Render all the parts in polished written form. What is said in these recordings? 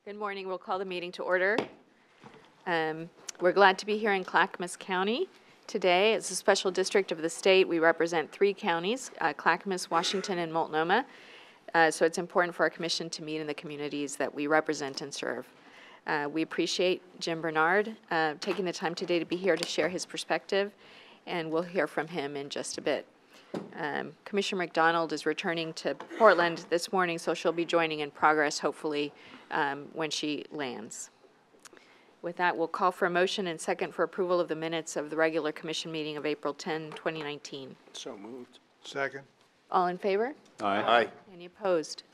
Good morning. We'll call the meeting to order. We're glad to be here in Clackamas County today. It's a special district of the state. We represent 3 counties, Clackamas, Washington, and Multnomah. So it's important for our commission to meet in the communities that we represent and serve. We appreciate Jim Bernard taking the time today to be here to share his perspective, and we'll hear from him in just a bit. Commissioner McDonald is returning to Portland this morning, so she'll be joining in progress, hopefully, when she lands. With that, we'll call for a motion and second for approval of the minutes of the regular commission meeting of April 10, 2019. So moved. Second. All in favor? Aye. Any opposed?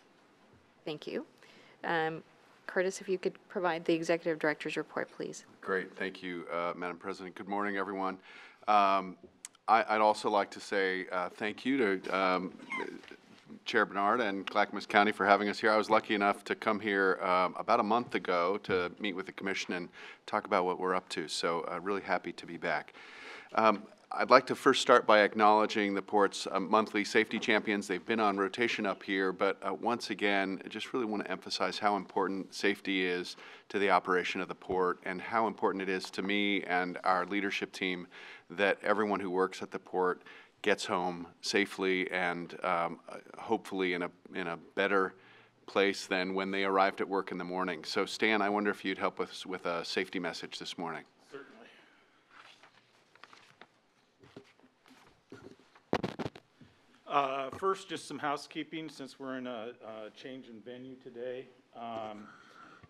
Thank you. Curtis, if you could provide the executive director's report, please. Great. Thank you, Madam President. Good morning, everyone. I'd also like to say thank you to Chair Bernard and Clackamas County for having us here. I was lucky enough to come here about a month ago to meet with the commission and talk about what we're up to, so really happy to be back. I'd like to first start by acknowledging the Port's monthly safety champions. They've been on rotation up here, but once again, I just really want to emphasize how important safety is to the operation of the Port and how important it is to me and our leadership team that everyone who works at the Port gets home safely and hopefully in a better place than when they arrived at work in the morning. So Stan, I wonder if you'd help us with a safety message this morning. First, just some housekeeping since we're in a change in venue today.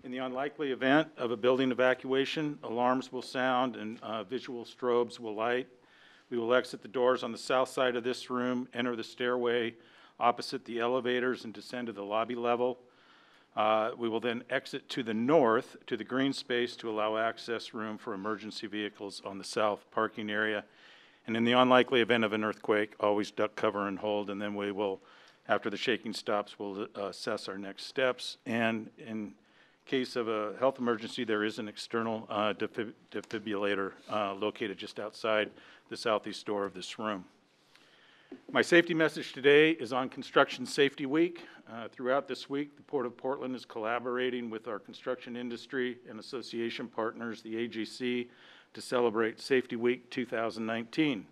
In the unlikely event of a building evacuation, alarms will sound and visual strobes will light. We will exit the doors on the south side of this room, enter the stairway opposite the elevators, and descend to the lobby level. We will then exit to the north to the green space to allow access room for emergency vehicles on the south parking area. And in the unlikely event of an earthquake, always duck, cover, and hold, and then we will, after the shaking stops, we'll assess our next steps. And in case of a health emergency, there is an external defibrillator located just outside the southeast door of this room. My safety message today is on Construction Safety Week. Throughout this week, the Port of Portland is collaborating with our construction industry and association partners, the AGC, to celebrate Safety Week 2019.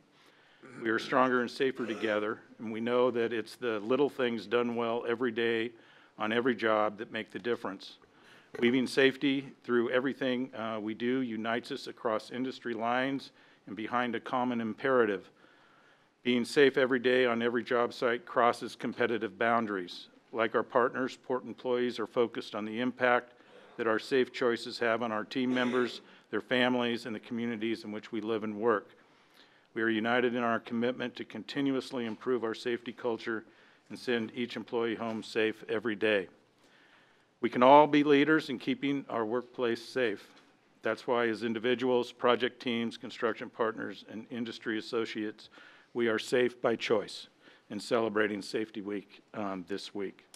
We are stronger and safer together, and we know that it's the little things done well every day on every job that make the difference. Weaving safety through everything we do unites us across industry lines and behind a common imperative. Being safe every day on every job site crosses competitive boundaries. Like our partners, Port employees are focused on the impact that our safe choices have on our team members, their families, and the communities in which we live and work. We are united in our commitment to continuously improve our safety culture and send each employee home safe every day. We can all be leaders in keeping our workplace safe. That's why as individuals, project teams, construction partners, and industry associates, we are safe by choice in celebrating Safety Week this week.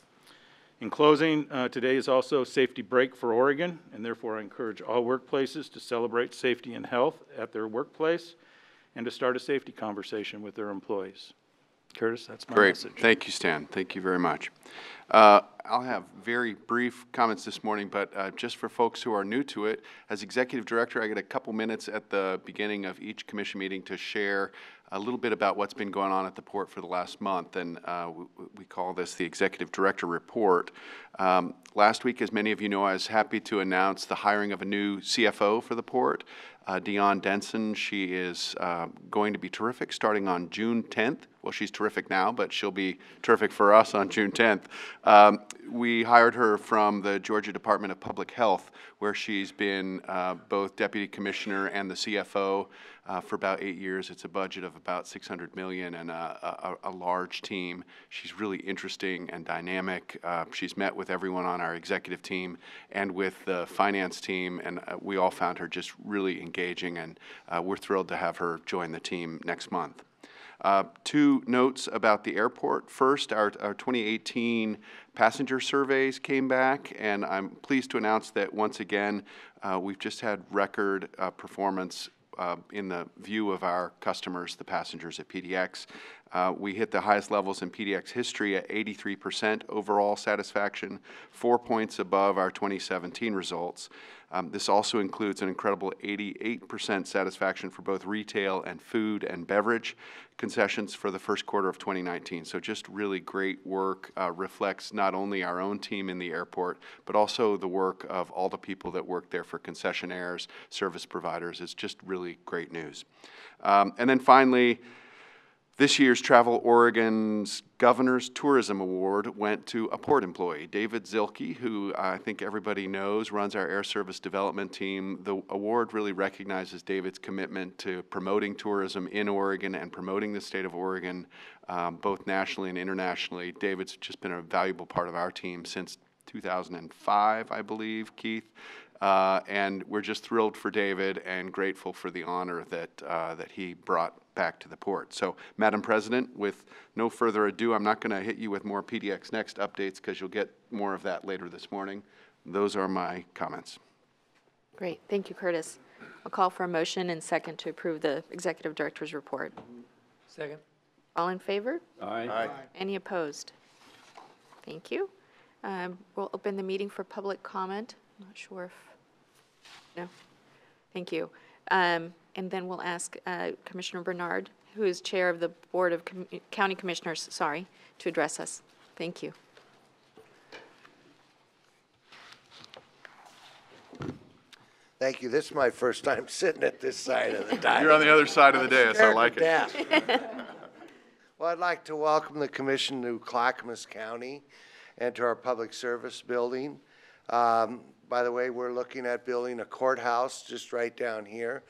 In closing, today is also Safety Break for Oregon, and therefore I encourage all workplaces to celebrate safety and health at their workplace and to start a safety conversation with their employees. Curtis, that's my message. Great. Thank you, Stan. Thank you very much. I'll have very brief comments this morning, but just for folks who are new to it, as Executive Director, I get a couple minutes at the beginning of each commission meeting to share a little bit about what's been going on at the Port for the last month, and we call this the Executive Director Report. Last week, as many of you know, I was happy to announce the hiring of a new CFO for the Port, Dion Denson. She is going to be terrific starting on June 10th. Well, she's terrific now, but she'll be terrific for us on June 10th. We hired her from the Georgia Department of Public Health, where she's been both Deputy Commissioner and the CFO for about 8 years. It's a budget of about $600 million and a large team. She's really interesting and dynamic. She's met with everyone on our executive team and with the finance team, and we all found her just really engaging, and we're thrilled to have her join the team next month. 2 notes about the airport. First, our 2018 passenger surveys came back, and I'm pleased to announce that once again, we've just had record performance in the view of our customers, the passengers at PDX. We hit the highest levels in PDX history at 83% overall satisfaction, 4 points above our 2017 results. This also includes an incredible 88% satisfaction for both retail and food and beverage concessions for the first quarter of 2019. So just really great work, reflects not only our own team in the airport, but also the work of all the people that work there for concessionaires, service providers. It's just really great news. And then finally, this year's Travel Oregon's Governor's Tourism Award went to a port employee, David Zilke, who I think everybody knows runs our air service development team. The award really recognizes David's commitment to promoting tourism in Oregon and promoting the state of Oregon, both nationally and internationally. David's just been a valuable part of our team since 2005, I believe, Keith. And we're just thrilled for David and grateful for the honor that he brought back to the port. So, Madam President, with no further ado, I'm not going to hit you with more PDX Next updates because you'll get more of that later this morning. Those are my comments. Great. Thank you, Curtis. I'll call for a motion and second to approve the Executive Director's report. Second. All in favor? Aye. Any opposed? Thank you. We'll open the meeting for public comment. I'm not sure if, no. Thank you. And then we'll ask Commissioner Bernard, who is Chair of the Board of County Commissioners, to address us. Thank you. Thank you. This is my first time sitting at this side of the dais. You're on the other side of the dais. I like it. Well, I'd like to welcome the commission to Clackamas County and to our public service building. By the way, we're looking at building a courthouse just right down here.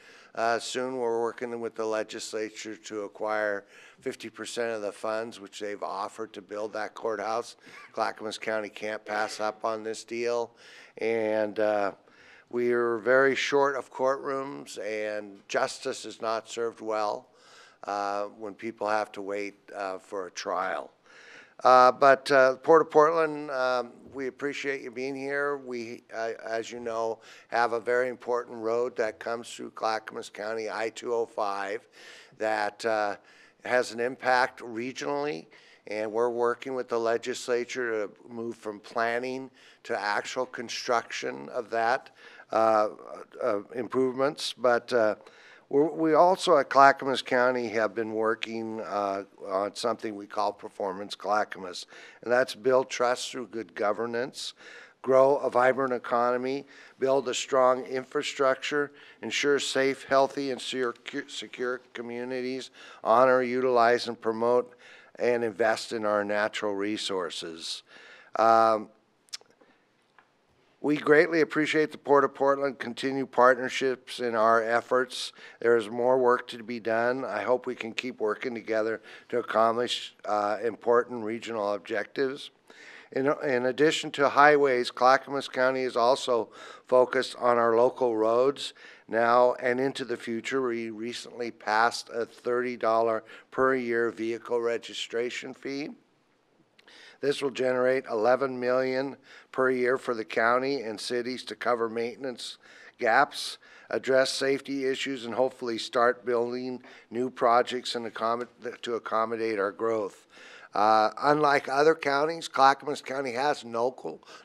Soon we're working with the legislature to acquire 50% of the funds which they've offered to build that courthouse. Clackamas County can't pass up on this deal. And we are very short of courtrooms, and justice is not served well when people have to wait for a trial. But Port of Portland, we appreciate you being here. We, as you know, have a very important road that comes through Clackamas County, I-205, that has an impact regionally, and we're working with the legislature to move from planning to actual construction of that improvements. But we also at Clackamas County have been working on something we call Performance Clackamas, and that's build trust through good governance, grow a vibrant economy, build a strong infrastructure, ensure safe, healthy, and secure communities, honor, utilize, and promote and invest in our natural resources. We greatly appreciate the Port of Portland continued partnerships in our efforts. There is more work to be done. I hope we can keep working together to accomplish important regional objectives. In addition to highways, Clackamas County is also focused on our local roads now and into the future. We recently passed a $30 per year vehicle registration fee. This will generate $11 million per year for the county and cities to cover maintenance gaps, address safety issues, and hopefully start building new projects and to accommodate our growth. Unlike other counties, Clackamas County has no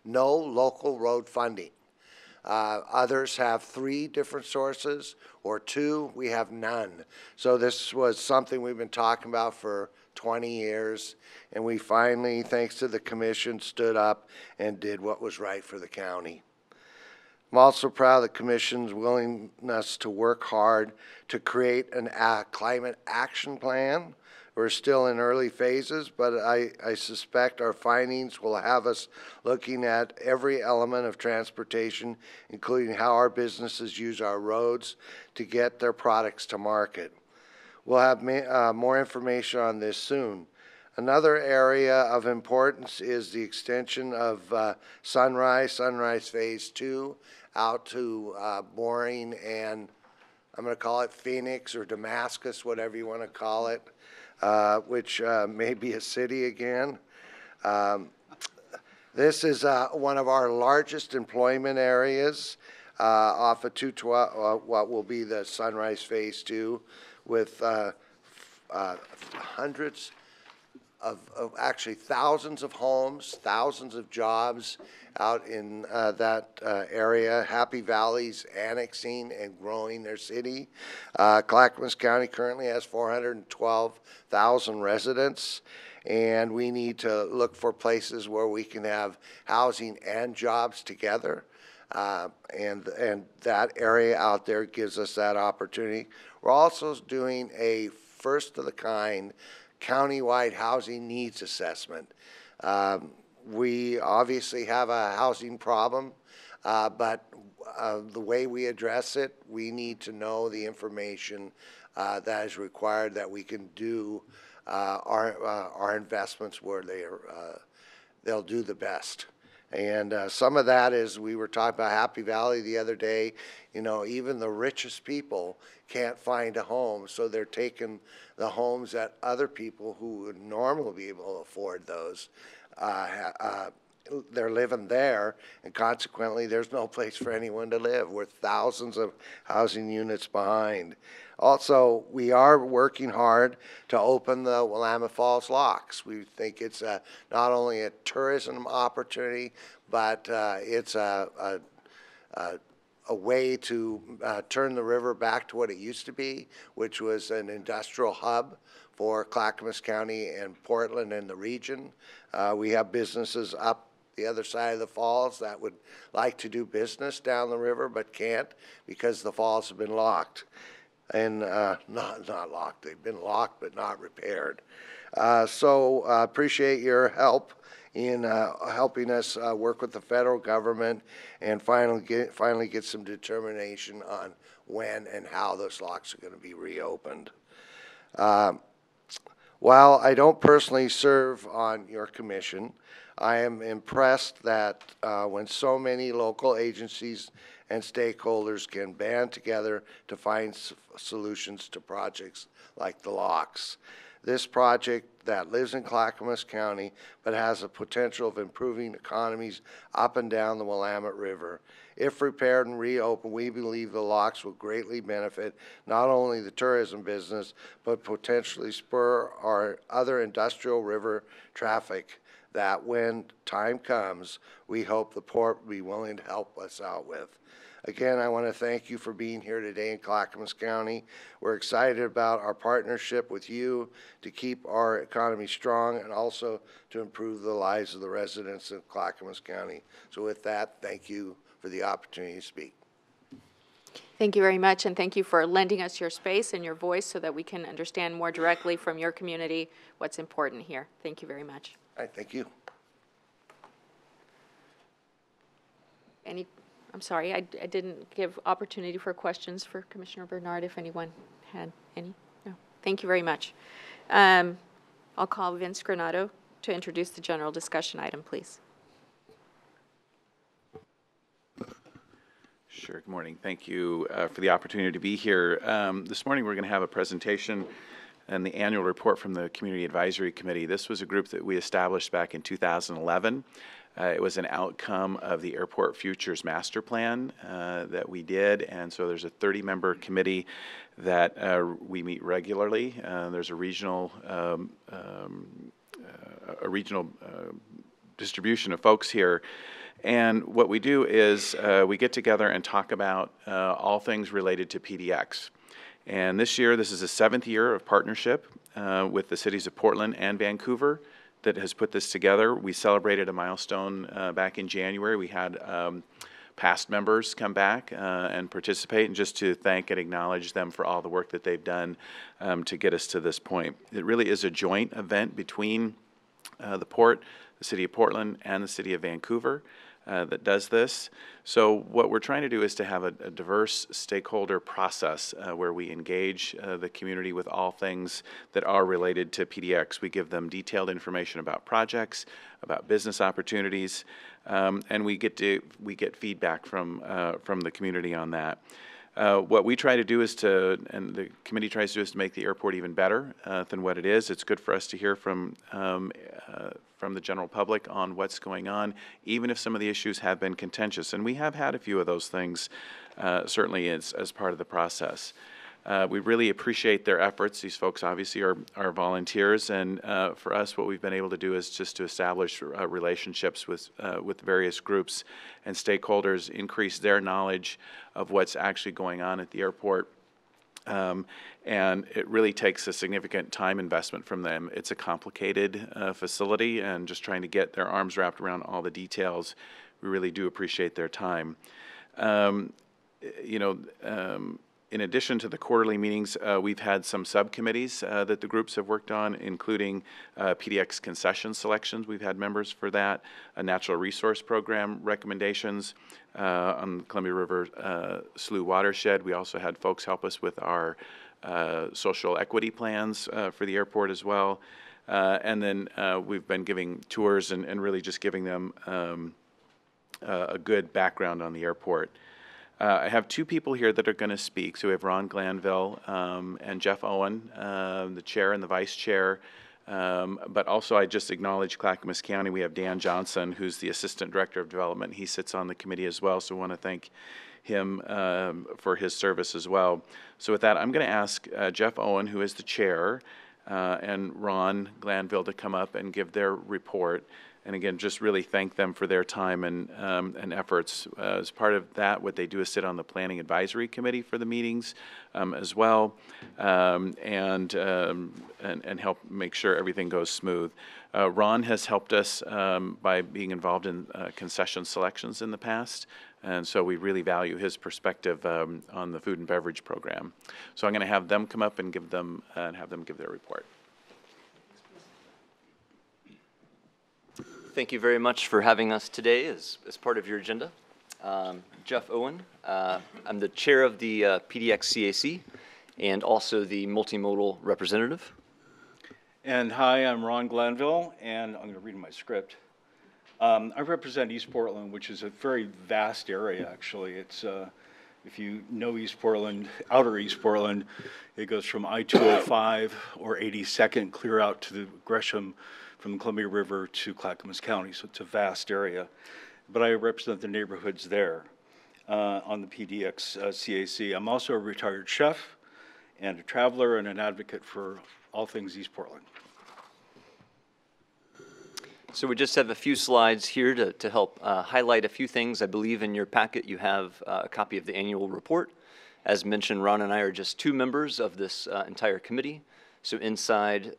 local road funding. Others have 3 different sources, or 2. We have none. So this was something we've been talking about for 20 years, and we finally, thanks to the commission, stood up and did what was right for the county. I'm also proud of the commission's willingness to work hard to create a climate action plan. We're still in early phases, but I suspect our findings will have us looking at every element of transportation, including how our businesses use our roads to get their products to market. We'll have more information on this soon. Another area of importance is the extension of Sunrise Phase 2 out to Boring and I'm going to call it Phoenix or Damascus, whatever you want to call it, which may be a city again. This is one of our largest employment areas off of 212, what will be the Sunrise Phase 2, with hundreds actually thousands of homes, thousands of jobs out in that area. Happy Valley's annexing and growing their city. Clackamas County currently has 412,000 residents, and we need to look for places where we can have housing and jobs together. And that area out there gives us that opportunity. We're also doing a first-of-the-kind countywide housing needs assessment. We obviously have a housing problem, but the way we address it, we need to know the information that is required that we can do our investments where they'll do the best. And some of that is, we were talking about Happy Valley the other day, you know, even the richest people can't find a home, so they're taking the homes that other people who would normally be able to afford those, they're living there, and consequently there's no place for anyone to live. We're thousands of housing units behind. Also, we are working hard to open the Willamette Falls locks. We think it's not only a tourism opportunity, but it's a way to turn the river back to what it used to be, which was an industrial hub for Clackamas County and Portland and the region. We have businesses up the other side of the falls that would like to do business down the river but can't because the falls have been locked. And not locked, they've been locked but not repaired. So appreciate your help in helping us work with the federal government and finally get some determination on when and how those locks are going to be reopened. While I don't personally serve on your commission, I am impressed that when so many local agencies and stakeholders can band together to find solutions to projects like the locks. This project that lives in Clackamas County but has the potential of improving economies up and down the Willamette River. If repaired and reopened, we believe the locks will greatly benefit not only the tourism business but potentially spur our other industrial river traffic that when time comes, we hope the port will be willing to help us out with. Again, I want to thank you for being here today in Clackamas County. We're excited about our partnership with you to keep our economy strong and also to improve the lives of the residents of Clackamas County. So with that, thank you for the opportunity to speak. Thank you very much, and thank you for lending us your space and your voice so that we can understand more directly from your community what's important here. Thank you very much. All right, thank you. I'm sorry, I didn't give opportunity for questions for Commissioner Bernard, if anyone had any. No. Thank you very much. I'll call Vince Granato to introduce the general discussion item, please. Sure. Good morning. Thank you for the opportunity to be here. This morning we're going to have a presentation and the annual report from the Community Advisory Committee. This was a group that we established back in 2011. It was an outcome of the Airport Futures Master Plan that we did, and so there's a 30-member committee that we meet regularly. There's a regional distribution of folks here, and what we do is we get together and talk about all things related to PDX. And this year, this is the 7th year of partnership with the cities of Portland and Vancouver that has put this together. We celebrated a milestone back in January. We had past members come back and participate, and just to thank and acknowledge them for all the work that they've done to get us to this point. It really is a joint event between the port, the city of Portland, and the city of Vancouver that does this. So what we're trying to do is to have a diverse stakeholder process where we engage the community with all things that are related to PDX. We give them detailed information about projects, about business opportunities, and we get feedback from the community on that. What we try to do is and the committee tries to do, is to make the airport even better than what it is. It's good for us to hear from the general public on what's going on, even if some of the issues have been contentious. And we have had a few of those things, certainly as part of the process. We really appreciate their efforts. These folks obviously are volunteers, and for us, what we've been able to do is just to establish relationships with various groups and stakeholders, increase their knowledge of what's actually going on at the airport. And it really takes a significant time investment from them. It's a complicated facility, and just trying to get their arms wrapped around all the details, we really do appreciate their time. In addition to the quarterly meetings, we've had some subcommittees that the groups have worked on, including PDX concession selections. We've had members for that, a natural resource program recommendations on the Columbia River Slough watershed. We also had folks help us with our social equity plans for the airport as well. And then we've been giving tours and really just giving them a good background on the airport. I have two people here that are going to speak. So we have Ron Glanville and Jeff Owen, the chair and the vice chair. But also I just acknowledge Clackamas County. We have Dan Johnson, who's the assistant director of development. He sits on the committee as well, so I want to thank him for his service as well. So with that, I'm going to ask Jeff Owen, who is the chair, and Ron Glanville to come up and give their report. And again, just really thank them for their time and efforts. As part of that, what they do is sit on the Planning Advisory Committee for the meetings as well, and help make sure everything goes smooth. Ron has helped us by being involved in concession selections in the past, and so we really value his perspective on the food and beverage program. So I'm going to have them come up and have them give their report. Thank you very much for having us today as part of your agenda. Jeff Owen, I'm the chair of the PDX CAC and also the multimodal representative. And hi, I'm Ron Glanville, and I'm going to read my script. I represent East Portland, which is a very vast area, actually. It's, if you know East Portland, outer East Portland, it goes from I-205 or 82nd clear out to the Gresham, from the Columbia River to Clackamas County, so it's a vast area. But I represent the neighborhoods there on the PDX CAC. I'm also a retired chef and a traveler and an advocate for all things East Portland. So we just have a few slides here to help highlight a few things. I believe in your packet you have a copy of the annual report. As mentioned, Ron and I are just two members of this entire committee. So inside,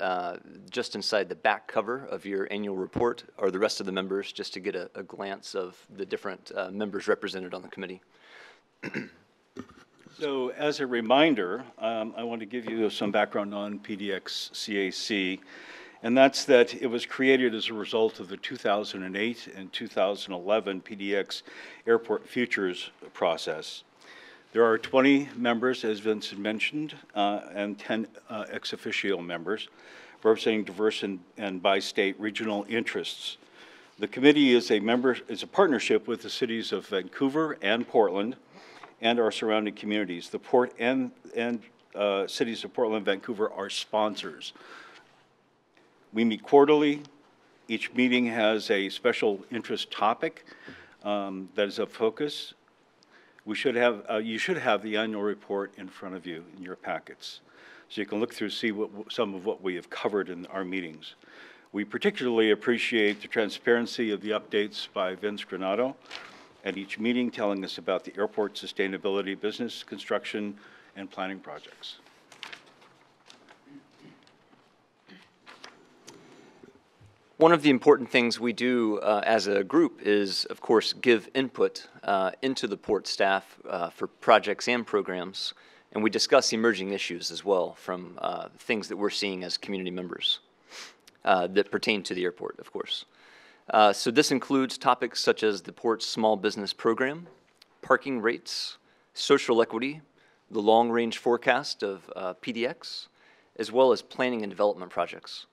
just inside the back cover of your annual report are the rest of the members, just to get a glance of the different members represented on the committee. So as a reminder, I want to give you some background on PDX CAC, and that's that it was created as a result of the 2008 and 2011 PDX Airport Futures process. There are 20 members, as Vincent mentioned, and 10 ex officio members representing diverse and by-state regional interests. The committee is a partnership with the cities of Vancouver and Portland and our surrounding communities. The port and cities of Portland and Vancouver are sponsors. We meet quarterly. Each meeting has a special interest topic that is of focus. You should have the annual report in front of you in your packets, so you can look through, see some of what we have covered in our meetings. We particularly appreciate the transparency of the updates by Vince Granato at each meeting, telling us about the airport sustainability, business, construction, and planning projects. One of the important things we do as a group is, of course, give input into the port staff for projects and programs, and we discuss emerging issues as well from things that we're seeing as community members that pertain to the airport, of course. So this includes topics such as the port's small business program, parking rates, social equity, the long-range forecast of PDX, as well as planning and development projects.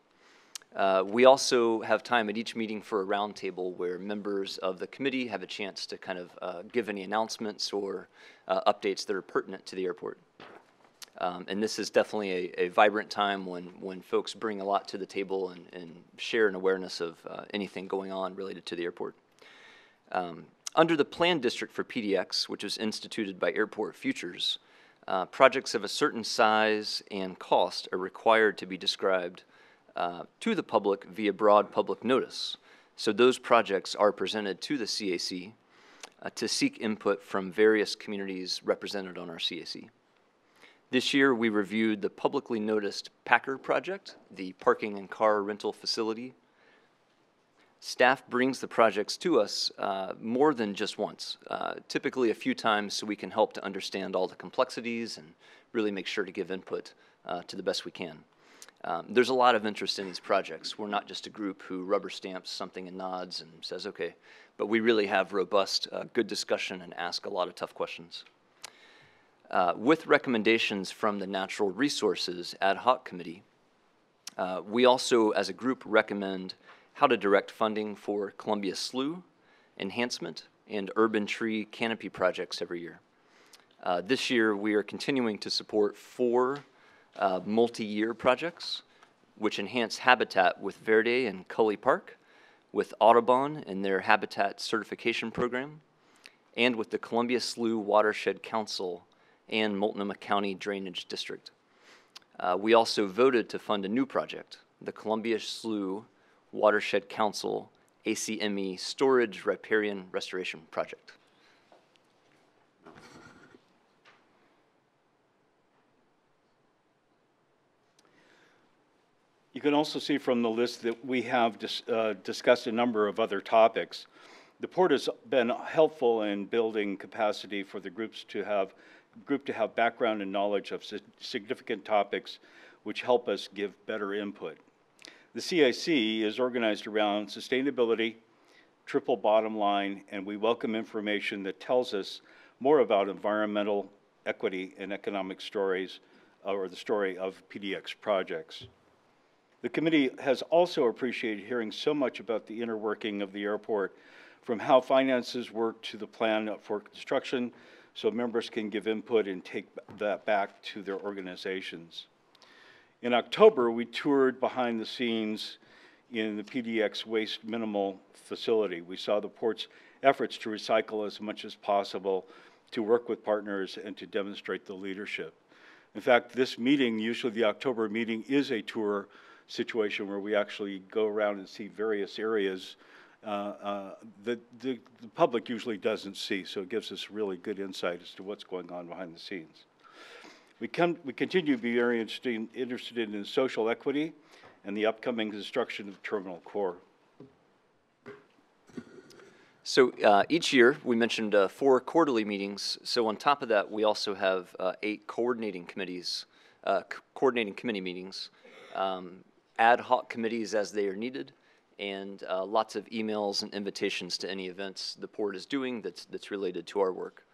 We also have time at each meeting for a roundtable where members of the committee have a chance to kind of give any announcements or updates that are pertinent to the airport. And this is definitely a vibrant time when folks bring a lot to the table and share an awareness of anything going on related to the airport. Under the plan district for PDX, which was instituted by Airport Futures, Projects of a certain size and cost are required to be described to the public via broad public notice. So those projects are presented to the CAC to seek input from various communities represented on our CAC. This year, we reviewed the publicly noticed Packer project, the parking and car rental facility. Staff brings the projects to us more than just once, typically a few times, so we can help to understand all the complexities and really make sure to give input to the best we can. There's a lot of interest in these projects. We're not just a group who rubber stamps something and nods and says, okay, but we really have robust, good discussion and ask a lot of tough questions. With recommendations from the Natural Resources Ad Hoc Committee, we also, as a group, recommend how to direct funding for Columbia Slough enhancement and urban tree canopy projects every year. This year, we are continuing to support 4 multi-year projects which enhance habitat with Verde and Cully Park, with Audubon and their habitat certification program, and with the Columbia Slough Watershed Council and Multnomah County Drainage District. We also voted to fund a new project, the Columbia Slough Watershed Council ACME Storage Riparian Restoration Project. You can also see from the list that we have discussed a number of other topics. The port has been helpful in building capacity for the group to have background and knowledge of significant topics which help us give better input. The CIC is organized around sustainability, triple bottom line, and we welcome information that tells us more about environmental equity and economic stories, or the story of PDX projects. The committee has also appreciated hearing so much about the inner working of the airport, from how finances work to the plan for construction, so members can give input and take that back to their organizations. In October, we toured behind the scenes in the PDX waste minimal facility. We saw the port's efforts to recycle as much as possible, to work with partners, and to demonstrate the leadership. In fact, this meeting, usually the October meeting, is a tour situation where we actually go around and see various areas that the public usually doesn't see, so it gives us really good insight as to what's going on behind the scenes. We continue to be very interested in social equity and the upcoming construction of Terminal Core. So each year, we mentioned 4 quarterly meetings. So on top of that, we also have 8 coordinating committee meetings, ad hoc committees as they are needed, and lots of emails and invitations to any events the port is doing that's related to our work.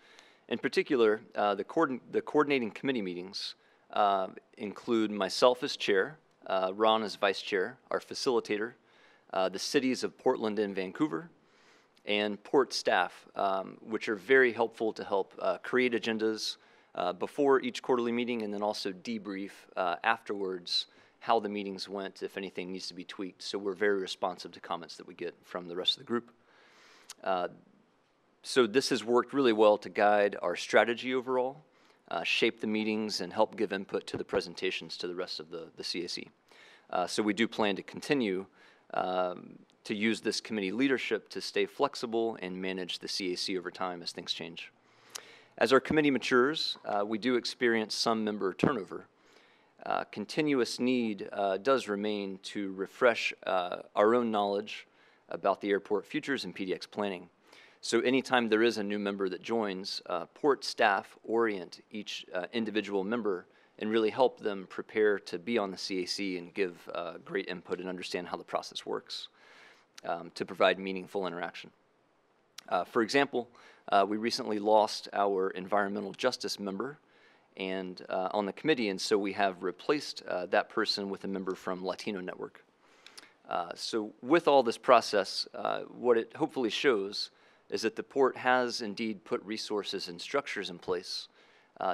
In particular, the coordinating committee meetings include myself as chair, Ron as vice chair, our facilitator, the cities of Portland and Vancouver, and port staff, which are very helpful to help create agendas before each quarterly meeting, and then also debrief afterwards how the meetings went, if anything needs to be tweaked. So we're very responsive to comments that we get from the rest of the group. So this has worked really well to guide our strategy overall, shape the meetings, and help give input to the presentations to the rest of the CAC. So we do plan to continue to use this committee leadership to stay flexible and manage the CAC over time as things change. As our committee matures, we do experience some member turnover. Continuous need does remain to refresh our own knowledge about the airport futures and PDX planning. So anytime there is a new member that joins, port staff orient each individual member and really help them prepare to be on the CAC and give great input and understand how the process works to provide meaningful interaction. For example, we recently lost our environmental justice member and on the committee, and so we have replaced that person with a member from Latino Network. So with all this process, what it hopefully shows is that the port has indeed put resources and structures in place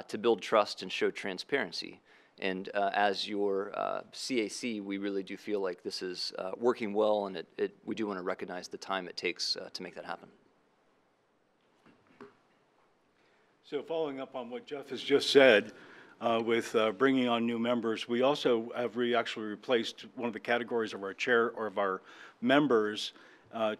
to build trust and show transparency. And as your CAC, we really do feel like this is working well, and we do want to recognize the time it takes to make that happen. So following up on what Jeff has just said, with bringing on new members, we also have actually replaced one of the categories of our chair or of our members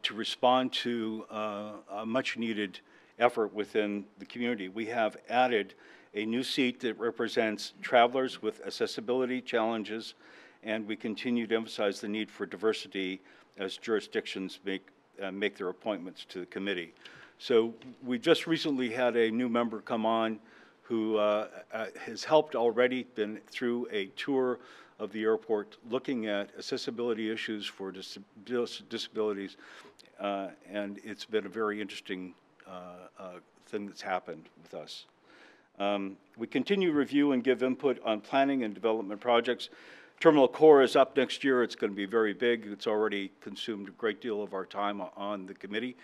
to respond to a much-needed effort within the community. We have added a new seat that represents travelers with accessibility challenges, and we continue to emphasize the need for diversity as jurisdictions make their appointments to the committee. So we just recently had a new member come on who has helped already, been through a tour of the airport looking at accessibility issues for disabilities, and it's been a very interesting thing that's happened with us. We continue to review and give input on planning and development projects. Terminal Core is up next year. It's going to be very big. It's already consumed a great deal of our time on the committee.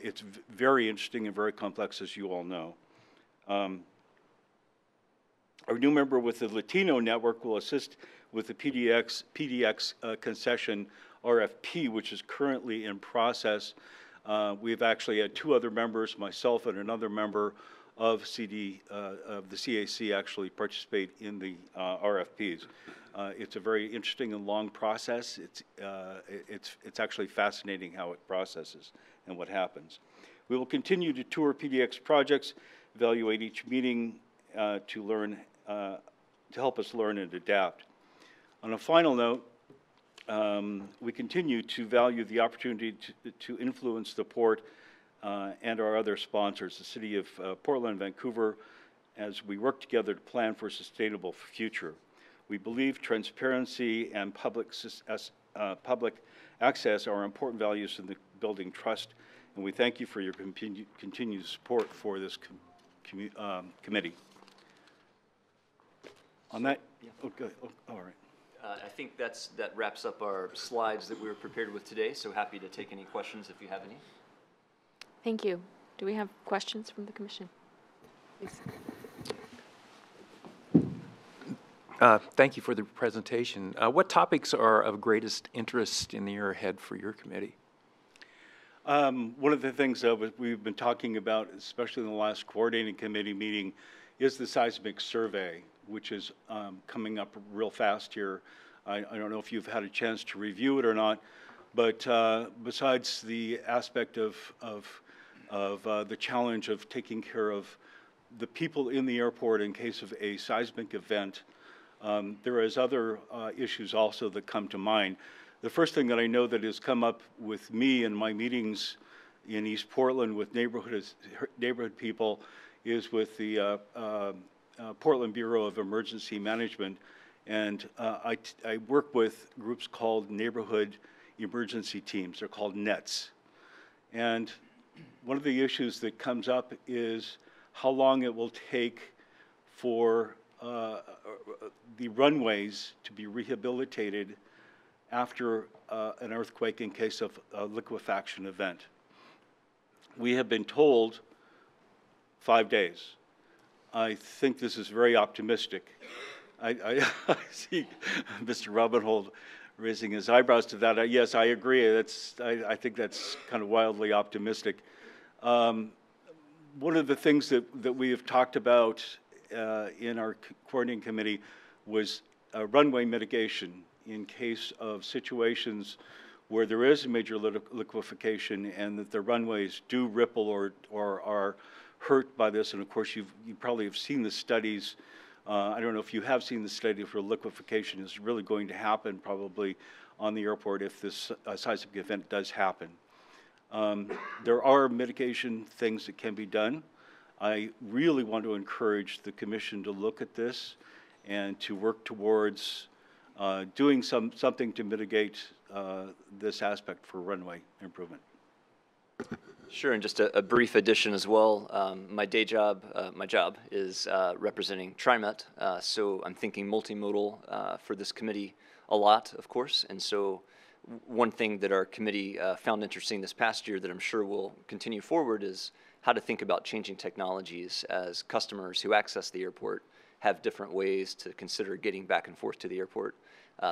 It's very interesting and very complex, as you all know. Our new member with the Latino Network will assist with the PDX concession RFP, which is currently in process. We've actually had two other members, myself and another member of the CAC, actually participate in the RFPs. It's a very interesting and long process. It's actually fascinating how it processes and what happens. We will continue to tour PDX projects, evaluate each meeting to learn, to help us learn and adapt. On a final note, we continue to value the opportunity to influence the port and our other sponsors, the City of Portland and Vancouver, as we work together to plan for a sustainable future. We believe transparency and public access are important values in the building trust, and we thank you for your continued support for this committee. On that, okay, all right. I think that wraps up our slides that we were prepared with today, so happy to take any questions if you have any. Thank you. Do we have questions from the commission? Please. Thank you for the presentation. What topics are of greatest interest in the year ahead for your committee? One of the things that we've been talking about, especially in the last coordinating committee meeting, is the seismic survey, which is coming up real fast here. I don't know if you've had a chance to review it or not, but besides the aspect of the challenge of taking care of the people in the airport in case of a seismic event, there is other issues also that come to mind. The first thing that I know that has come up with me in my meetings in East Portland with neighborhood people is with the Portland Bureau of Emergency Management, and I work with groups called Neighborhood Emergency Teams. They're called NETs. And one of the issues that comes up is how long it will take for the runways to be rehabilitated after an earthquake in case of a liquefaction event. We have been told 5 days. I think this is very optimistic. I see Mr. Robinhold raising his eyebrows to that. Yes, I agree. I think that's kind of wildly optimistic. One of the things that we have talked about in our coordinating committee was runway mitigation in case of situations where there is a major liquefaction and that the runways do ripple or are hurt by this. And of course, you probably have seen the studies. I don't know if you have seen the study for liquefaction is really going to happen probably on the airport if this seismic event does happen. There are mitigation things that can be done. I really want to encourage the Commission to look at this and to work towards doing something to mitigate this aspect for runway improvement. Sure, and just a brief addition as well. My job is representing TriMet, so I'm thinking multimodal for this committee a lot, of course. And so one thing that our committee found interesting this past year that I'm sure will continue forward is how to think about changing technologies as customers who access the airport have different ways to consider getting back and forth to the airport.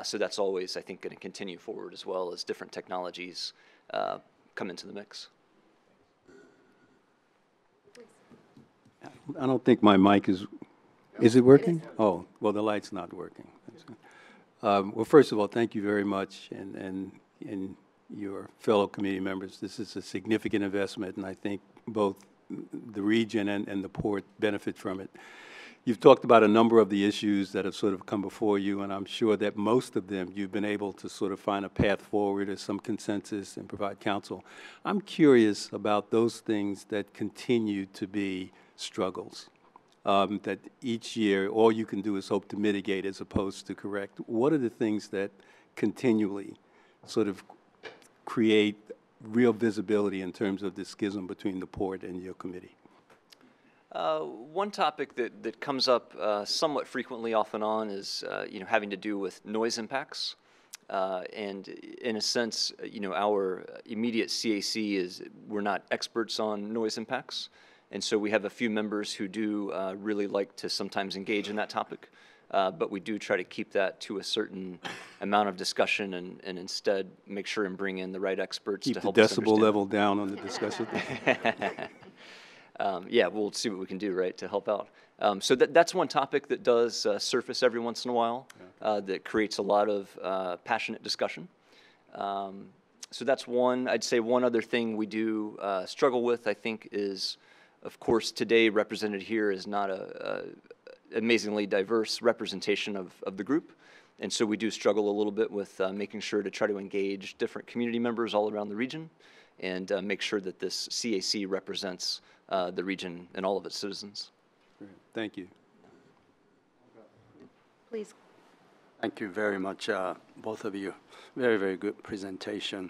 So that's always, I think, going to continue forward as well as different technologies come into the mix. I don't think my mic is it working? Oh, well, the light's not working. Well, first of all, thank you very much, and your fellow committee members. This is a significant investment, and I think both the region and the port benefit from it. You've talked about a number of the issues that have sort of come before you, and I'm sure that most of them you've been able to sort of find a path forward or some consensus and provide counsel. I'm curious about those things that continue to be struggles, that each year all you can do is hope to mitigate as opposed to correct. What are the things that continually sort of create real visibility in terms of the schism between the port and your committee? One topic that comes up somewhat frequently off and on is having to do with noise impacts. And in a sense, our immediate CAC we're not experts on noise impacts. And so we have a few members who do really like to sometimes engage in that topic. But we do try to keep that to a certain amount of discussion and instead make sure and bring in the right experts to help us understand. Keep the decibel level down on the discussion. Yeah, we'll see what we can do, right, to help out. So that's one topic that does surface every once in a while that creates a lot of passionate discussion. So that's one. I'd say one other thing we do struggle with, I think, is, of course, today represented here is not a amazingly diverse representation of the group. And so we do struggle a little bit with making sure to try to engage different community members all around the region and make sure that this CAC represents the region and all of its citizens. Thank you. Please. Thank you very much, both of you. Very, very good presentation.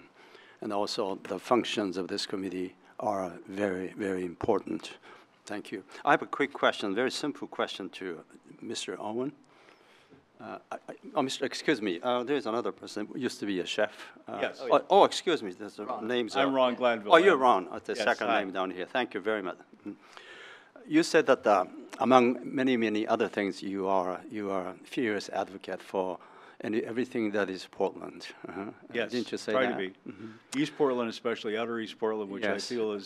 And also the functions of this committee are very, very important. Thank you. I have a quick question, very simple question to Mr. Owen. Excuse me, there's another person who used to be a chef. Yes. Oh, excuse me, there's names. I'm Ron Glanville. Oh, you're Ron, the yes, second hi. name down here. Thank you very much. You said that among many, many other things, you are a fierce advocate for everything that is Portland. Yes, Didn't you say try that? to be. East Portland, especially outer East Portland, which Yes. I feel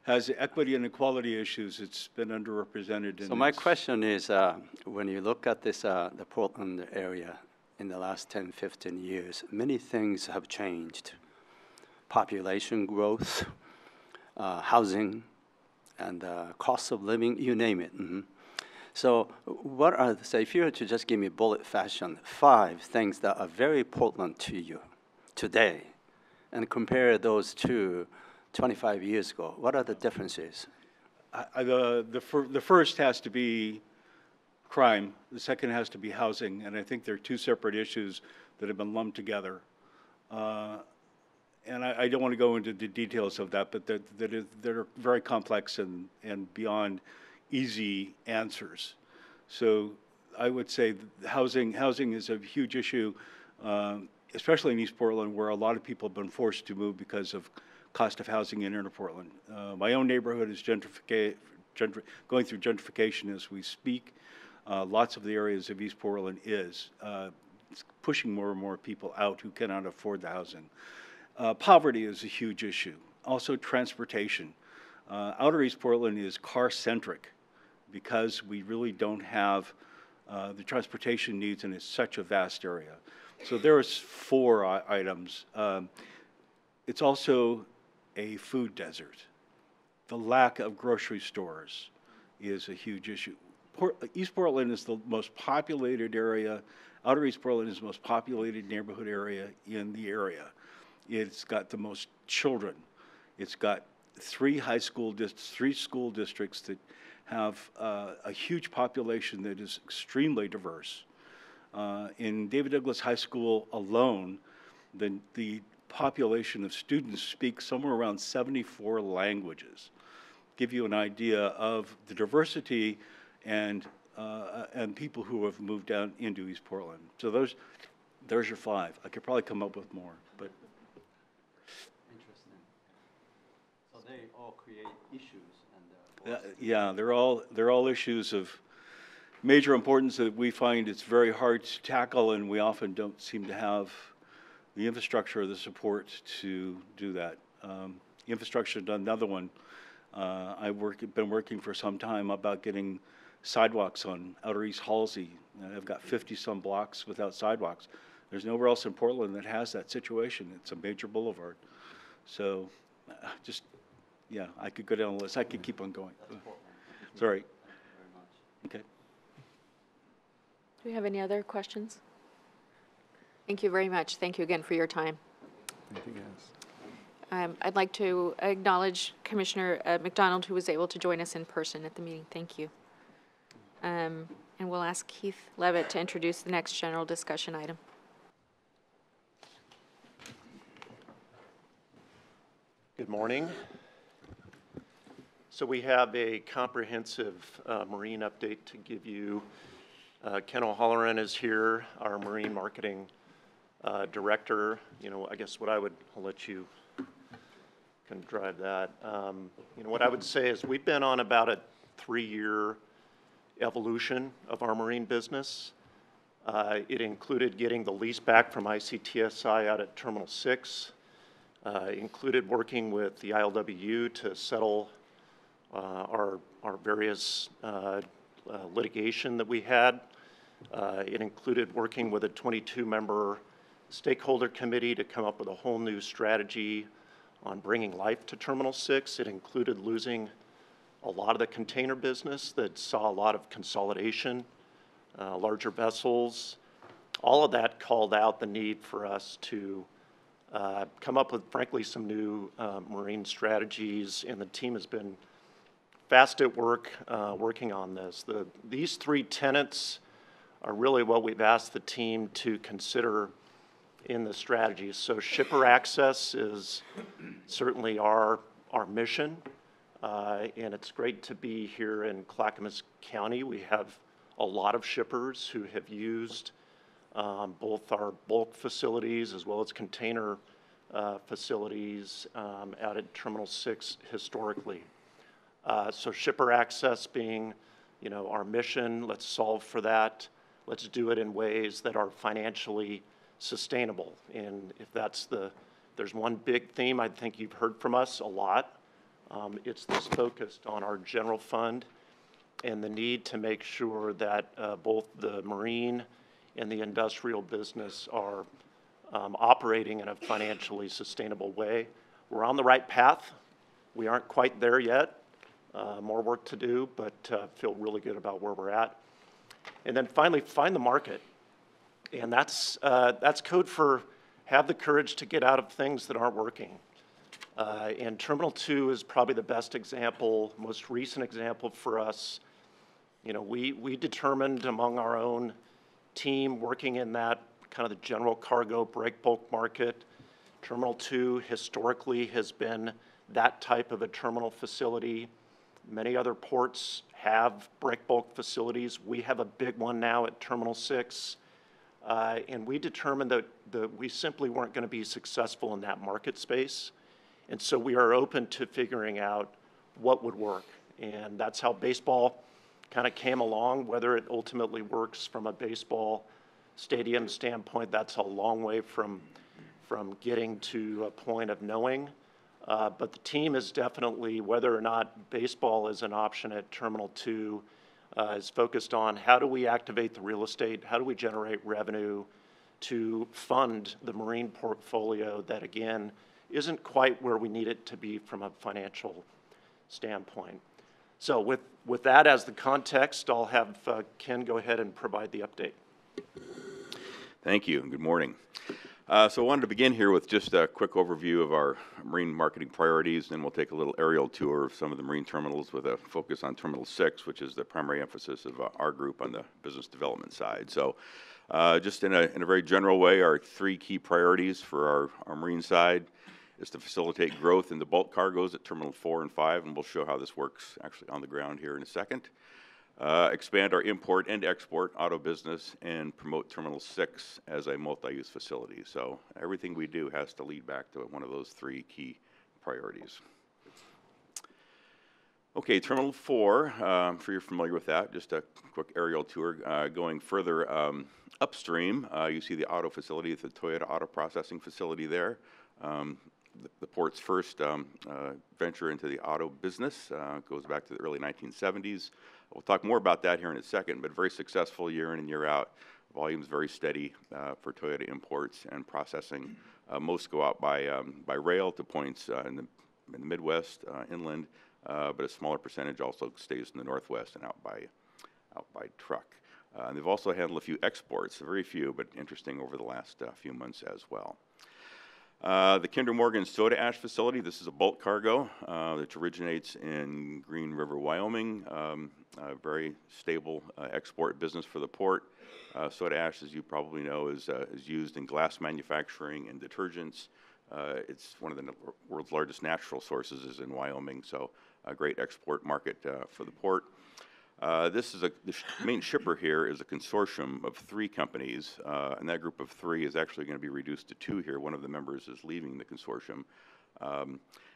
has equity and equality issues. It's been underrepresented. So my question is, when you look at this, the Portland area in the last 10, 15 years, many things have changed. Population growth, housing, and cost of living, you name it. So what are, say, if you were to just give me bullet fashion, 5 things that are very Portland to you today, and compare those to 25 years ago, what are the differences? The first has to be crime. The second has to be housing, and I think they're 2 separate issues that have been lumped together. And I don't want to go into the details of that, but that are very complex and beyond easy answers. So I would say housing is a huge issue, especially in East Portland, where a lot of people have been forced to move because of cost of housing in inner Portland. My own neighborhood is going through gentrification as we speak. Lots of the areas of East Portland is pushing more and more people out who cannot afford the housing. Poverty is a huge issue. Also transportation. Outer East Portland is car-centric because we really don't have the transportation needs, and it's such a vast area. So there's 4 items. It's also a food desert. The lack of grocery stores is a huge issue. East Portland is the most populated area. Outer East Portland is the most populated neighborhood area in the area. It's got the most children. It's got 3 school districts that have a huge population that is extremely diverse. In David Douglas High School alone, the population of students speak somewhere around 74 languages. Give you an idea of the diversity and people who have moved down into East Portland. So there's your 5. I could probably come up with more, but. Interesting. So they all create issues. Yeah, they're all issues of major importance that we find it's very hard to tackle, and we often don't seem to have the infrastructure or the support to do that. Infrastructure, another one. I've been working for some time about getting sidewalks on Outer East Halsey. I've got 50-some blocks without sidewalks. There's nowhere else in Portland that has that situation. It's a major boulevard. So just, yeah, I could go down the list. I could keep on going. Sorry. Okay. Do we have any other questions? Thank you very much. Thank you again for your time. Anything else? I'd like to acknowledge Commissioner McDonald, who was able to join us in person at the meeting. Thank you. And we'll ask Keith Levitt to introduce the next general discussion item. Good morning. So we have a comprehensive marine update to give you. Ken O'Halloran is here, our marine marketing director. I guess I'll let you can drive that. What I would say is we've been on about a 3-year evolution of our marine business. It included getting the lease back from ICTSI out at Terminal 6. Included working with the ILWU to settle our various litigation that we had. It included working with a 22-member stakeholder committee to come up with a whole new strategy on bringing life to Terminal 6. It included losing a lot of the container business that saw a lot of consolidation, larger vessels. All of that called out the need for us to come up with, frankly, some new marine strategies, and the team has been fast at work working on this. These 3 tenets are really what we've asked the team to consider in the strategy. So shipper access is certainly our mission, and it's great to be here in Clackamas County. We have a lot of shippers who have used both our bulk facilities as well as container facilities out at Terminal 6 historically. So shipper access being, our mission, let's solve for that. Let's do it in ways that are financially sustainable. And if there's one big theme I think you've heard from us a lot, it's this focused on our general fund and the need to make sure that both the marine and the industrial business are operating in a financially sustainable way. We're on the right path. We aren't quite there yet. More work to do, but feel really good about where we're at. And then finally, find the market. And that's code for have the courage to get out of things that aren't working. And Terminal 2 is probably the best example, most recent example for us. We determined among our own team working in that kind of the general cargo break bulk market. Terminal 2 historically has been that type of a terminal facility. Many other ports have break bulk facilities. We have a big one now at Terminal 6. And we determined that we simply weren't going to be successful in that market space. And so we are open to figuring out what would work. And that's how baseball kind of came along. Whether it ultimately works from a baseball stadium standpoint, that's a long way from getting to a point of knowing. But the team is definitely, whether or not baseball is an option at Terminal 2, is focused on how do we activate the real estate, how do we generate revenue to fund the marine portfolio that, again, isn't quite where we need it to be from a financial standpoint. So with that as the context, I'll have Ken go ahead and provide the update. Thank you, and good morning. So I wanted to begin here with just a quick overview of our marine marketing priorities, then we'll take a little aerial tour of some of the marine terminals with a focus on Terminal 6, which is the primary emphasis of our group on the business development side. So just in a very general way, our 3 key priorities for our marine side is to facilitate growth in the bulk cargoes at Terminal 4 and 5, and we'll show how this works actually on the ground here in a second. Expand our import and export auto business, and promote Terminal 6 as a multi-use facility. So everything we do has to lead back to one of those 3 key priorities. Okay, Terminal 4, I'm sure you're familiar with that. Just a quick aerial tour. Going further upstream, you see the auto facility, the Toyota auto processing facility there. the port's first venture into the auto business. Goes back to the early 1970s. We'll talk more about that here in a second, but very successful year in and year out. Volume's very steady for Toyota imports and processing. Most go out by rail to points in the Midwest, inland, but a smaller percentage also stays in the Northwest and out by truck. And they've also handled a few exports, very few, but interesting over the last few months as well. The Kinder Morgan soda ash facility, this is a bulk cargo that originates in Green River, Wyoming. A very stable export business for the port. Soda ash, as you probably know, is used in glass manufacturing and detergents. It's one of the world's largest natural sources is in Wyoming, so a great export market for the port. The main shipper here is a consortium of 3 companies, and that group of 3 is actually going to be reduced to 2 here. One of the members is leaving the consortium.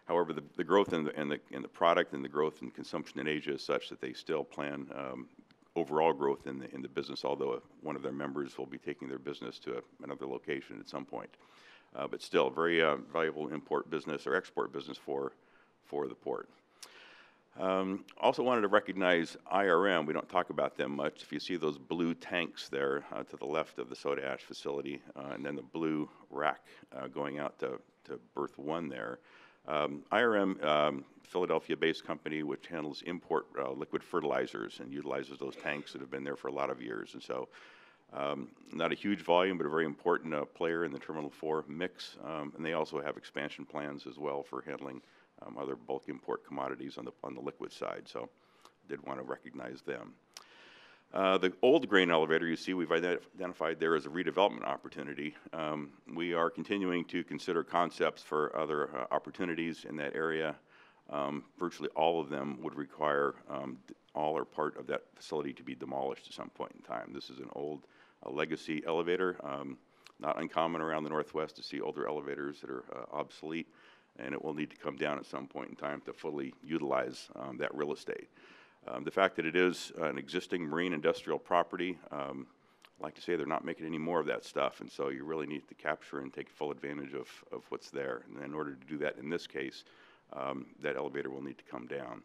However, the growth in the product and the growth in consumption in Asia is such that they still plan overall growth in the business, although one of their members will be taking their business to another location at some point. But still, very valuable import business or export business for the port. Also wanted to recognize IRM. We don't talk about them much. If you see those blue tanks there to the left of the soda ash facility, and then the blue rack going out to berth 1 there. IRM, Philadelphia-based company, which handles import liquid fertilizers and utilizes those tanks that have been there for a lot of years. And so not a huge volume, but a very important player in the Terminal 4 mix. And they also have expansion plans as well for handling other bulk import commodities on the liquid side. So did want to recognize them. The old grain elevator you see we've identified there as a redevelopment opportunity. We are continuing to consider concepts for other opportunities in that area. Virtually all of them would require all or part of that facility to be demolished at some point in time. This is an old legacy elevator. Not uncommon around the Northwest to see older elevators that are obsolete, and it will need to come down at some point in time to fully utilize that real estate. The fact that it is an existing marine industrial property, I like to say they're not making any more of that stuff, and so you really need to capture and take full advantage of what's there. And in order to do that in this case, that elevator will need to come down.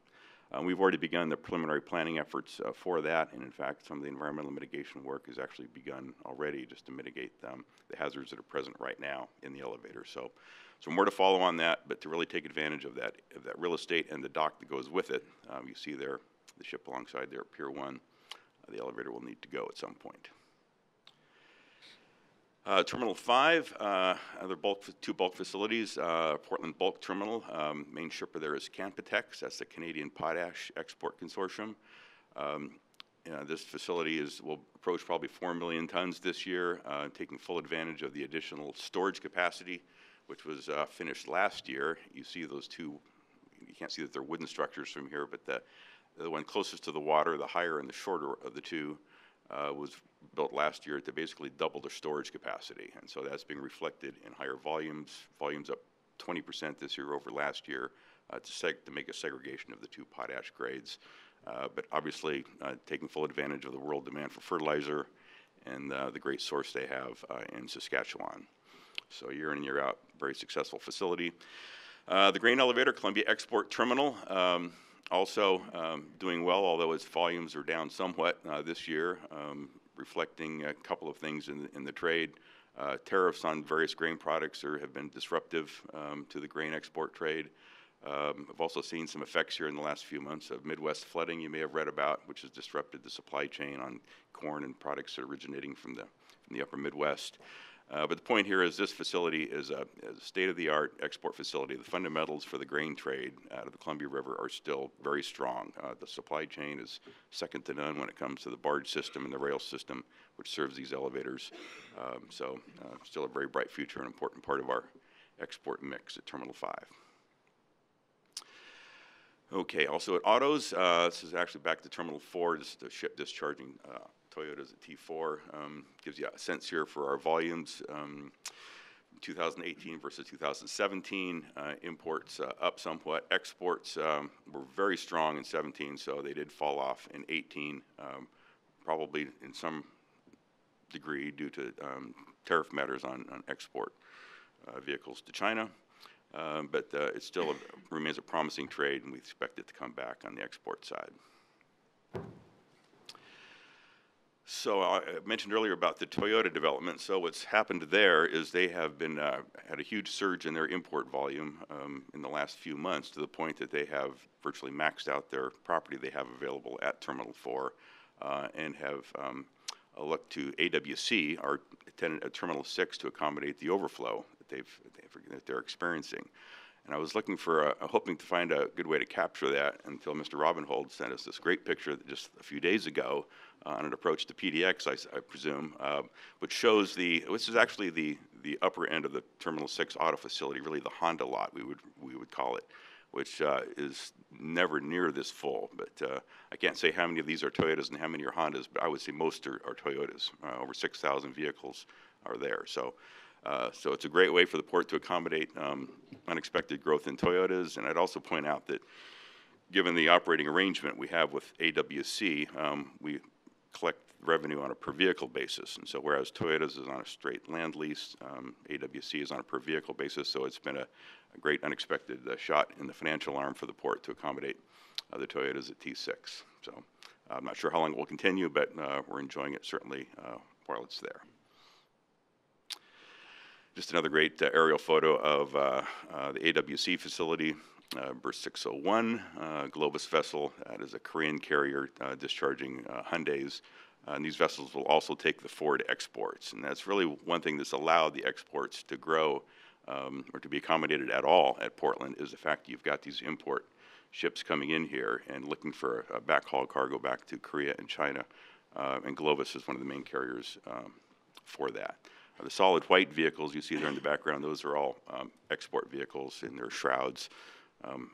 We've already begun the preliminary planning efforts for that, and in fact, some of the environmental mitigation work has actually begun already just to mitigate the hazards that are present right now in the elevator. So more to follow on that, but to really take advantage of that real estate and the dock that goes with it. You see there, the ship alongside there at Pier 1, the elevator will need to go at some point. Terminal 5, two bulk facilities, Portland Bulk Terminal. Main shipper there is Canpotex. That's the Canadian Potash Export Consortium. This facility will approach probably 4 million tons this year, taking full advantage of the additional storage capacity, which was finished last year. You see those two, you can't see that they're wooden structures from here, but the one closest to the water, the higher and the shorter of the two, was built last year to basically double the storage capacity. And so that's being reflected in higher volumes up 20% this year over last year to make a segregation of the 2 potash grades. But obviously taking full advantage of the world demand for fertilizer and the great source they have in Saskatchewan. So year in and year out, very successful facility. The grain elevator, Columbia Export Terminal, also doing well, although its volumes are down somewhat this year, reflecting a couple of things in the trade. Tariffs on various grain products have been disruptive to the grain export trade. I've also seen some effects here in the last few months of Midwest flooding you may have read about, which has disrupted the supply chain on corn and products originating from the upper Midwest. But the point here is this facility is a state-of-the-art export facility. The fundamentals for the grain trade out of the Columbia River are still very strong. The supply chain is second to none when it comes to the barge system and the rail system, which serves these elevators. So still a very bright future and important part of our export mix at Terminal 5. Okay, also at autos, this is actually back to Terminal 4, just the ship discharging Toyotas at T4. Gives you a sense here for our volumes. 2018 versus 2017, imports up somewhat. Exports were very strong in 17, so they did fall off in 18, probably in some degree due to tariff matters on export vehicles to China. but it still remains a promising trade, and we expect it to come back on the export side. So I mentioned earlier about the Toyota development. So what's happened there is they have been had a huge surge in their import volume in the last few months, to the point that they have virtually maxed out their property they have available at Terminal 4, and have looked to AWC, our tenant at Terminal 6, to accommodate the overflow that they're experiencing. And I was looking for, hoping to find a good way to capture that until Mr. Robinhold sent us this great picture just a few days ago on an approach to PDX, I presume, which shows which is actually the upper end of the Terminal 6 auto facility, really the Honda lot, we would call it, which is never near this full. But I can't say how many of these are Toyotas and how many are Hondas, but I would say most are Toyotas. Over 6,000 vehicles are there. So it's a great way for the port to accommodate unexpected growth in Toyotas. And I'd also point out that given the operating arrangement we have with AWC, we collect revenue on a per vehicle basis. And so whereas Toyotas is on a straight land lease, AWC is on a per vehicle basis. So it's been a great unexpected shot in the financial arm for the port to accommodate the Toyotas at T6. So I'm not sure how long it will continue, but we're enjoying it certainly while it's there. Just another great aerial photo of the AWC facility, Berth 601, Globus vessel. That is a Korean carrier discharging Hyundais. And these vessels will also take the Ford exports. And that's really one thing that's allowed the exports to grow or to be accommodated at all at Portland, is the fact that you've got these import ships coming in here and looking for a backhaul cargo back to Korea and China. And Globus is one of the main carriers for that. The solid white vehicles you see there in the background, those are all export vehicles in their shrouds,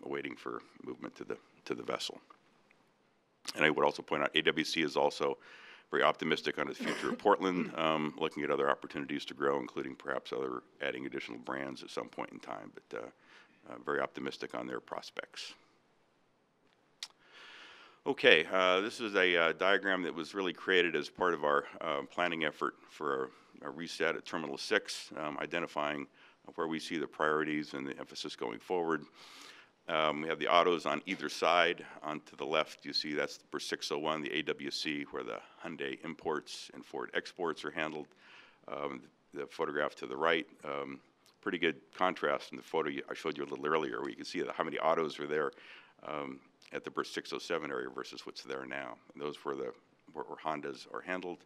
awaiting for movement to the vessel. And I would also point out AWC is also very optimistic on the future of Portland, looking at other opportunities to grow, including perhaps adding additional brands at some point in time, but very optimistic on their prospects. Okay, this is a diagram that was really created as part of our planning effort for a reset at Terminal 6, identifying where we see the priorities and the emphasis going forward. We have the autos on either side. On to the left, you see that's for 601, the AWC, where the Hyundai imports and Ford exports are handled. The photograph to the right, pretty good contrast in the photo I showed you a little earlier, where you can see how many autos are there at the Berth 607 area versus what's there now. And those where Hondas are handled.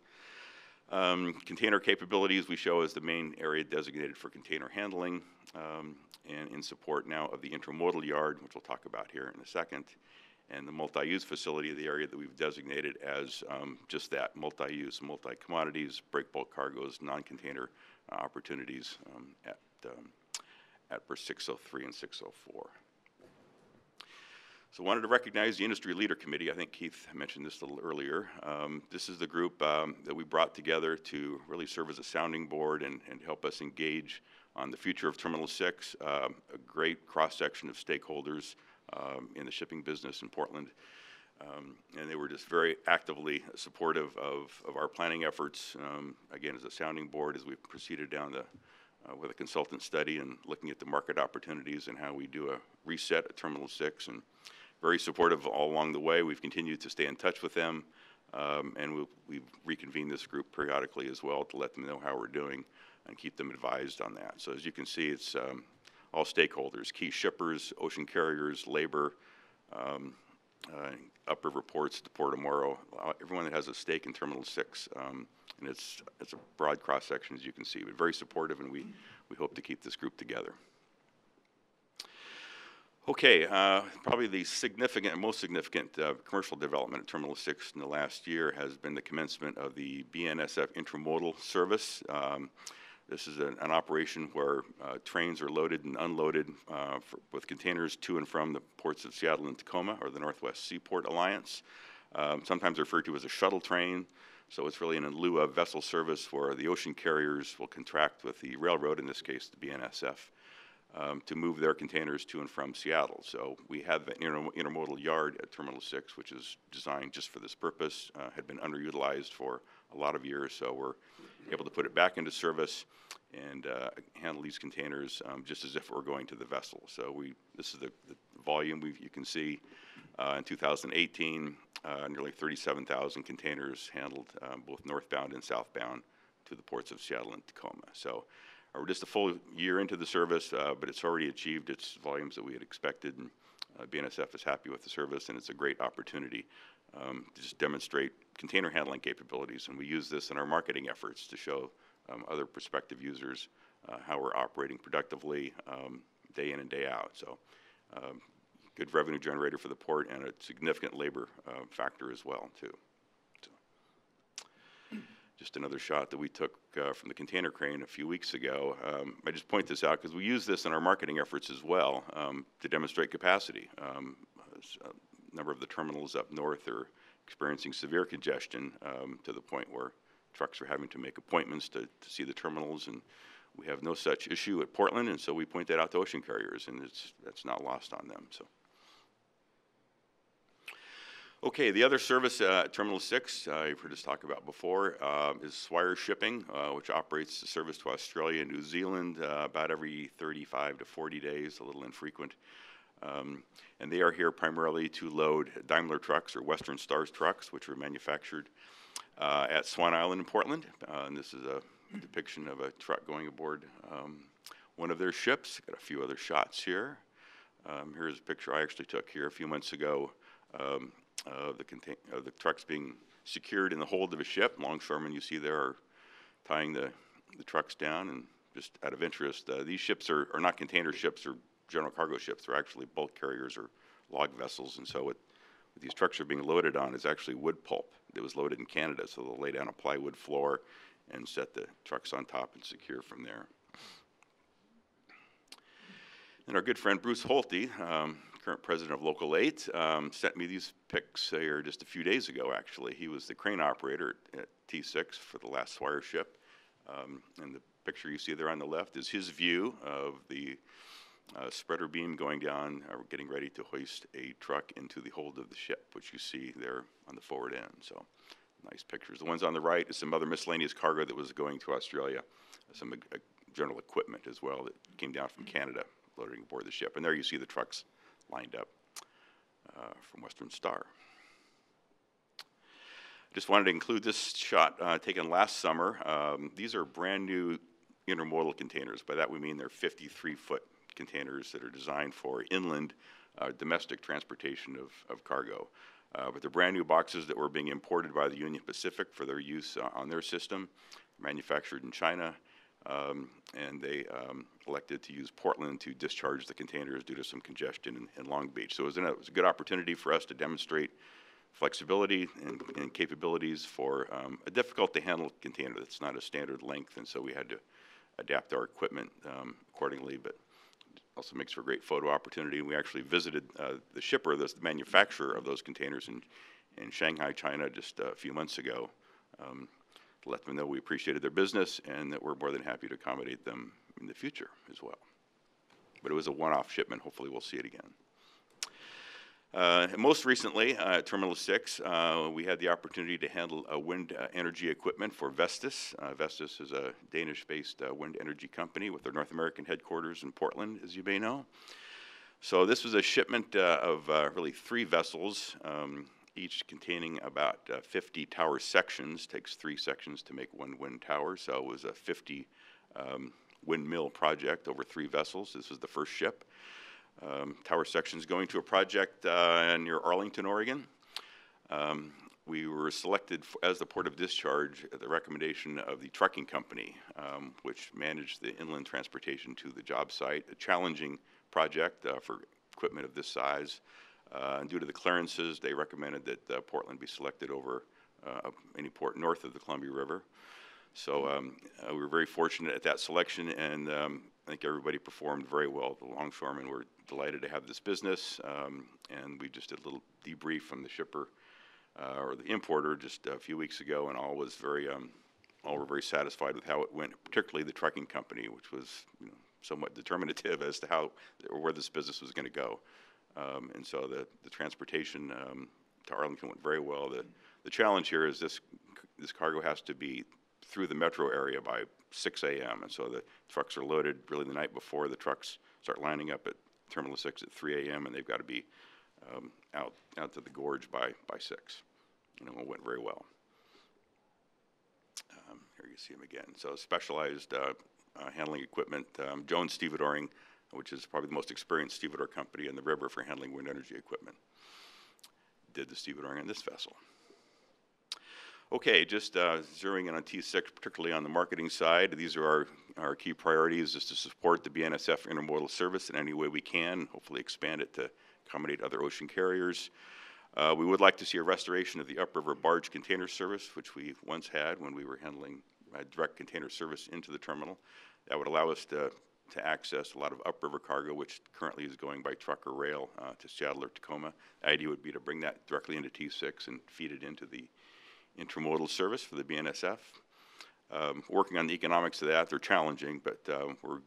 Container capabilities we show as the main area designated for container handling, and in support now of the intermodal yard, which we'll talk about here in a second, and the multi-use facility, the area that we've designated as just that, multi-use, multi-commodities, break bulk cargoes, non-container opportunities at Berth 603 and 604. So I wanted to recognize the Industry Leader Committee. I think Keith mentioned this a little earlier. This is the group that we brought together to really serve as a sounding board and help us engage on the future of Terminal 6, a great cross-section of stakeholders in the shipping business in Portland. And they were just very actively supportive of our planning efforts, again, as a sounding board as we proceeded down with a consultant study and looking at the market opportunities and how we do a reset at Terminal 6, and very supportive all along the way. We've continued to stay in touch with them, and we've reconvened this group periodically as well to let them know how we're doing and keep them advised on that. So as you can see, it's all stakeholders, key shippers, ocean carriers, labor, upriver ports, the Port of Morro, everyone that has a stake in Terminal 6. And it's a broad cross-section, as you can see, but very supportive, and we hope to keep this group together. Okay, probably the most significant commercial development at Terminal 6 in the last year has been the commencement of the BNSF Intermodal service. This is an operation where trains are loaded and unloaded with containers to and from the ports of Seattle and Tacoma, or the Northwest Seaport Alliance, sometimes referred to as a shuttle train. So it's really in lieu of vessel service, where the ocean carriers will contract with the railroad, in this case the BNSF, to move their containers to and from Seattle. So we have the intermodal yard at Terminal 6, which is designed just for this purpose, had been underutilized for a lot of years, so we're able to put it back into service and handle these containers just as if it were going to the vessel. So this is the volume you can see in 2018, nearly 37,000 containers handled both northbound and southbound to the ports of Seattle and Tacoma. So we're just a full year into the service, but it's already achieved its volumes that we had expected, and BNSF is happy with the service, and it's a great opportunity to just demonstrate container handling capabilities, and we use this in our marketing efforts to show other prospective users how we're operating productively day in and day out. So good revenue generator for the port and a significant labor factor as well, too. So, just another shot that we took from the container crane a few weeks ago. I just point this out because we use this in our marketing efforts as well to demonstrate capacity. A number of the terminals up north are experiencing severe congestion to the point where trucks are having to make appointments to see the terminals, and we have no such issue at Portland, and so we point that out to ocean carriers, and that's not lost on them. So. Okay, the other service at Terminal 6, you've heard us talk about before, is Swire Shipping, which operates the service to Australia and New Zealand about every 35 to 40 days, a little infrequent. And they are here primarily to load Daimler trucks or Western Stars trucks, which were manufactured at Swan Island in Portland. And this is a depiction of a truck going aboard one of their ships. Got a few other shots here. Here's a picture I actually took here a few months ago of the trucks being secured in the hold of a ship. Longshoremen you see there are tying the trucks down. And just out of interest, these ships are not container ships or general cargo ships. They're actually bulk carriers or log vessels. And so what these trucks are being loaded on is actually wood pulp that was loaded in Canada. So they'll lay down a plywood floor and set the trucks on top and secure from there. And our good friend Bruce Holte, current president of Local 8, sent me these pics here just a few days ago, actually. He was the crane operator at T6 for the last Swire ship. And the picture you see there on the left is his view of the spreader beam going down, getting ready to hoist a truck into the hold of the ship, which you see there on the forward end. So nice pictures. The ones on the right is some other miscellaneous cargo that was going to Australia, some general equipment as well that came down from Canada, loading aboard the ship. And there you see the trucks lined up from Western Star. Just wanted to include this shot taken last summer. These are brand new intermodal containers. By that we mean they're 53-foot containers that are designed for inland domestic transportation of cargo. But they're brand new boxes that were being imported by the Union Pacific for their use on their system, manufactured in China. And they elected to use Portland to discharge the containers due to some congestion in Long Beach. So it was a good opportunity for us to demonstrate flexibility and capabilities for a difficult-to-handle container that's not a standard length, and so we had to adapt our equipment accordingly, but it also makes for a great photo opportunity. And we actually visited the shipper, the manufacturer of those containers in Shanghai, China, just a few months ago. To let them know we appreciated their business and that we're more than happy to accommodate them in the future as well. But it was a one-off shipment. Hopefully we'll see it again. And most recently, at Terminal 6, we had the opportunity to handle wind energy equipment for Vestas. Vestas is a Danish-based wind energy company with their North American headquarters in Portland, as you may know. So this was a shipment of really 3 vessels, each containing about 50 tower sections. Takes 3 sections to make one wind tower, so it was a 50 windmill project over 3 vessels. This was the first ship. Tower sections going to a project near Arlington, Oregon. We were selected as the port of discharge at the recommendation of the trucking company, which managed the inland transportation to the job site. A challenging project for equipment of this size. And due to the clearances, they recommended that Portland be selected over any port north of the Columbia River. So we were very fortunate at that selection, and I think everybody performed very well. The longshoremen were delighted to have this business, and we just did a little debrief from the shipper or the importer just a few weeks ago, and all were very satisfied with how it went, particularly the trucking company, which was somewhat determinative as to how or where this business was going to go. And so the transportation to Arlington went very well. The challenge here is this cargo has to be through the metro area by 6 a.m. And so the trucks are loaded really the night before. The trucks start lining up at Terminal 6 at 3 a.m. and they've got to be out to the gorge by 6. And it went very well. Here you see them again. So specialized handling equipment. Jones Stevedoring, which is probably the most experienced stevedore company in the river for handling wind energy equipment, did the stevedoring on this vessel. Okay, just zeroing in on T6, particularly on the marketing side, these are our key priorities, is to support the BNSF intermodal service in any way we can, hopefully expand it to accommodate other ocean carriers. We would like to see a restoration of the upriver barge container service, which we once had when we were handling direct container service into the terminal. That would allow us to access a lot of upriver cargo, which currently is going by truck or rail to Seattle or Tacoma. The idea would be to bring that directly into T6 and feed it into the intermodal service for the BNSF. Working on the economics of that, they're challenging, but we're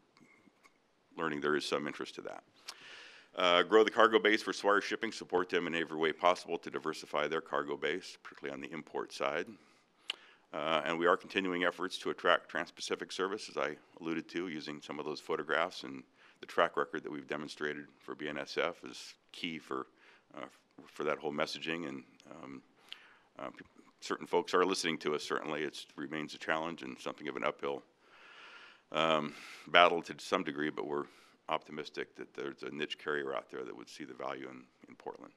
learning there is some interest to that. Grow the cargo base for Swire Shipping, support them in every way possible to diversify their cargo base, particularly on the import side. And we are continuing efforts to attract Trans-Pacific service, as I alluded to, using some of those photographs, and the track record that we've demonstrated for BNSF is key for that whole messaging. And certain folks are listening to us, certainly. It remains a challenge and something of an uphill battle to some degree, but we're optimistic that there's a niche carrier out there that would see the value in Portland.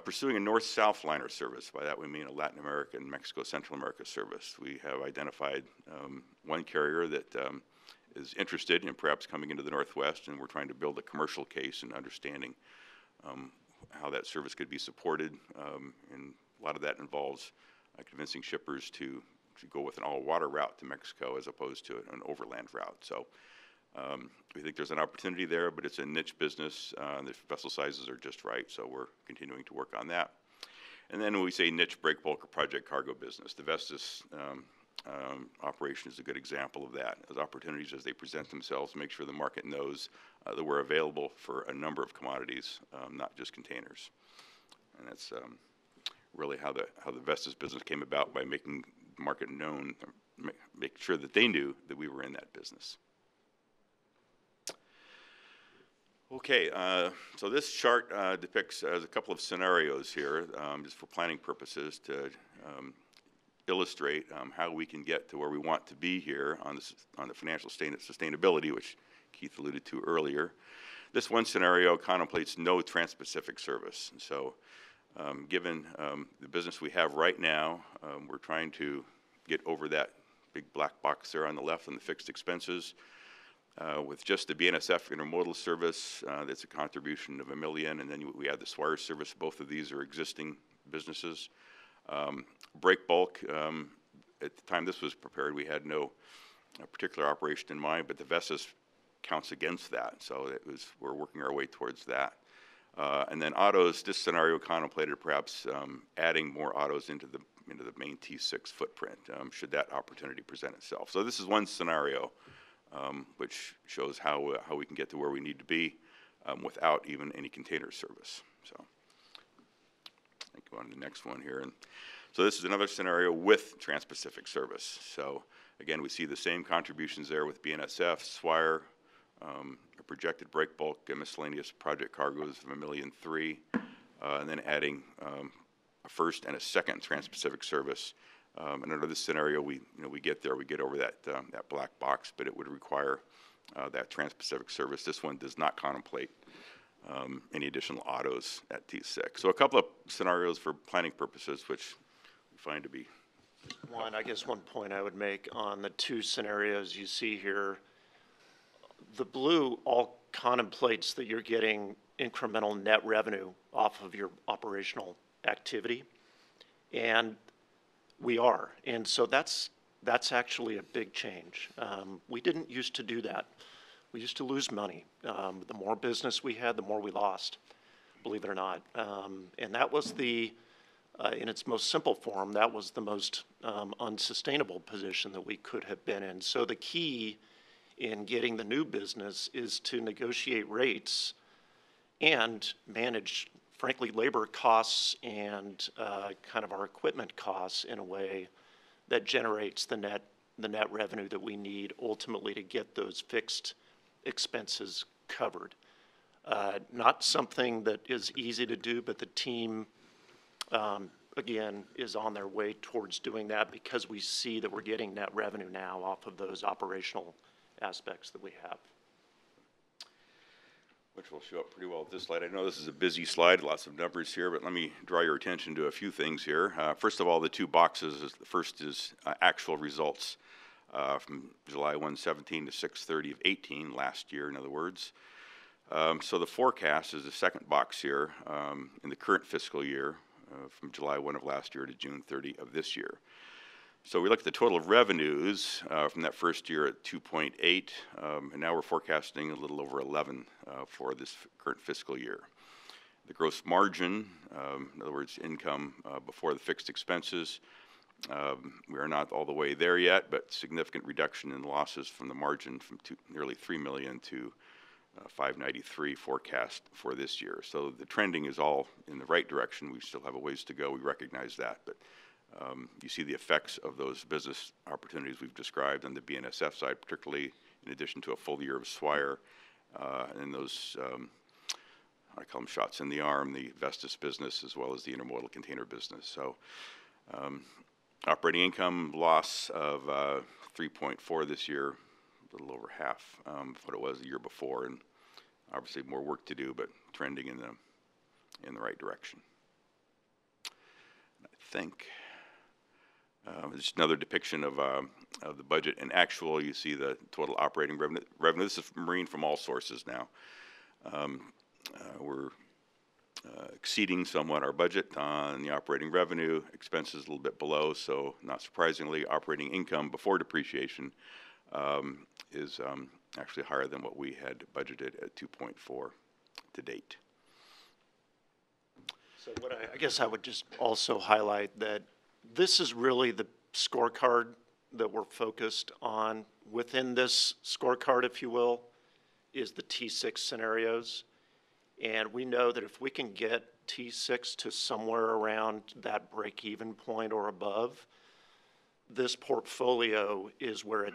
Pursuing a north-south liner service. By that we mean a Latin America and Mexico, Central America service. We have identified one carrier that is interested in perhaps coming into the Northwest, and we're trying to build a commercial case and understanding how that service could be supported. And a lot of that involves convincing shippers to go with an all-water route to Mexico as opposed to an overland route. So we think there's an opportunity there, but it's a niche business. The vessel sizes are just right, so we're continuing to work on that. And then when we say niche break bulk or project cargo business, the Vestas operation is a good example of that. Those opportunities as they present themselves, make sure the market knows that we're available for a number of commodities, not just containers. And that's really how the Vestas business came about, by making the market known, make sure that they knew that we were in that business. Okay, so this chart depicts a couple of scenarios here, just for planning purposes, to illustrate how we can get to where we want to be here on the financial sustainability, which Keith alluded to earlier. This one scenario contemplates no Trans-Pacific service. And so given the business we have right now, we're trying to get over that big black box there on the left on the fixed expenses. With just the BNSF intermodal service, that's a contribution of $1 million, and then we add the Swire service. Both of these are existing businesses. Break bulk, at the time this was prepared, we had no particular operation in mind, but the Vestas counts against that, so we're working our way towards that. And then autos, this scenario contemplated perhaps adding more autos into the main T6 footprint, should that opportunity present itself. So this is one scenario which shows how we can get to where we need to be without even any container service. So I go on to the next one here. And so this is another scenario with Trans-Pacific service. So again, we see the same contributions there with BNSF, Swire, a projected break bulk and miscellaneous project cargoes of $1.3 million, and then adding a first and a second Trans-Pacific service. And under this scenario, we get there, we get over that black box, but it would require that Trans-Pacific service. This one does not contemplate any additional autos at T6. So a couple of scenarios for planning purposes, which we find to be. I guess one point I would make on the two scenarios you see here, the blue all contemplates that you're getting incremental net revenue off of your operational activity. And we are, and so that's actually a big change. We didn't used to do that. We used to lose money. The more business we had, the more we lost, believe it or not. And that was in its most simple form, that was the most unsustainable position that we could have been in. So the key in getting the new business is to negotiate rates and manage, frankly, labor costs and kind of our equipment costs in a way that generates the net revenue that we need ultimately to get those fixed expenses covered. Not something that is easy to do, but the team, again, is on their way towards doing that because we see that we're getting net revenue now off of those operational aspects that we have. Which will show up pretty well at this slide. I know this is a busy slide, lots of numbers here, but let me draw your attention to a few things here. First of all, the two boxes, the first is actual results from July 1/17 to 6/30 of 18, last year, in other words. So the forecast is the second box here in the current fiscal year from July 1 of last year to June 30 of this year. So we look at the total of revenues from that first year at 2.8, and now we're forecasting a little over 11 for this current fiscal year. The gross margin, in other words, income before the fixed expenses, we are not all the way there yet, but significant reduction in losses from the margin from nearly $3 million to $593 forecast for this year. So the trending is all in the right direction. We still have a ways to go. We recognize that, but you see the effects of those business opportunities we've described on the BNSF side, particularly in addition to a full year of Swire and those, I call them shots in the arm, the Vestas business as well as the intermodal container business. So operating income loss of 3.4 this year, a little over half of what it was the year before, and obviously more work to do, but trending in the right direction. And I think just another depiction of the budget and actual. You see the total operating revenue. This is marine from all sources now. We're exceeding somewhat our budget on the operating revenue. Expenses a little bit below, so not surprisingly, operating income before depreciation is actually higher than what we had budgeted at 2.4 to date. So what I guess I would just also highlight that this is really the scorecard that we're focused on. Within this scorecard, if you will, is the T6 scenarios. And we know that if we can get T6 to somewhere around that break-even point or above, this portfolio is where it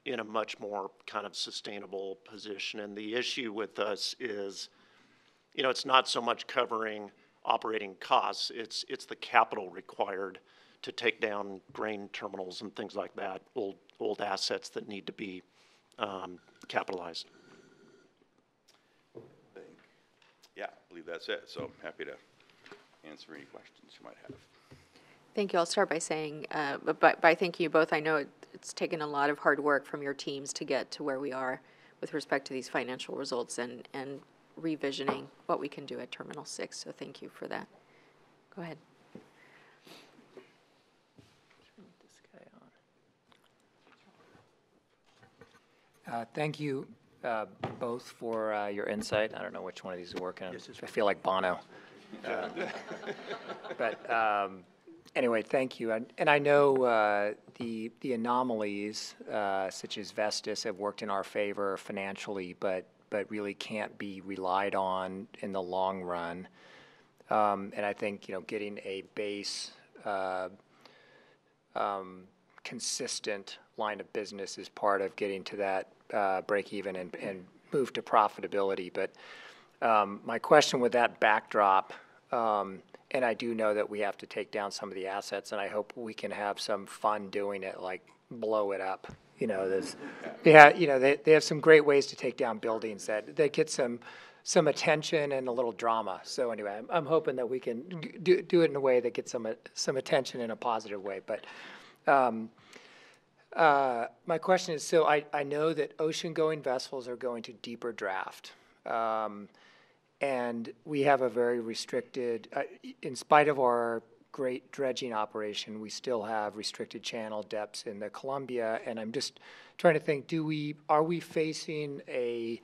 in a much more kind of sustainable position. And the issue with us is, you know, it's not so much covering operating costs, it's the capital required to take down grain terminals and things like that, old assets that need to be capitalized. Yeah, I believe that's it. So happy to answer any questions you might have. Thank you. I'll start by saying, by thanking you both. I know it's taken a lot of hard work from your teams to get to where we are with respect to these financial results and revisioning what we can do at Terminal 6. So thank you for that. Go ahead. Thank you both for your insight. I don't know which one of these is working. I feel like Bono. But anyway, thank you. And I know the anomalies, such as Vestas, have worked in our favor financially, but really can't be relied on in the long run. And I think, you know, getting a base consistent line of business is part of getting to that break even and move to profitability. But my question with that backdrop, and I do know that we have to take down some of the assets, and I hope we can have some fun doing it, like blow it up. You know, they have some great ways to take down buildings that get some attention and a little drama. So anyway, I'm hoping that we can do it in a way that gets some attention in a positive way. But my question is, so I know that ocean-going vessels are going to deeper draft. And we have a very restricted, in spite of our great dredging operation, we still have restricted channel depths in the Columbia. And I'm just trying to think, are we facing a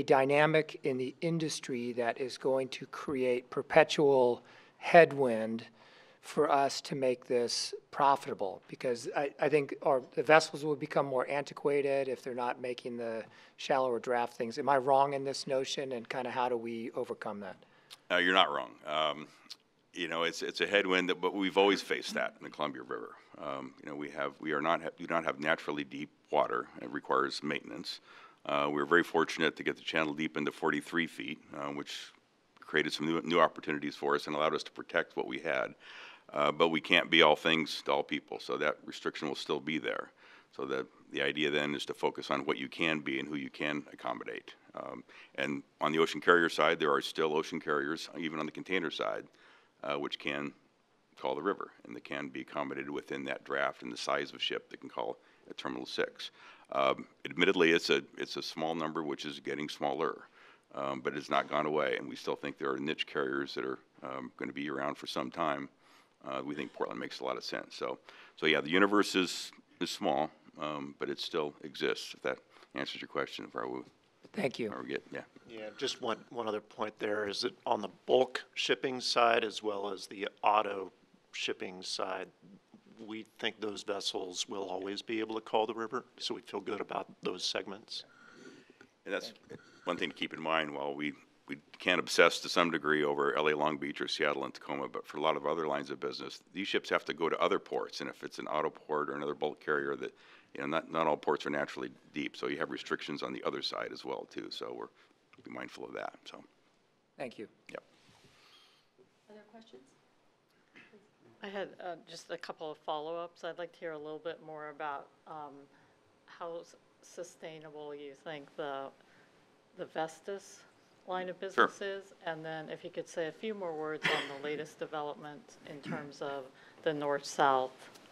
dynamic in the industry that is going to create perpetual headwind for us to make this profitable? Because I think the vessels will become more antiquated if they're not making the shallower draft things. Am I wrong in this notion, and kind of how do we overcome that? You're not wrong. You know, it's a headwind, but we've always faced that in the Columbia River. We do not have naturally deep water. It requires maintenance. We were very fortunate to get the channel deep into 43 feet, which created some new opportunities for us and allowed us to protect what we had. But we can't be all things to all people, so that restriction will still be there. So the idea then is to focus on what you can be and who you can accommodate. And on the ocean carrier side, there are still ocean carriers, even on the container side, which can call the river, and they can be accommodated within that draft and the size of ship that can call at Terminal 6. Admittedly, it's a small number, which is getting smaller, but it's not gone away, and we still think there are niche carriers that are going to be around for some time. We think Portland makes a lot of sense. So yeah, the universe is small, but it still exists. If that answers your question, Thank you. Yeah, just one other point there is that on the bulk shipping side as well as the auto shipping side, we think those vessels will always be able to call the river, so we feel good about those segments. And that's one thing to keep in mind. While we can obsess to some degree over LA Long Beach or Seattle and Tacoma, but for a lot of other lines of business, these ships have to go to other ports, and if it's an auto port or another bulk carrier, that not all ports are naturally deep, so you have restrictions on the other side as well too. So we're be mindful of that. So Thank you. yep. Other questions? I had just a couple of follow-ups. I'd like to hear a little bit more about how sustainable you think the Vestas line of business is, and then if you could say a few more words on the latest development in terms of the north-south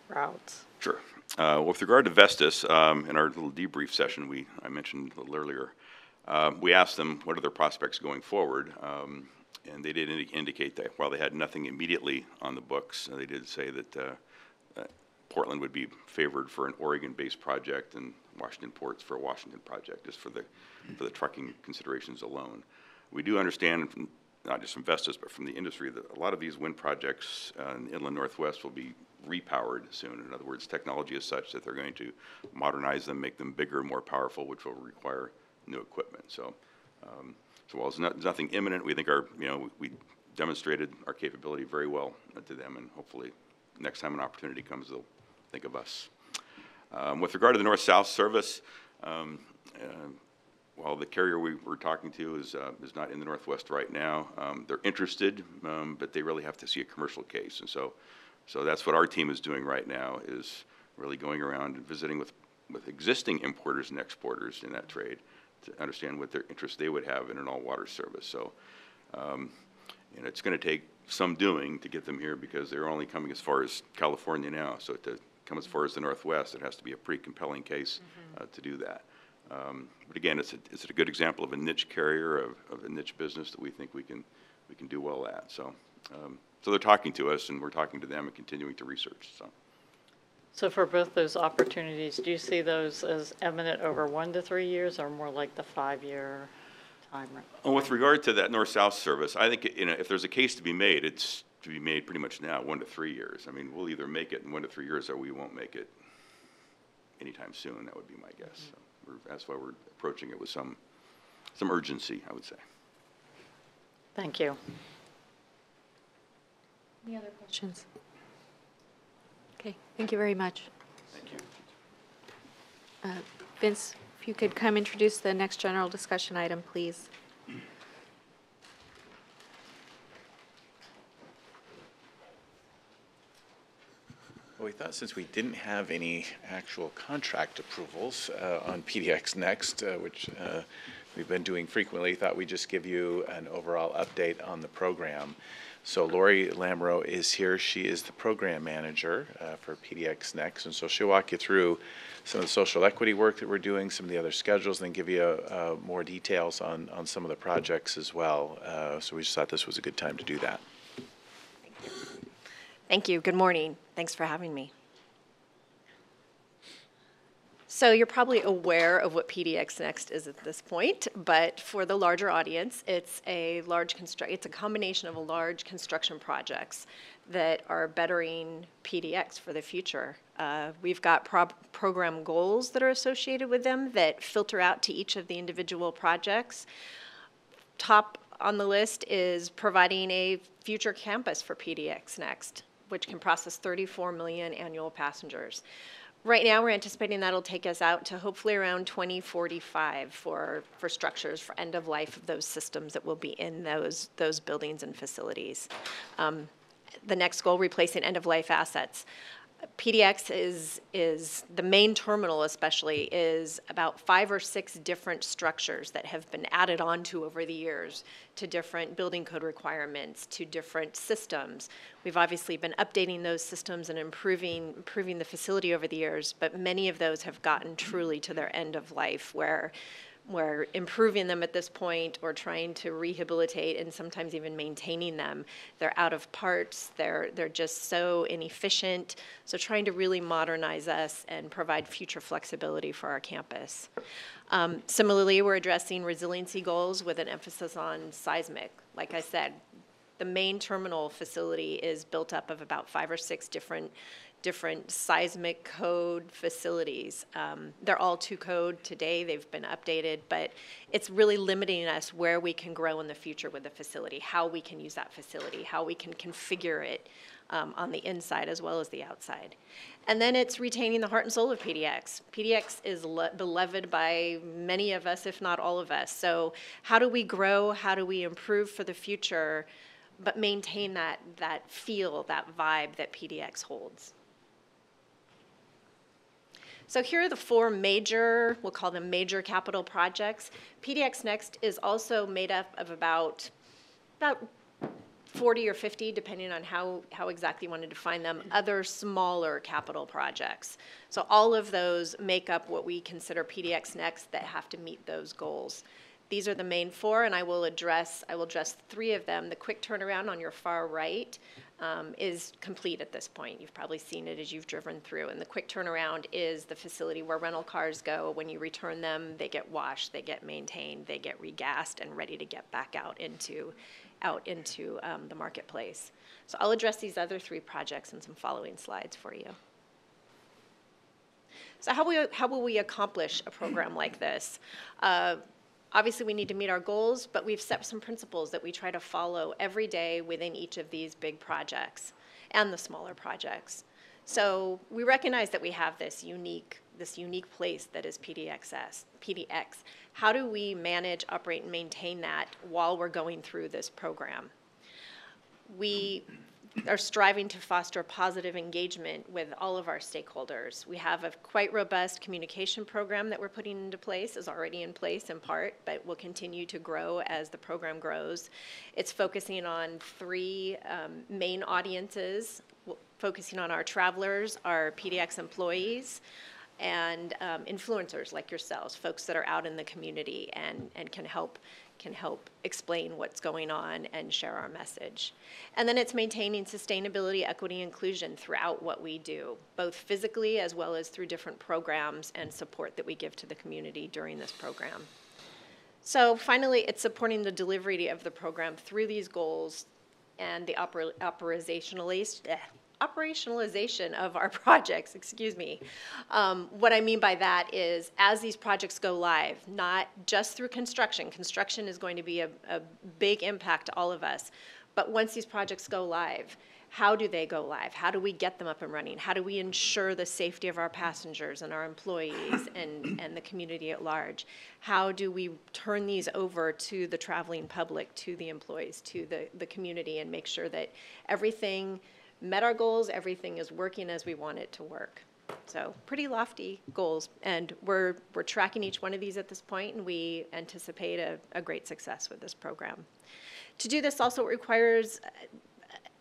routes. Sure. With regard to Vestas, in our little debrief session I mentioned a little earlier, we asked them what are their prospects going forward, and they did indicate that while they had nothing immediately on the books, they did say that Portland would be favored for an Oregon-based project and Washington Ports for a Washington project, just for the trucking considerations alone. We do understand, not just from Vestas, but from the industry, that a lot of these wind projects in the inland Northwest will be repowered soon. In other words, technology is such that they're going to modernize them, make them bigger, more powerful, which will require new equipment. So while there's nothing imminent, we think we demonstrated our capability very well to them, and hopefully next time an opportunity comes, they'll think of us. With regard to the north-south service, while the carrier we were talking to is not in the Northwest right now, they're interested, but they really have to see a commercial case. And so that's what our team is doing right now, is really going around and visiting with existing importers and exporters in that trade to understand what their interest they would have in an all-water service. So it's going to take some doing to get them here, because they're only coming as far as California now. So to come as far as the Northwest, it has to be a pretty compelling case to do that. But again, it's a good example of a niche carrier, of a niche business that we think we can do well at. So they're talking to us, and we're talking to them and continuing to research. So for both those opportunities, do you see those as eminent over 1 to 3 years, or more like the 5-year time? Well, with regard to that north-south service, I think if there's a case to be made, it's to be made pretty much now, 1 to 3 years. I mean, we'll either make it in 1 to 3 years, or we won't make it anytime soon. That would be my guess. So that's why we're approaching it with some urgency, I would say. Thank you. Any other questions? Okay, thank you very much. Thank you. Vince, if you could come introduce the next general discussion item, please. Well, we thought since we didn't have any actual contract approvals on PDX Next, which we've been doing frequently, thought we'd just give you an overall update on the program. So Lori Lamoureux is here. She is the program manager for PDX Next, and so she'll walk you through some of the social equity work that we're doing, some of the other schedules, and then give you more details on some of the projects as well. So we just thought this was a good time to do that. Thank you. Good morning. Thanks for having me. So you're probably aware of what PDX Next is at this point, but for the larger audience, it's a combination of large construction projects that are bettering PDX for the future. We've got program goals that are associated with them that filter out to each of the individual projects. Top on the list is providing a future campus for PDX Next. which can process 34 million annual passengers. Right now, we're anticipating that'll take us out to hopefully around 2045 for structures, for end of life of those systems that will be in those buildings and facilities. The next goal, replacing end of life assets. PDX is the main terminal, especially, is about 5 or 6 different structures that have been added onto over the years to different building code requirements, to different systems. We've obviously been updating those systems and improving the facility over the years, but many of those have gotten truly to their end of life, where we're improving them at this point or trying to rehabilitate and sometimes even maintaining them. They're out of parts, they're just so inefficient. So trying to really modernize us and provide future flexibility for our campus. Similarly, we're addressing resiliency goals with an emphasis on seismic. Like I said, the main terminal facility is built up of about 5 or 6 different seismic code facilities. They're all 2 code today. They've been updated, but it's really limiting us where we can grow in the future with the facility, how we can use that facility, how we can configure it on the inside as well as the outside. And then it's retaining the heart and soul of PDX. PDX is beloved by many of us, if not all of us. So how do we grow? How do we improve for the future, but maintain that feel, that vibe that PDX holds? So here are the 4 major, we'll call them major capital projects. PDX Next is also made up of about 40 or 50, depending on how exactly you want to define them, other smaller capital projects. So all of those make up what we consider PDX Next that have to meet those goals. These are the main 4, and I will address 3 of them. The quick turnaround on your far right is complete at this point. You've probably seen it as you've driven through. And the quick turnaround is the facility where rental cars go. When you return them, they get washed, they get maintained, they get regassed and ready to get back out into the marketplace. So I'll address these other 3 projects in some following slides for you. So how will we accomplish a program like this? Obviously, we need to meet our goals, but we've set some principles that we try to follow every day within each of these big projects and the smaller projects. So we recognize that we have this unique place that is PDX. How do we manage, operate, and maintain that while we're going through this program? We are striving to foster positive engagement with all of our stakeholders. We have a quite robust communication program that we're putting into place, is already in place in part, but will continue to grow as the program grows. It's focusing on 3 main audiences, focusing on our travelers, our PDX employees, and influencers like yourselves, folks that are out in the community and can help explain what's going on and share our message. And then it's maintaining sustainability, equity, inclusion throughout what we do, both physically as well as through different programs and support that we give to the community during this program. So finally, it's supporting the delivery of the program through these goals and the operationalization of our projects, excuse me. What I mean by that is as these projects go live, not just through construction is going to be a big impact to all of us, but once these projects go live, how do they go live? How do we get them up and running? How do we ensure the safety of our passengers and our employees and the community at large? How do we turn these over to the traveling public, to the employees, to the community, and make sure that everything met our goals, everything is working as we want it to work. So pretty lofty goals, and we're tracking each one of these at this point, and we anticipate a great success with this program. To do this also requires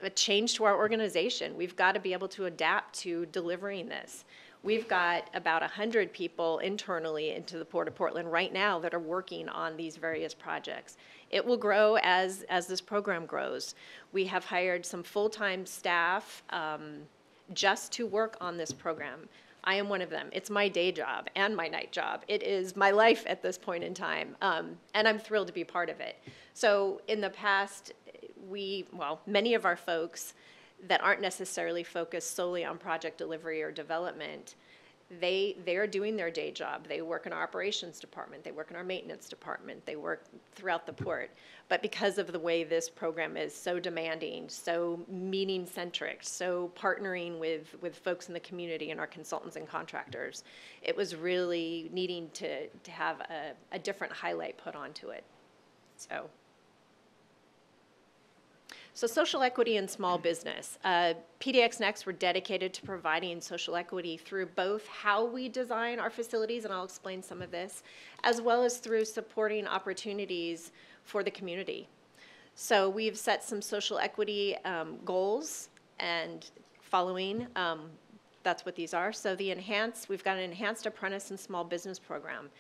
a change to our organization. We've got to be able to adapt to delivering this. We've got about 100 people internally into the Port of Portland right now that are working on these various projects. It will grow as this program grows. We have hired some full-time staff just to work on this program. I am one of them. It's my day job and my night job. It is my life at this point in time, and I'm thrilled to be part of it. So in the past, many of our folks that aren't necessarily focused solely on project delivery or development They are doing their day job. They work in our operations department. They work in our maintenance department. They work throughout the port. But because of the way this program is so demanding, so meeting-centric, so partnering with folks in the community and our consultants and contractors, it was really needing to have a different highlight put onto it. So social equity and small business. PDX Next, we're dedicated to providing social equity through both how we design our facilities, and I'll explain some of this, as well as through supporting opportunities for the community. So we've set some social equity goals, and following, that's what these are. So we've got an enhanced apprentice and small business program.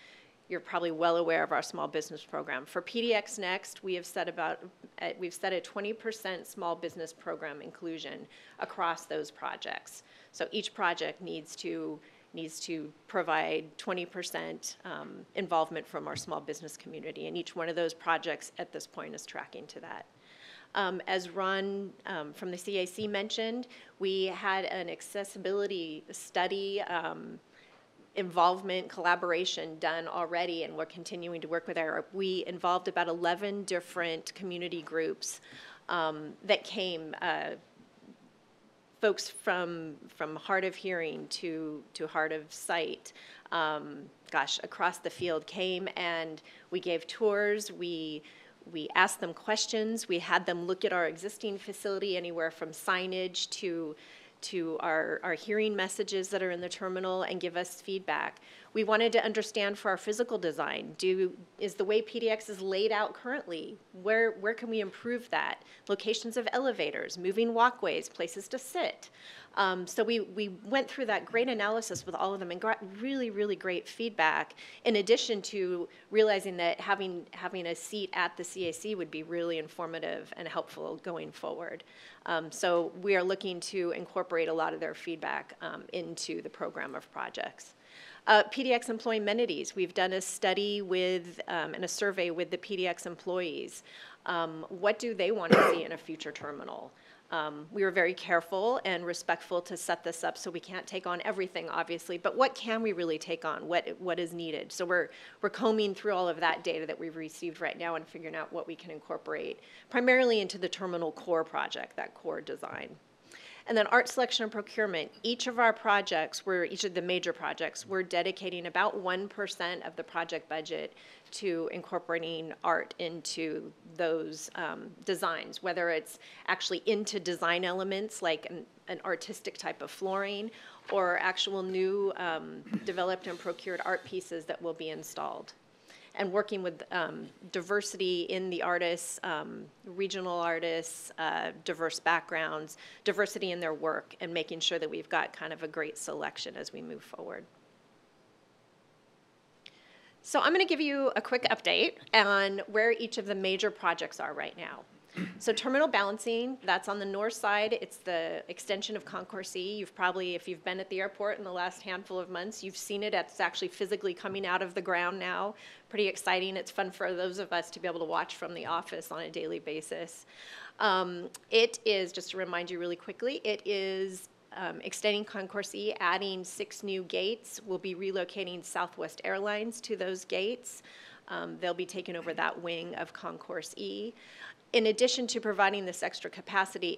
You're probably well aware of our small business program. For PDX Next, we've set a 20% small business program inclusion across those projects. So each project needs to provide 20% involvement from our small business community, and each one of those projects at this point is tracking to that. As Ron from the CAC mentioned, we had an accessibility study involvement, collaboration done already, and we're continuing to work with we involved about 11 different community groups that came, folks from hard of hearing to hard of sight, across the field came, and we gave tours, we asked them questions, we had them look at our existing facility, anywhere from signage to our hearing messages that are in the terminal, and give us feedback. We wanted to understand for our physical design, is the way PDX is laid out currently, where can we improve that? Locations of elevators, moving walkways, places to sit. So we went through that great analysis with all of them and got really, really great feedback, in addition to realizing that having a seat at the CAC would be really informative and helpful going forward. So we are looking to incorporate a lot of their feedback into the program of projects. PDX employee amenities. We've done a study with and a survey with the PDX employees. What do they want to see in a future terminal? We were very careful and respectful to set this up, so we can't take on everything, obviously, but what can we really take on? What is needed? So we're combing through all of that data that we've received right now and figuring out what we can incorporate, primarily into the terminal core project, that core design. And then art selection and procurement. Each of our projects, each of the major projects, we're dedicating about 1% of the project budget to incorporating art into those designs, whether it's actually into design elements like an artistic type of flooring, or actual new developed and procured art pieces that will be installed. And working with diversity in the artists, regional artists, diverse backgrounds, diversity in their work, and making sure that we've got kind of a great selection as we move forward. So I'm going to give you a quick update on where each of the major projects are right now. So terminal balancing, that's on the north side. It's the extension of Concourse E. You've probably, if you've been at the airport in the last handful of months, you've seen it. It's actually physically coming out of the ground now. Pretty exciting. It's fun for those of us to be able to watch from the office on a daily basis. It is, just to remind you really quickly, it is extending Concourse E, adding 6 new gates. We'll be relocating Southwest Airlines to those gates. They'll be taking over that wing of Concourse E. In addition to providing this extra capacity,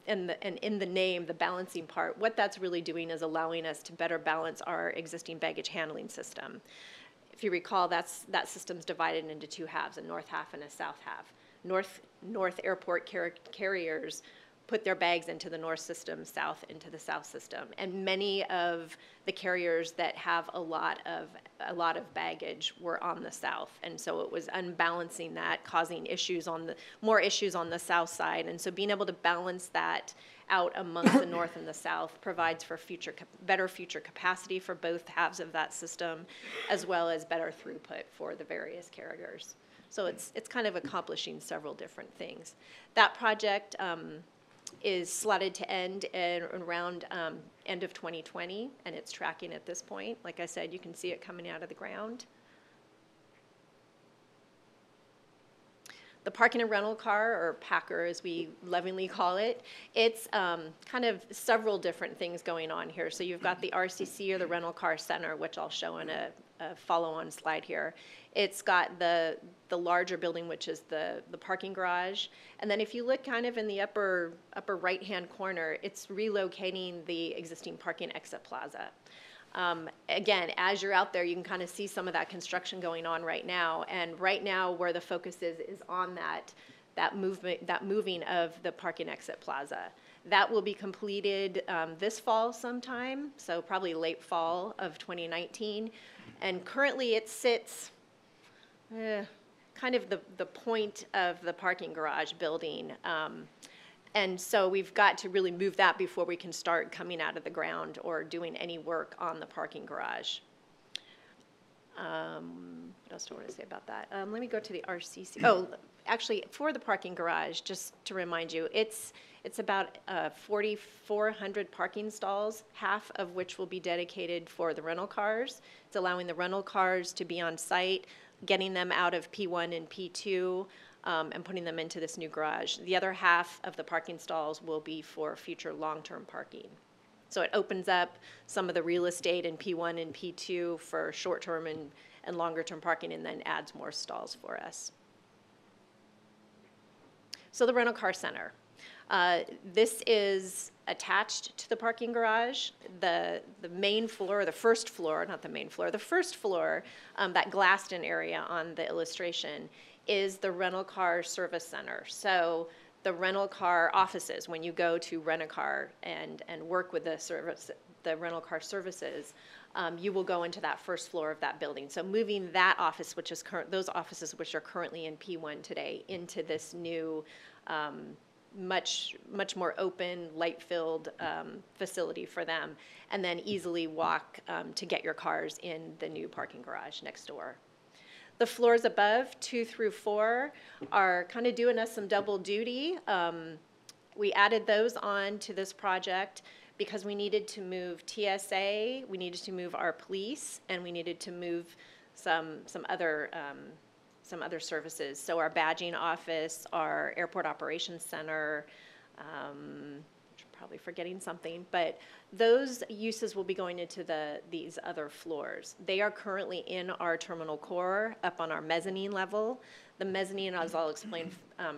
and in the name, the balancing part, what that's really doing is allowing us to better balance our existing baggage handling system. If you recall, that system's divided into 2 halves, a north half and a south half. North airport carriers put their bags into the north system, south into the south system. And many of the carriers that have a lot of baggage were on the south. And so it was unbalancing that, causing more issues on the south side. And so being able to balance that out amongst the north and the south provides for better future capacity for both halves of that system, as well as better throughput for the various carriers. So it's kind of accomplishing several different things. That project is slotted to end around end of 2020, and it's tracking at this point. Like I said, you can see it coming out of the ground. The parking and rental car, or Packer as we lovingly call it, it's kind of several different things going on here. So you've got the RCC, or the Rental Car Center, which I'll show in a follow-on slide here. It's got the larger building, which is the parking garage. And then if you look kind of in the upper right-hand corner, it's relocating the existing parking exit plaza. Again, as you're out there, you can kind of see some of that construction going on right now. And right now, where the focus is on that moving of the parking exit plaza. That will be completed this fall sometime, so probably late fall of 2019. And currently, it sits kind of the point of the parking garage building. And so we've got to really move that before we can start coming out of the ground or doing any work on the parking garage. What else do I want to say about that? Let me go to the RCC. Oh, actually, for the parking garage, just to remind you, it's about 4,400 parking stalls, half of which will be dedicated for the rental cars. It's allowing the rental cars to be on site, getting them out of P1 and P2, and putting them into this new garage. The other half of the parking stalls will be for future long-term parking. So it opens up some of the real estate in P1 and P2 for short-term and longer-term parking, and then adds more stalls for us. So the rental car center. This is attached to the parking garage. The main floor, the first floor, not the main floor, the first floor, that glassed-in area on the illustration, is the rental car service center. So the rental car offices, when you go to rent a car and work with the rental car services, you will go into that first floor of that building. So moving that office, which is those offices which are currently in P1 today, into this new, much more open, light-filled facility for them, and then easily walk to get your cars in the new parking garage next door. The floors above, 2 through 4, are kind of doing us some double duty. We added those on to this project because we needed to move TSA, we needed to move our police, and we needed to move some other services. So our badging office, our airport operations center, probably forgetting something, but those uses will be going into these other floors. They are currently in our terminal core, up on our mezzanine level. The mezzanine, as I'll explain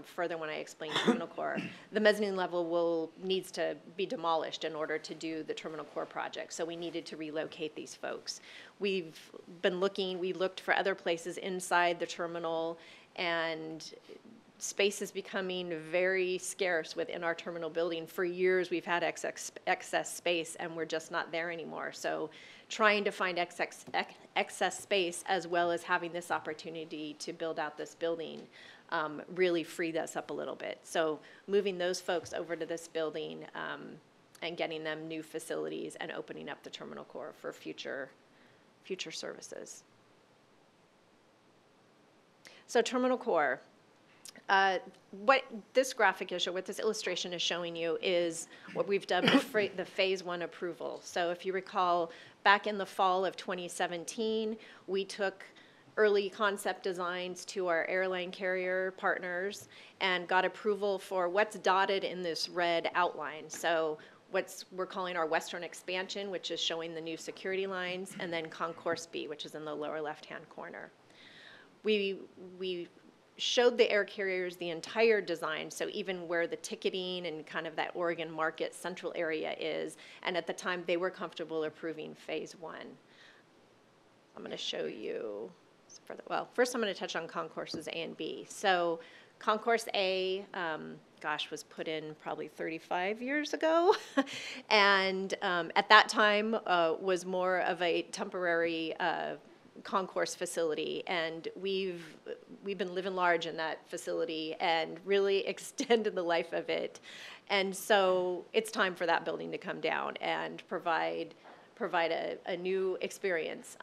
further when I explain terminal core, the mezzanine level needs to be demolished in order to do the terminal core project. So we needed to relocate these folks. We looked for other places inside the terminal, and space is becoming very scarce within our terminal building. For years, we've had excess space, and we're just not there anymore. So trying to find excess space, as well as having this opportunity to build out this building, really freed us up a little bit. So moving those folks over to this building and getting them new facilities and opening up the terminal core for future services. So terminal core. What this graphic is, or what this illustration is showing you, is what we've done with the Phase 1 approval. So if you recall, back in the fall of 2017, we took early concept designs to our airline carrier partners and got approval for what's dotted in this red outline. So we're calling our Western expansion, which is showing the new security lines, and then Concourse B, which is in the lower left-hand corner. We showed the air carriers the entire design, so even where the ticketing and kind of that Oregon market central area is, and at the time they were comfortable approving Phase 1. I'm going to show you further. Well, first I'm going to touch on Concourses A and B. So Concourse A, was put in probably 35 years ago, and at that time was more of a temporary concourse facility, and we've been living large in that facility and really extended the life of it. And so it's time for that building to come down and provide a new experience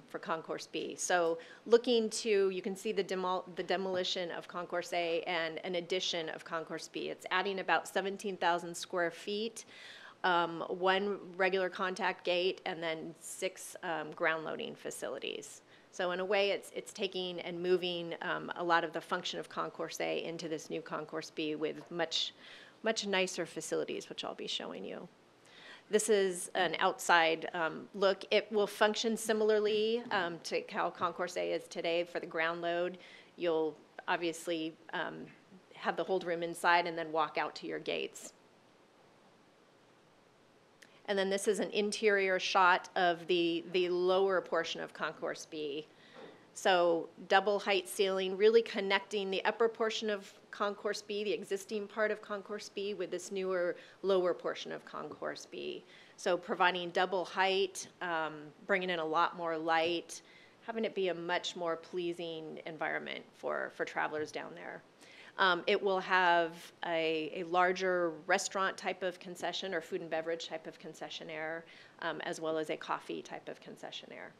for Concourse B. So you can see the demolition of Concourse A and an addition of Concourse B. It's adding about 17,000 square feet, 1 regular contact gate, and then 6 ground loading facilities. So in a way, it's taking and moving a lot of the function of Concourse A into this new Concourse B with much nicer facilities, which I'll be showing you. This is an outside look. It will function similarly to how Concourse A is today for the ground load. You'll obviously have the hold room inside and then walk out to your gates. And then this is an interior shot of the lower portion of Concourse B. So double height ceiling, really connecting the upper portion of Concourse B, the existing part of Concourse B, with this newer lower portion of Concourse B. So providing double height, bringing in a lot more light, having it be a much more pleasing environment for travelers down there. It will have a larger restaurant type of concession or food and beverage type of concessionaire, as well as a coffee type of concessionaire.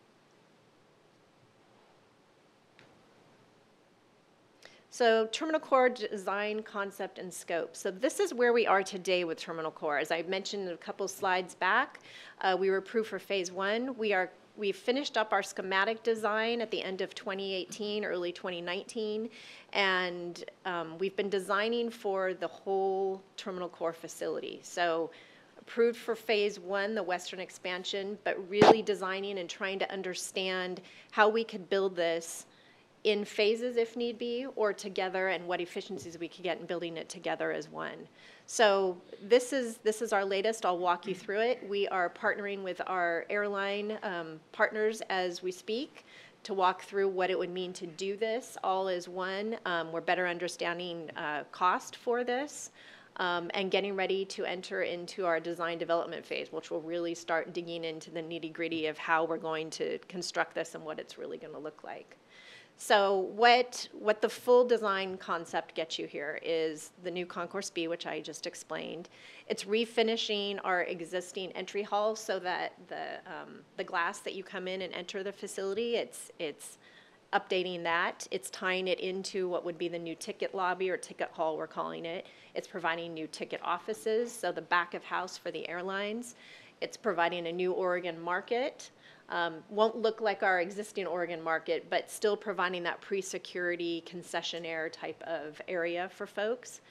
So Terminal Core design, concept, and scope. So this is where we are today with Terminal Core. As I mentioned a couple slides back, we were approved for phase 1. We finished up our schematic design at the end of 2018, early 2019, and we've been designing for the whole Terminal Core facility. So approved for phase 1, the western expansion, but really designing and trying to understand how we could build this in phases if need be, or together, and what efficiencies we could get in building it together as one. So this is our latest. I'll walk you through it. We are partnering with our airline partners as we speak to walk through what it would mean to do this all as one. We're better understanding cost for this, and getting ready to enter into our design development phase, which will really start digging into the nitty-gritty of how we're going to construct this and what it's really going to look like. So what the full design concept gets you here is the new Concourse B, which I just explained. It's refinishing our existing entry hall so that the glass that you come in and enter the facility, it's updating that. It's tying it into what would be the new ticket lobby or ticket hall, we're calling it. It's providing new ticket offices, so the back of house for the airlines. It's providing a new Oregon market. Won't look like our existing Oregon market, but still providing that pre-security concessionaire type of area for folks.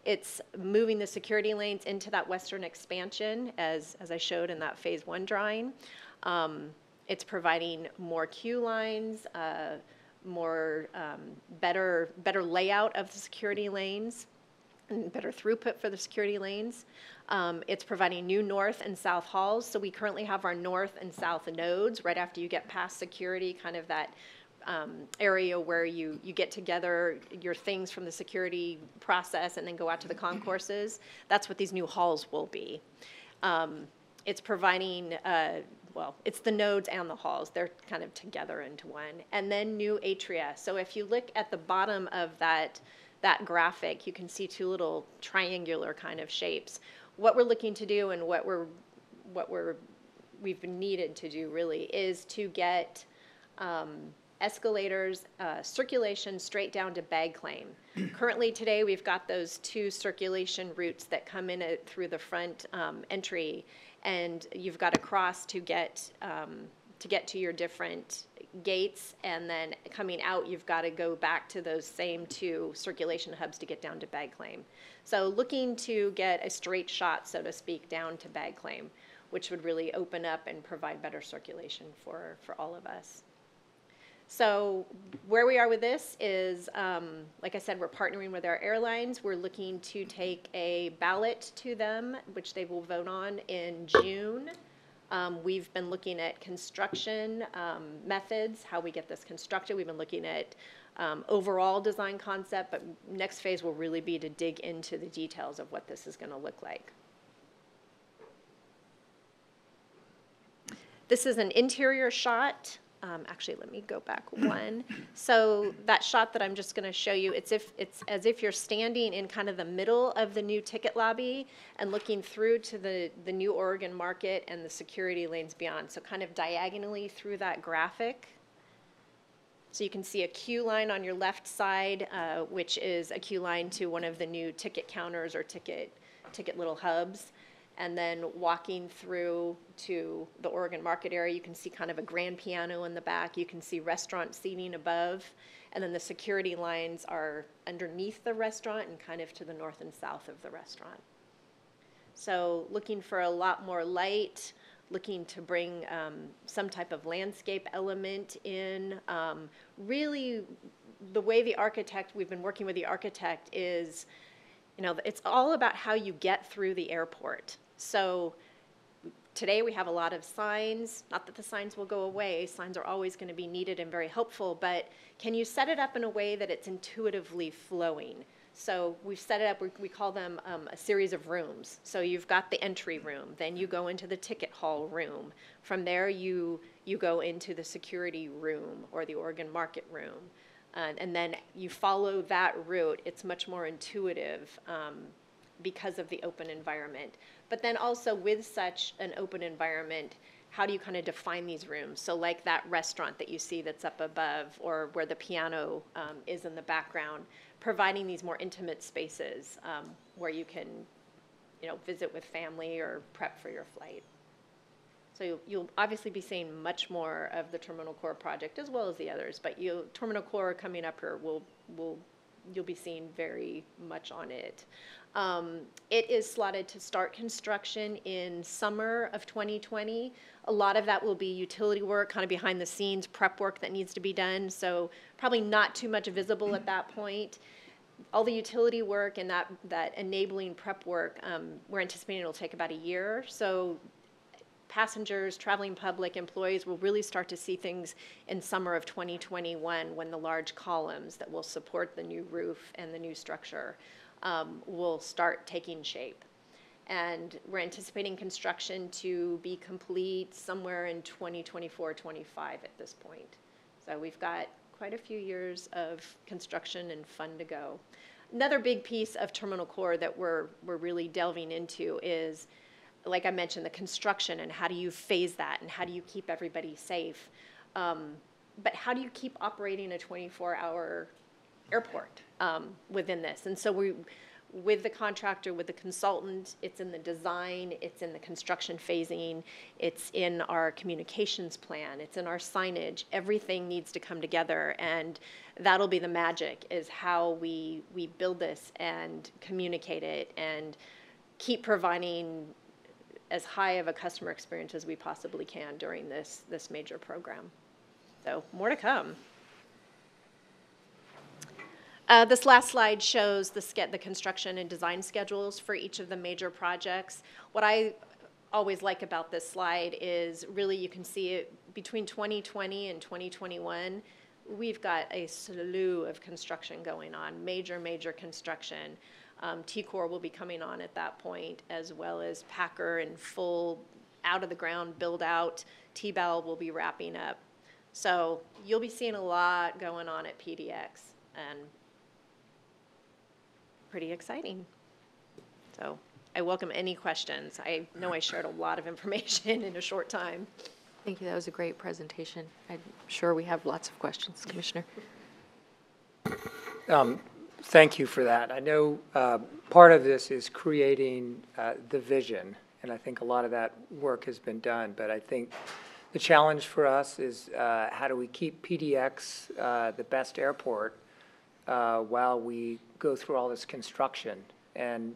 It's moving the security lanes into that western expansion, as I showed in that phase 1 drawing. It's providing more queue lines, more better layout of the security lanes, and better throughput for the security lanes. It's providing new north and south halls. So we currently have our north and south nodes right after you get past security, kind of that area where you get together your things from the security process and then go out to the concourses. That's what these new halls will be. It's providing, well, it's the nodes and the halls. They're kind of together into one. And then new atria. So if you look at the bottom of that graphic, you can see two little triangular kind of shapes. What we're looking to do and what we've been needed to do really is to get escalators, circulation straight down to bag claim. Currently today we've got those two circulation routes that come in through the front entry, and you've got to cross to get to your different gates, and then coming out you've got to go back to those same two circulation hubs to get down to bag claim. So looking to get a straight shot, so to speak, down to bag claim, which would really open up and provide better circulation for all of us. So where we are with this is, like I said, we're partnering with our airlines. We're looking to take a ballot to them, which they will vote on in June. We've been looking at construction methods, how we get this constructed. We've been looking at overall design concept, but next phase will really be to dig into the details of what this is going to look like. This is an interior shot. Actually, let me go back one. So that shot that I'm just going to show you, it's as if you're standing in kind of the middle of the new ticket lobby and looking through to the new Oregon market and the security lanes beyond. So kind of diagonally through that graphic. So you can see a queue line on your left side, which is a queue line to one of the new ticket counters or ticket little hubs. And then walking through to the Oregon Market area, you can see kind of a grand piano in the back. You can see restaurant seating above. And then the security lines are underneath the restaurant and kind of to the north and south of the restaurant. So looking for a lot more light, looking to bring some type of landscape element in. Really, the way we've been working with the architect is, it's all about how you get through the airport. So today we have a lot of signs, not that the signs will go away, signs are always going to be needed and very helpful, but can you set it up in a way that it's intuitively flowing? So we've set it up, we call them a series of rooms. So you've got the entry room, then you go into the ticket hall room. From there you go into the security room or the Oregon Market room. And then you follow that route. It's much more intuitive because of the open environment. But then also with such an open environment, how do you kind of define these rooms? So like that restaurant that you see that's up above, or where the piano is in the background, providing these more intimate spaces where you can, visit with family or prep for your flight. So you'll obviously be seeing much more of the Terminal Core project as well as the others, but Terminal Core coming up here you'll be seeing very much on it. It is slotted to start construction in summer of 2020. A lot of that will be utility work, kind of behind the scenes prep work that needs to be done, so probably not too much visible at that point. All the utility work and that enabling prep work, we're anticipating it'll take about a year. So passengers, traveling public, employees will really start to see things in summer of 2021 when the large columns that will support the new roof and the new structure will start taking shape. And we're anticipating construction to be complete somewhere in 2024, 25 at this point. So we've got quite a few years of construction and fun to go. Another big piece of Terminal Core that we're really delving into is, like I mentioned, the construction and how do you phase that and how do you keep everybody safe. But how do you keep operating a 24-hour airport within this? And so with the contractor, with the consultant, it's in the design, it's in the construction phasing, it's in our communications plan, it's in our signage. Everything needs to come together, and that'll be the magic, is how we build this and communicate it and keep providing as high of a customer experience as we possibly can during this major program. So more to come. This last slide shows the construction and design schedules for each of the major projects. What I always like about this slide is really you can see it between 2020 and 2021. We've got a slew of construction going on, major construction. T-Core will be coming on at that point, as well as Packer and full out-of-the-ground build-out. T-Bell will be wrapping up. So you'll be seeing a lot going on at PDX, and pretty exciting. So I welcome any questions. I know I shared a lot of information in a short time. Thank you. That was a great presentation. I'm sure we have lots of questions, Commissioner. Thank you for that. I know part of this is creating the vision, and I think a lot of that work has been done, but I think the challenge for us is how do we keep PDX the best airport while we go through all this construction? And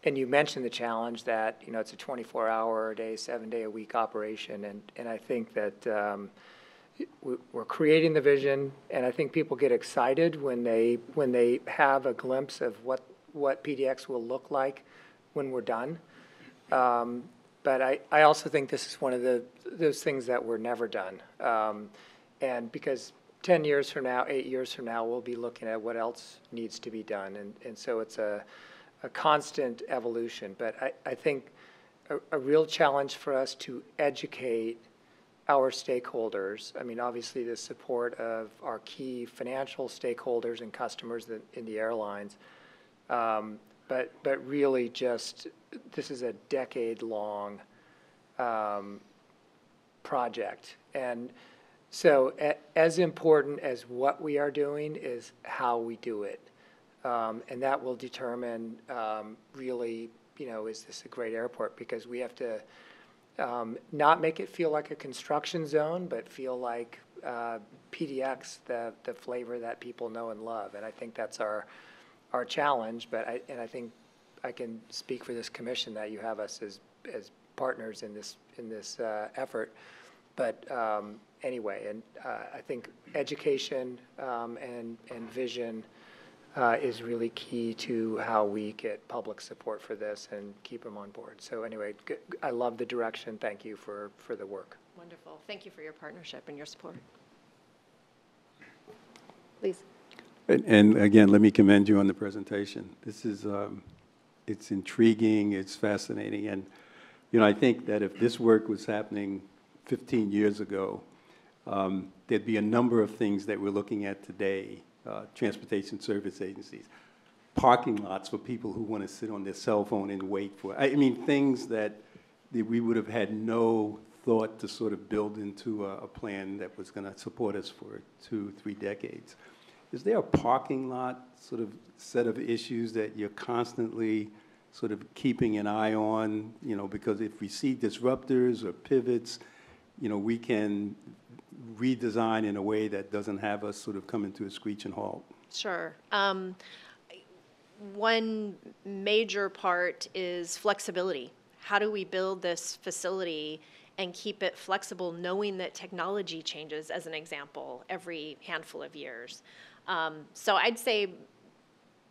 you mentioned the challenge that, it's a 24-hour-a-day, 7-day-a-week operation, and I think that we're creating the vision, and I think people get excited when they have a glimpse of what PDX will look like when we're done. But I also think this is one of those things that were never done. And because 10 years from now, 8 years from now, we'll be looking at what else needs to be done. And so it's a constant evolution. But I think a real challenge for us to educate our stakeholders. I mean, obviously the support of our key financial stakeholders and customers in the airlines. But really just, this is a decade-long project. And so as important as what we are doing is how we do it. And that will determine really is this a great airport? Because we have to not make it feel like a construction zone, but feel like PDX, the flavor that people know and love. And I think that's our challenge. But I think I can speak for this commission that you have us as partners in this effort. But anyway, and I think education and vision is really key to how we get public support for this and keep them on board. So anyway, I love the direction. Thank you for the work. Wonderful. Thank you for your partnership and your support. Please. And again, let me commend you on the presentation. This is, it's intriguing, it's fascinating, and I think that if this work was happening 15 years ago, there'd be a number of things that we're looking at today, transportation service agencies, parking lots for people who want to sit on their cell phone and wait for, I mean, things that we would have had no thought to sort of build into a plan that was going to support us for 2-3 decades. Is there a parking lot sort of set of issues that you're constantly sort of keeping an eye on, because if we see disruptors or pivots, we can redesign in a way that doesn't have us sort of come into a screeching halt? Sure. One major part is flexibility. How do we build this facility and keep it flexible, knowing that technology changes, as an example, every handful of years? So I'd say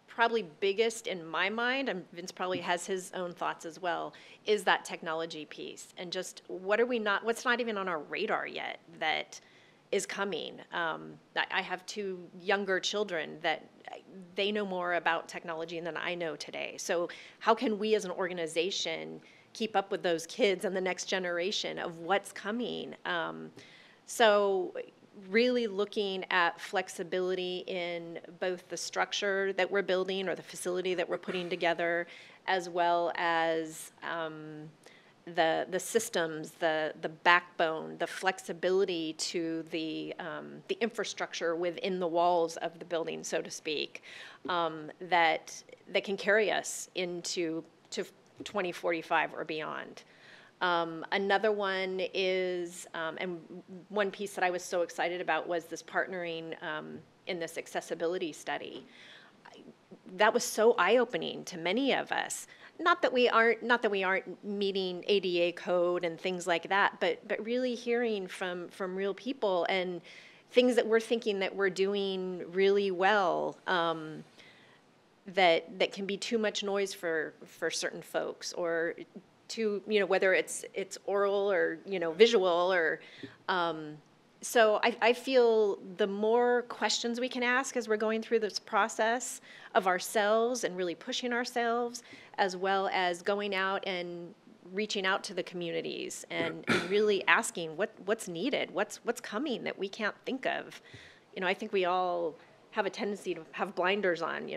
probably biggest in my mind, and Vince probably has his own thoughts as well, is that technology piece. And just what's not even on our radar yet that is coming. I have 2 younger children that they know more about technology than I know today. So how can we as an organization keep up with those kids and the next generation of what's coming? So really looking at flexibility in both the structure that we're building or the facility that we're putting together, as well as the systems, the backbone, the flexibility to the infrastructure within the walls of the building, so to speak, that can carry us into 2045 or beyond. Another one is, and one piece that I was so excited about was this partnering in this accessibility study. That was so eye-opening to many of us. Not that we aren't meeting ADA code and things like that, but really hearing from real people and things that we're thinking that we're doing really well, that can be too much noise for certain folks, or to, whether it's oral or, visual or, so I feel the more questions we can ask as we're going through this process of ourselves and really pushing ourselves, as well as going out and reaching out to the communities and really asking what's needed, what's coming that we can't think of. I think we all have a tendency to have blinders on.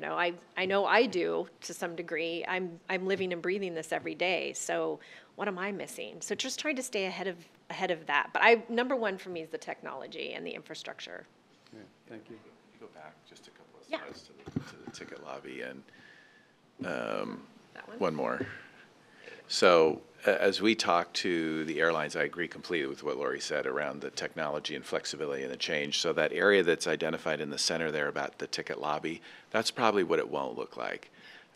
I know I do to some degree. I'm living and breathing this every day. So what am I missing? So just trying to stay ahead of that. But number one for me is the technology and the infrastructure. Yeah, thank you. You go back just a couple of slides to the ticket lobby and one more. So as we talk to the airlines, I agree completely with what Lori said around the technology and flexibility and the change. So that area that's identified in the center there about the ticket lobby, that's probably what it won't look like.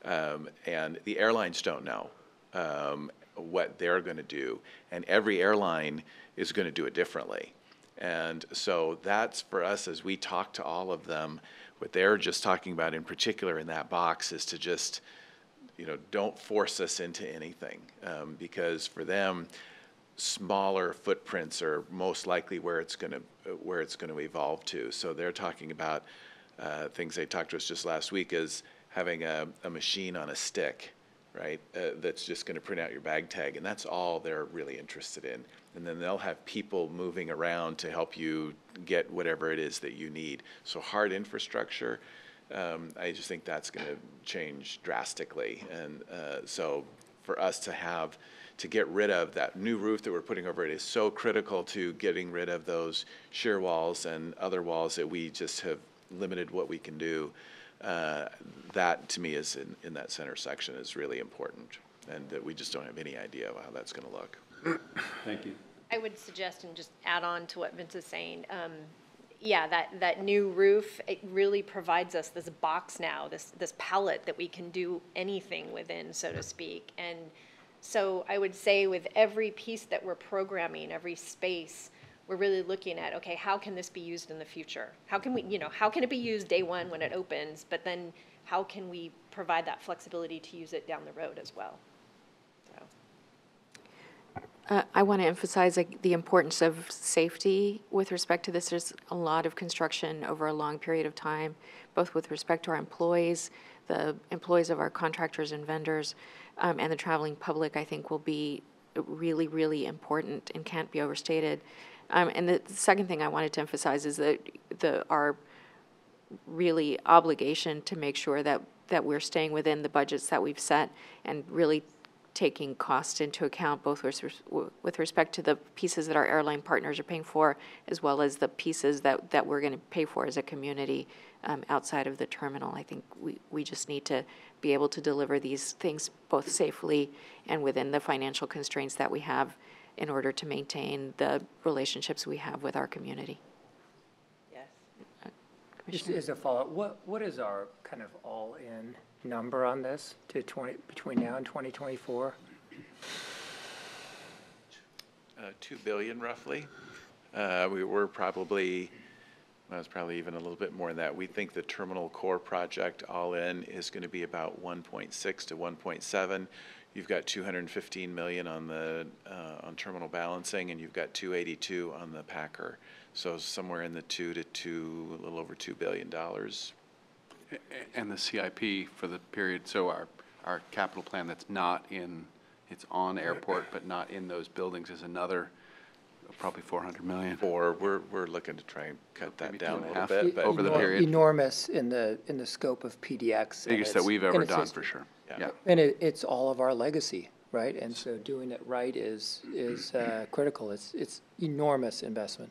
And the airlines don't know what they're going to do. And every airline is going to do it differently. And so that's for us as we talk to all of them, what they're just talking about in particular in that box is to just, don't force us into anything, because for them, smaller footprints are most likely where it's going to evolve to. So they're talking about things they talked to us just last week is having a machine on a stick, right? That's just going to print out your bag tag, and that's all they're really interested in. And then they'll have people moving around to help you get whatever it is that you need. So hard infrastructure. I just think that's going to change drastically. And so for us to get rid of that new roof that we're putting over it is so critical to getting rid of those shear walls and other walls that we just have limited what we can do. That to me is in that center section is really important. and that we just don't have any idea of how that's going to look. Thank you. I would suggest, and just add on to what Vince is saying, yeah, that new roof, it really provides us this box now, this palette that we can do anything within, so to speak. And so I would say with every piece that we're programming, every space, we're really looking at, okay, how can this be used in the future? How can we, how can it be used day one when it opens, but then how can we provide that flexibility to use it down the road as well? I want to emphasize the importance of safety with respect to this. There's a lot of construction over a long period of time, both with respect to our employees, the employees of our contractors and vendors, and the traveling public, I think will be really, really important and can't be overstated. And the second thing I wanted to emphasize is that our really obligation to make sure that we're staying within the budgets that we've set and really taking cost into account, both with respect to the pieces that our airline partners are paying for, as well as the pieces that we're going to pay for as a community outside of the terminal. I think we just need to be able to deliver these things both safely and within the financial constraints that we have in order to maintain the relationships we have with our community. Yes. Just as a follow-up, what is our kind of all-in number on this to between now and 2024? $2 billion roughly. We were probably, well, it's probably even a little bit more than that. We think the terminal core project all in is going to be about 1.6 to 1.7. You've got 215 million on the on terminal balancing, and you've got 282 on the Packer. So somewhere in the a little over $2 billion. And the CIP for the period, so our capital plan that's not in, it's on airport, but not in those buildings is another, probably 400 million. We're looking to try and cut that down a little bit, but over the period. Enormous in the scope of PDX. Biggest that we've ever done, for sure. Yeah. And it's all of our legacy, right? And so doing it right is critical. It's enormous investment.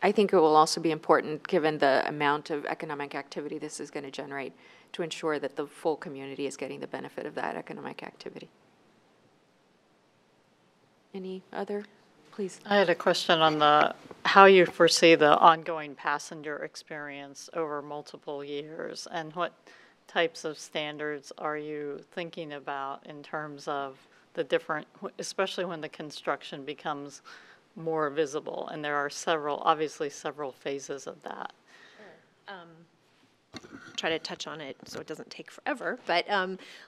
I think it will also be important, given the amount of economic activity this is going to generate, to ensure that the full community is getting the benefit of that economic activity. Any other? Please. I had a question on how you foresee the ongoing passenger experience over multiple years, and what types of standards are you thinking about in terms of the different, especially when the construction becomes more visible, and there are obviously several phases of that. Try to touch on it so it doesn't take forever, but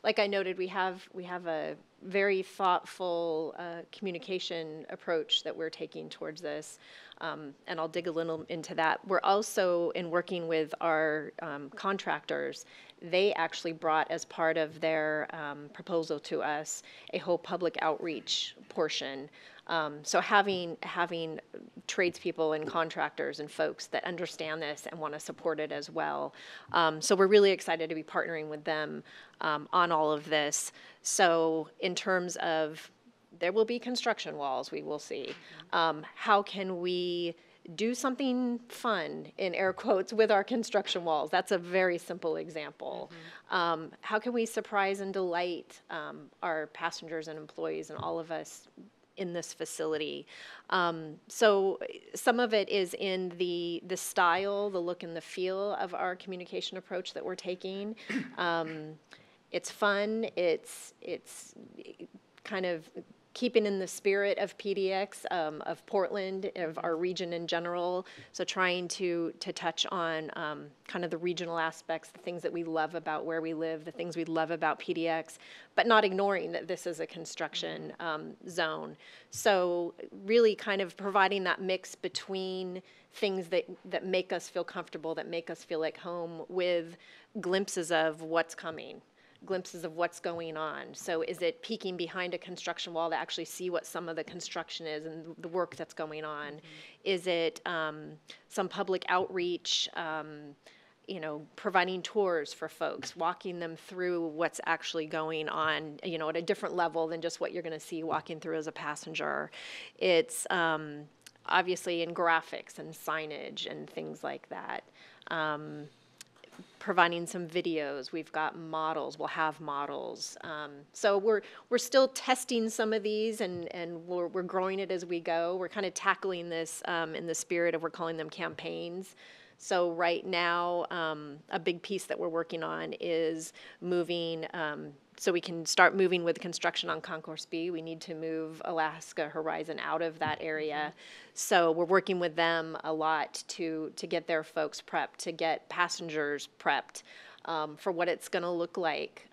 like I noted, we have a very thoughtful communication approach that we're taking towards this, and I'll dig a little into that. We're also, in working with our contractors, they actually brought, as part of their proposal to us, a whole public outreach portion. So having tradespeople and contractors and folks that understand this and want to support it as well. So we're really excited to be partnering with them on all of this. So in terms of, there will be construction walls, we will see. How can we do something fun, in air quotes, with our construction walls? That's a very simple example. How can we surprise and delight our passengers and employees and all of us in this facility? So some of it is in the style, the look and the feel of our communication approach that we're taking. It's fun, it's kind of keeping in the spirit of PDX, of Portland, of our region in general. So trying to touch on kind of the regional aspects, the things that we love about where we live, the things we love about PDX, but not ignoring that this is a construction zone. So really kind of providing that mix between things that make us feel comfortable, that make us feel like home, with glimpses of what's coming, glimpses of what's going on. So is it peeking behind a construction wall to actually see what some of the construction is and the work that's going on? Is it some public outreach, providing tours for folks, walking them through what's actually going on, at a different level than just what you're going to see walking through as a passenger? It's obviously in graphics and signage and things like that. providing some videos. We've got models. We'll have models. So we're still testing some of these, and we're growing it as we go. We're kind of tackling this in the spirit of, we're calling them campaigns. So right now, a big piece that we're working on is moving, so we can start moving with construction on Concourse B. We need to move Alaska Horizon out of that area. So we're working with them a lot to get their folks prepped, to get passengers prepped for what it's going to look like.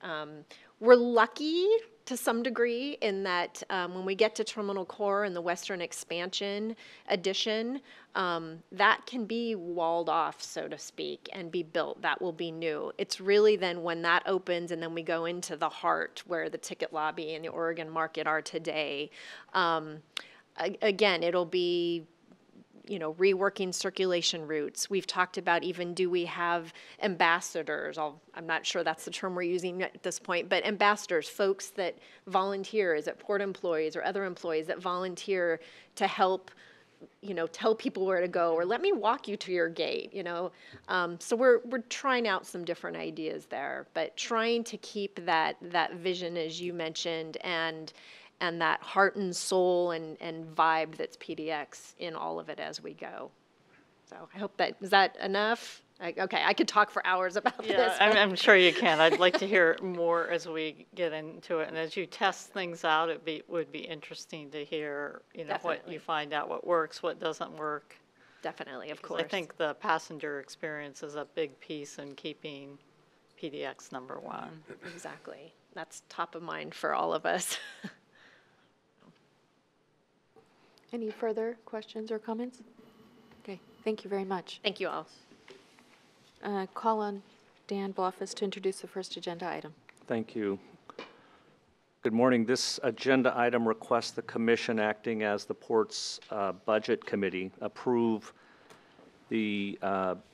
We're lucky to some degree in that when we get to Terminal Core and the Western Expansion addition, that can be walled off, so to speak, and be built. That will be new. It's really then when that opens and then we go into the heart where the ticket lobby and the Oregon market are today. Again, it'll be, you know, reworking circulation routes. We've talked about even, do we have ambassadors? I'm not sure that's the term we're using at this point, but ambassadors, folks that volunteer, is it port employees or other employees that volunteer to help, you know, tell people where to go, or let me walk you to your gate, you know? So we're trying out some different ideas there, but trying to keep that vision, as you mentioned, and that heart and soul and vibe that's PDX in all of it as we go. So I hope is that enough? Okay, I could talk for hours about this. Yeah, I'm sure you can. I'd like to hear more as we get into it. And as you test things out, would be interesting to hear, you know, Definitely. what you find out, what works, what doesn't work. Definitely, of 'Cause course. I think the passenger experience is a big piece in keeping PDX #1. Exactly. That's top of mind for all of us. Any further questions or comments? Okay, thank you very much. Thank you all. Call on Dan Blofeld to introduce the first agenda item. Thank you. Good morning. This agenda item requests the commission, acting as the port's budget committee, approve the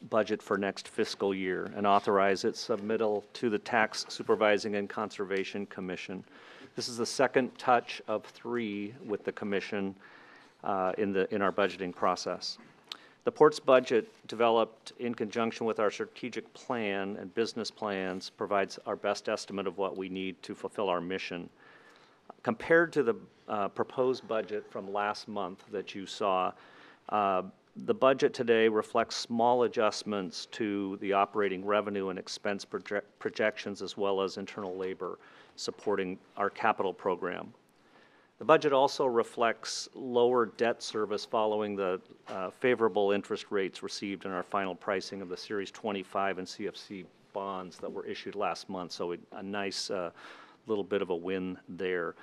budget for next fiscal year and authorize its submittal to the Tax Supervising and Conservation Commission. This is the second touch of 3 with the commission in our budgeting process. The port's budget, developed in conjunction with our strategic plan and business plans, provides our best estimate of what we need to fulfill our mission. Compared to the proposed budget from last month that you saw, the budget today reflects small adjustments to the operating revenue and expense projections, as well as internal labor supporting our capital program. The budget also reflects lower debt service following the favorable interest rates received in our final pricing of the Series 25 and CFC bonds that were issued last month, so a nice little bit of a win there.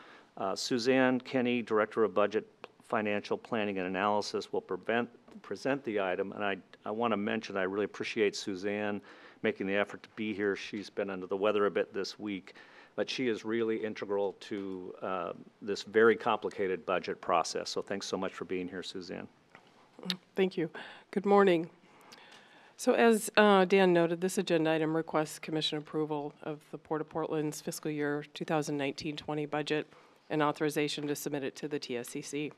Suzanne Kenny, Director of Budget, Financial Planning and Analysis, will present the item, and I want to mention I really appreciate Suzanne making the effort to be here. She's been under the weather a bit this week, but she is really integral to this very complicated budget process. So thanks so much for being here, Suzanne. Thank you. Good morning. So as Dan noted, this agenda item requests commission approval of the Port of Portland's fiscal year 2019-20 budget and authorization to submit it to the TSCC.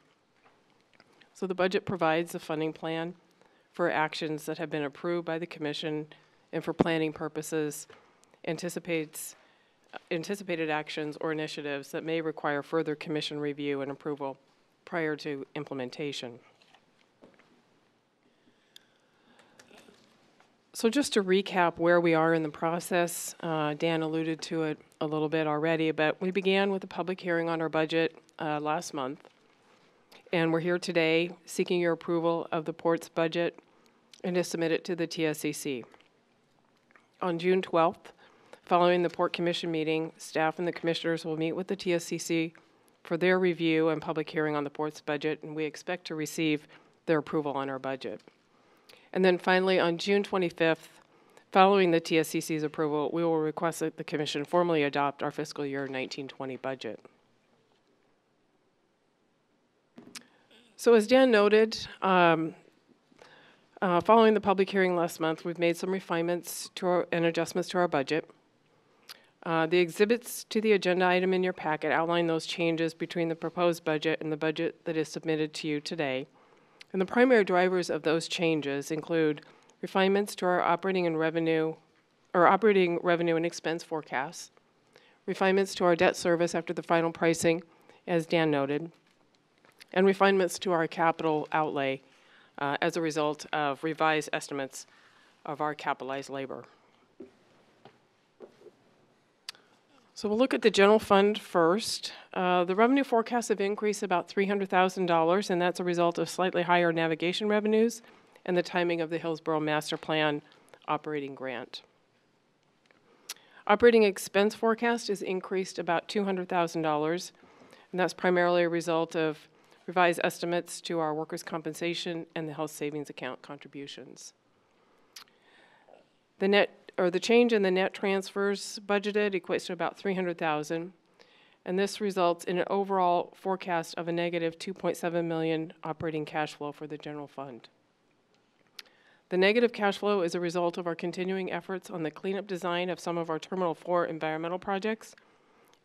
So the budget provides a funding plan for actions that have been approved by the commission and for planning purposes, anticipated actions or initiatives that may require further commission review and approval prior to implementation. So just to recap where we are in the process, Dan alluded to it a little bit already, but we began with a public hearing on our budget last month, and we're here today seeking your approval of the port's budget and to submit it to the TSCC. On June 12th, following the Port Commission meeting, staff and the commissioners will meet with the TSCC for their review and public hearing on the port's budget, and we expect to receive their approval on our budget. And then finally, on June 25th, following the TSCC's approval, we will request that the commission formally adopt our fiscal year 19-20 budget. So as Dan noted, following the public hearing last month, we've made some refinements and adjustments to our budget. The exhibits to the agenda item in your packet outline those changes between the proposed budget and the budget that is submitted to you today. And the primary drivers of those changes include refinements to our operating and revenue or operating revenue and expense forecasts, refinements to our debt service after the final pricing, as Dan noted, and refinements to our capital outlay as a result of revised estimates of our capitalized labor. So we'll look at the general fund first. The revenue forecasts have increased about $300,000, and that's a result of slightly higher navigation revenues and the timing of the Hillsborough Master Plan operating grant. Operating expense forecast is increased about $200,000, and that's primarily a result of revised estimates to our workers' compensation and the health savings account contributions. The change in the net transfers budgeted equates to about $300,000, and this results in an overall forecast of a negative $2.7 million operating cash flow for the general fund. The negative cash flow is a result of our continuing efforts on the cleanup design of some of our Terminal 4 environmental projects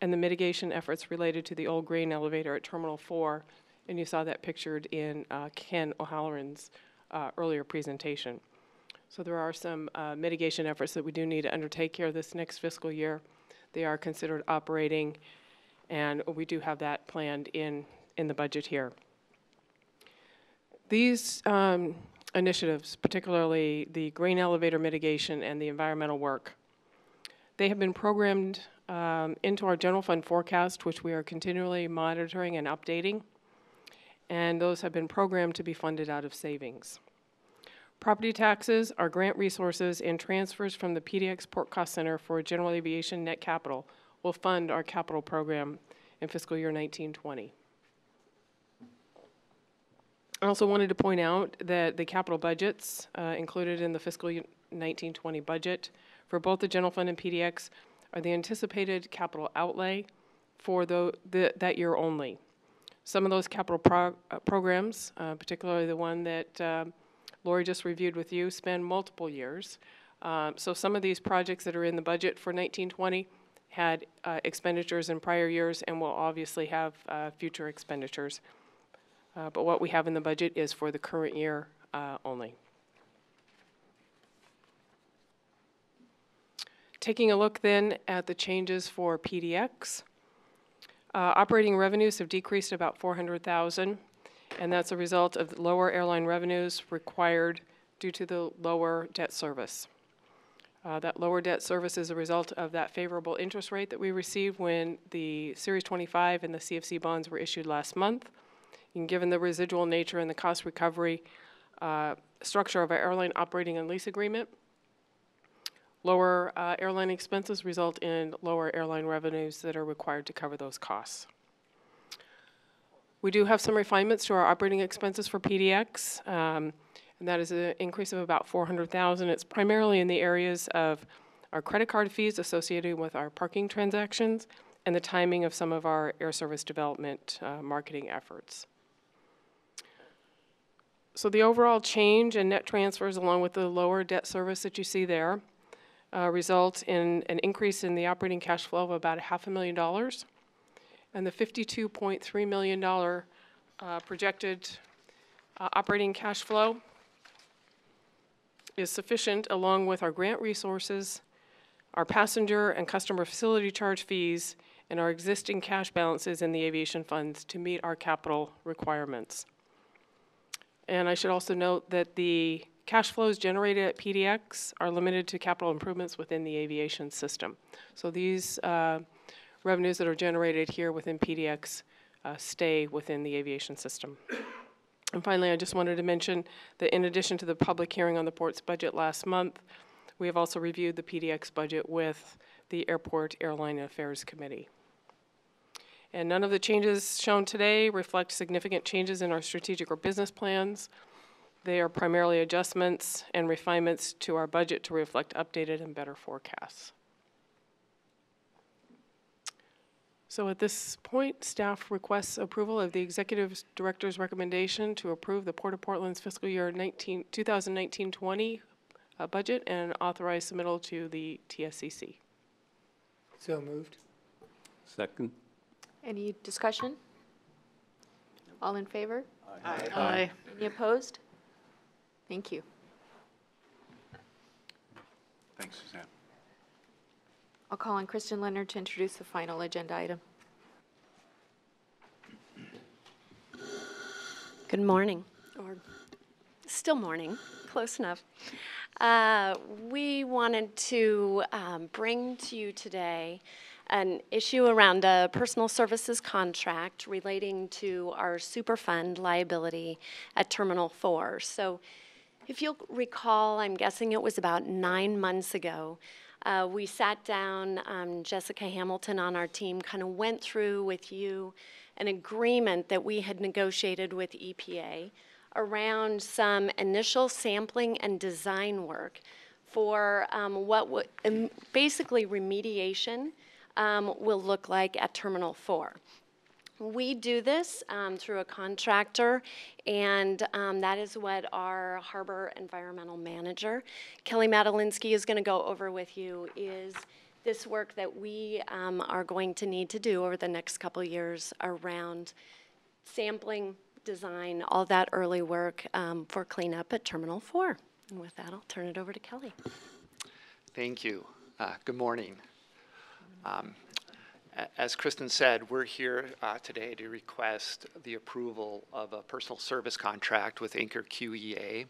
and the mitigation efforts related to the old grain elevator at Terminal 4, and you saw that pictured in Ken O'Halloran's earlier presentation. So there are some mitigation efforts that we do need to undertake here this next fiscal year. They are considered operating, and we do have that planned in the budget here. These initiatives, particularly the grain elevator mitigation and the environmental work, they have been programmed into our general fund forecast, which we are continually monitoring and updating, and those have been programmed to be funded out of savings. Property taxes, our grant resources, and transfers from the PDX Port Cost Center for General Aviation Net Capital will fund our capital program in fiscal year 1920. I also wanted to point out that the capital budgets included in the fiscal year 1920 budget for both the general fund and PDX are the anticipated capital outlay for that year only. Some of those capital programs, particularly the one that Lori just reviewed with you, span multiple years. So some of these projects that are in the budget for 1920 had expenditures in prior years and will obviously have future expenditures. But what we have in the budget is for the current year only. Taking a look then at the changes for PDX, operating revenues have decreased about $400,000. And that's a result of lower airline revenues required due to the lower debt service. That lower debt service is a result of that favorable interest rate that we received when the Series 25 and the CFC bonds were issued last month. And given the residual nature and the cost recovery structure of our airline operating and lease agreement, lower airline expenses result in lower airline revenues that are required to cover those costs. We do have some refinements to our operating expenses for PDX, and that is an increase of about $400,000. It's primarily in the areas of our credit card fees associated with our parking transactions and the timing of some of our air service development marketing efforts. So the overall change in net transfers, along with the lower debt service that you see there, result in an increase in the operating cash flow of about $500,000. And the $52.3 million projected operating cash flow is sufficient, along with our grant resources, our passenger and customer facility charge fees, and our existing cash balances in the aviation funds to meet our capital requirements. And I should also note that the cash flows generated at PDX are limited to capital improvements within the aviation system. So these revenues that are generated here within PDX stay within the aviation system. And finally, I just wanted to mention that in addition to the public hearing on the port's budget last month, we have also reviewed the PDX budget with the Airport Airline Affairs Committee. And none of the changes shown today reflect significant changes in our strategic or business plans. They are primarily adjustments and refinements to our budget to reflect updated and better forecasts. So at this point, staff requests approval of the Executive Director's recommendation to approve the Port of Portland's fiscal year 2019-20 budget and authorize submittal to the TSCC. So moved. Second. Any discussion? All in favor? Aye. Aye. Any opposed? Thank you. Thanks, Suzanne. I'll call on Kristen Leonard to introduce the final agenda item. Good morning, or still morning, close enough. We wanted to bring to you today an issue around a personal services contract relating to our Superfund liability at Terminal 4. So if you'll recall, I'm guessing it was about 9 months ago, we sat down, Jessica Hamilton on our team kind of went through with you an agreement that we had negotiated with EPA around some initial sampling and design work for what would basically remediation will look like at Terminal 4. We do this through a contractor, and that is what our Harbor Environmental Manager, Kelly Madalinsky, is going to go over with you, is this work that we are going to need to do over the next couple of years around sampling, design, all that early work for cleanup at Terminal 4. And with that, I'll turn it over to Kelly. Thank you. Good morning. As Kristen said, we're here today to request the approval of a personal service contract with Anchor QEA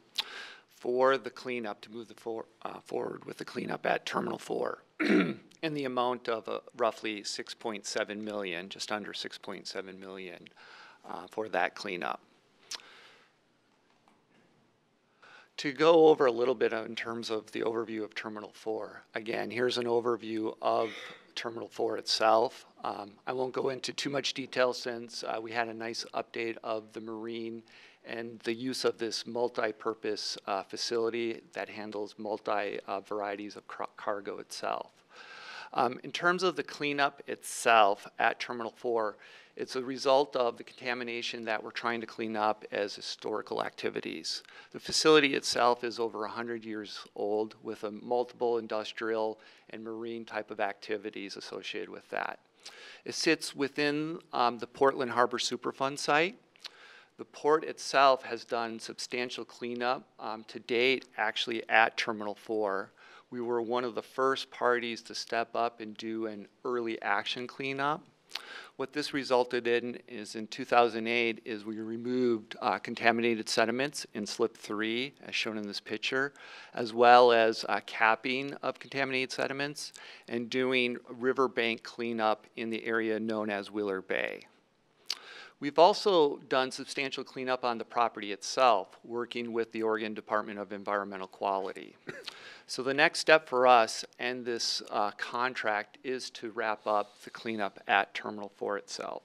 for the cleanup, to move forward with the cleanup at Terminal 4 in the amount of roughly $6.7 million, just under $6.7 million for that cleanup. To go over a little bit in terms of the overview of Terminal 4, again, here's an overview of Terminal 4 itself. I won't go into too much detail since we had a nice update of the marine and the use of this multi-purpose facility that handles varieties of cargo itself. In terms of the cleanup itself at Terminal 4, it's a result of the contamination that we're trying to clean up as historical activities. The facility itself is over 100 years old with a multiple industrial and marine type of activities associated with that. It sits within the Portland Harbor Superfund site. The port itself has done substantial cleanup to date, actually at Terminal 4. We were one of the first parties to step up and do an early action cleanup. What this resulted in is in 2008 is we removed contaminated sediments in slip 3, as shown in this picture, as well as capping of contaminated sediments and doing riverbank cleanup in the area known as Wheeler Bay. We've also done substantial cleanup on the property itself, working with the Oregon Department of Environmental Quality. So the next step for us and this contract is to wrap up the cleanup at Terminal 4 itself.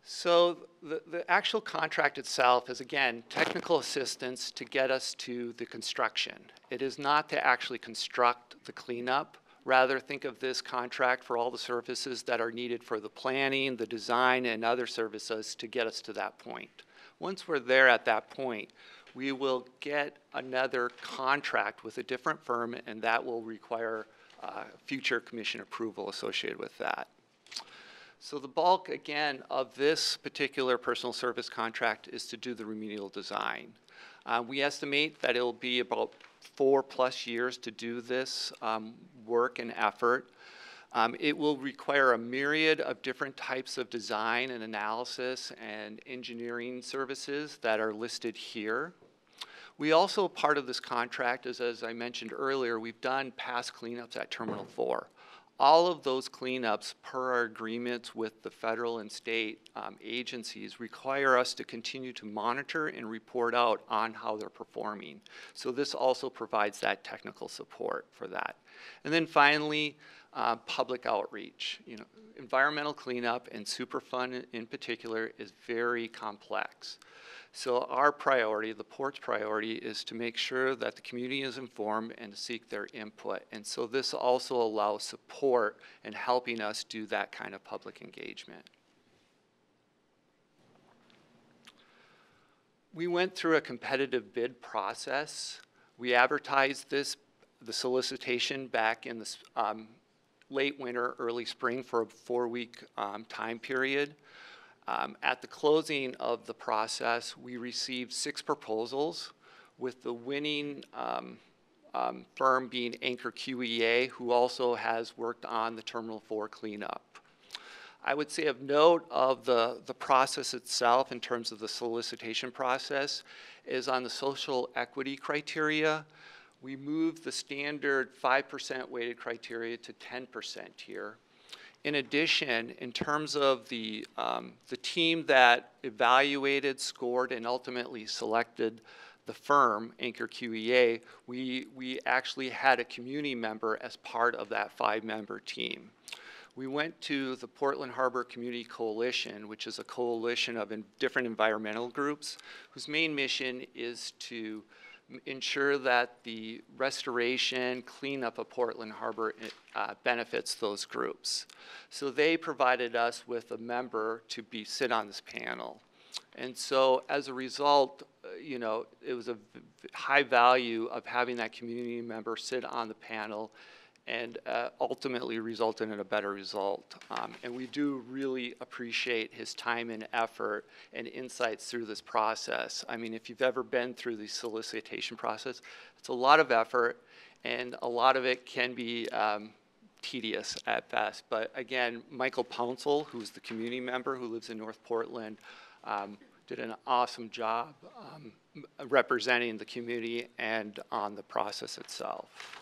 So the actual contract itself is, again, technical assistance to get us to the construction. It is not to actually construct the cleanup. Rather, think of this contract for all the services that are needed for the planning, the design, and other services to get us to that point. Once we're there at that point, we will get another contract with a different firm, and that will require future commission approval associated with that. So the bulk, again, of this particular personal service contract is to do the remedial design. We estimate that it will be about 4+ years to do this work and effort. It will require a myriad of different types of design and analysis and engineering services that are listed here. We also, part of this contract is, as I mentioned earlier, we've done past cleanups at Terminal 4. All of those cleanups, per our agreements with the federal and state agencies, require us to continue to monitor and report out on how they're performing. So this also provides that technical support for that. And then finally, public outreach. Environmental cleanup and Superfund in particular is very complex. So our priority, the port's priority, is to make sure that the community is informed and to seek their input. And so this also allows support in helping us do that kind of public engagement. We went through a competitive bid process. We advertised the solicitation back in the late winter, early spring for a 4-week time period. At the closing of the process, we received 6 proposals, with the winning firm being Anchor QEA, who also has worked on the Terminal 4 cleanup. I would say of note of the process itself in terms of the solicitation process is on the social equity criteria. We moved the standard 5% weighted criteria to 10% here. In addition, in terms of the team that evaluated, scored, and ultimately selected the firm, Anchor QEA, we actually had a community member as part of that 5-member team. We went to the Portland Harbor Community Coalition, which is a coalition of different environmental groups, whose main mission is to ensure that the restoration, cleanup of Portland Harbor benefits those groups. So they provided us with a member to sit on this panel. And so as a result, you know, it was a high value of having that community member sit on the panel and ultimately resulted in a better result. And we do really appreciate his time and effort and insights through this process. I mean, if you've ever been through the solicitation process, it's a lot of effort, and a lot of it can be tedious at best. But again, Michael Pouncil, who's the community member who lives in North Portland, did an awesome job representing the community and on the process itself.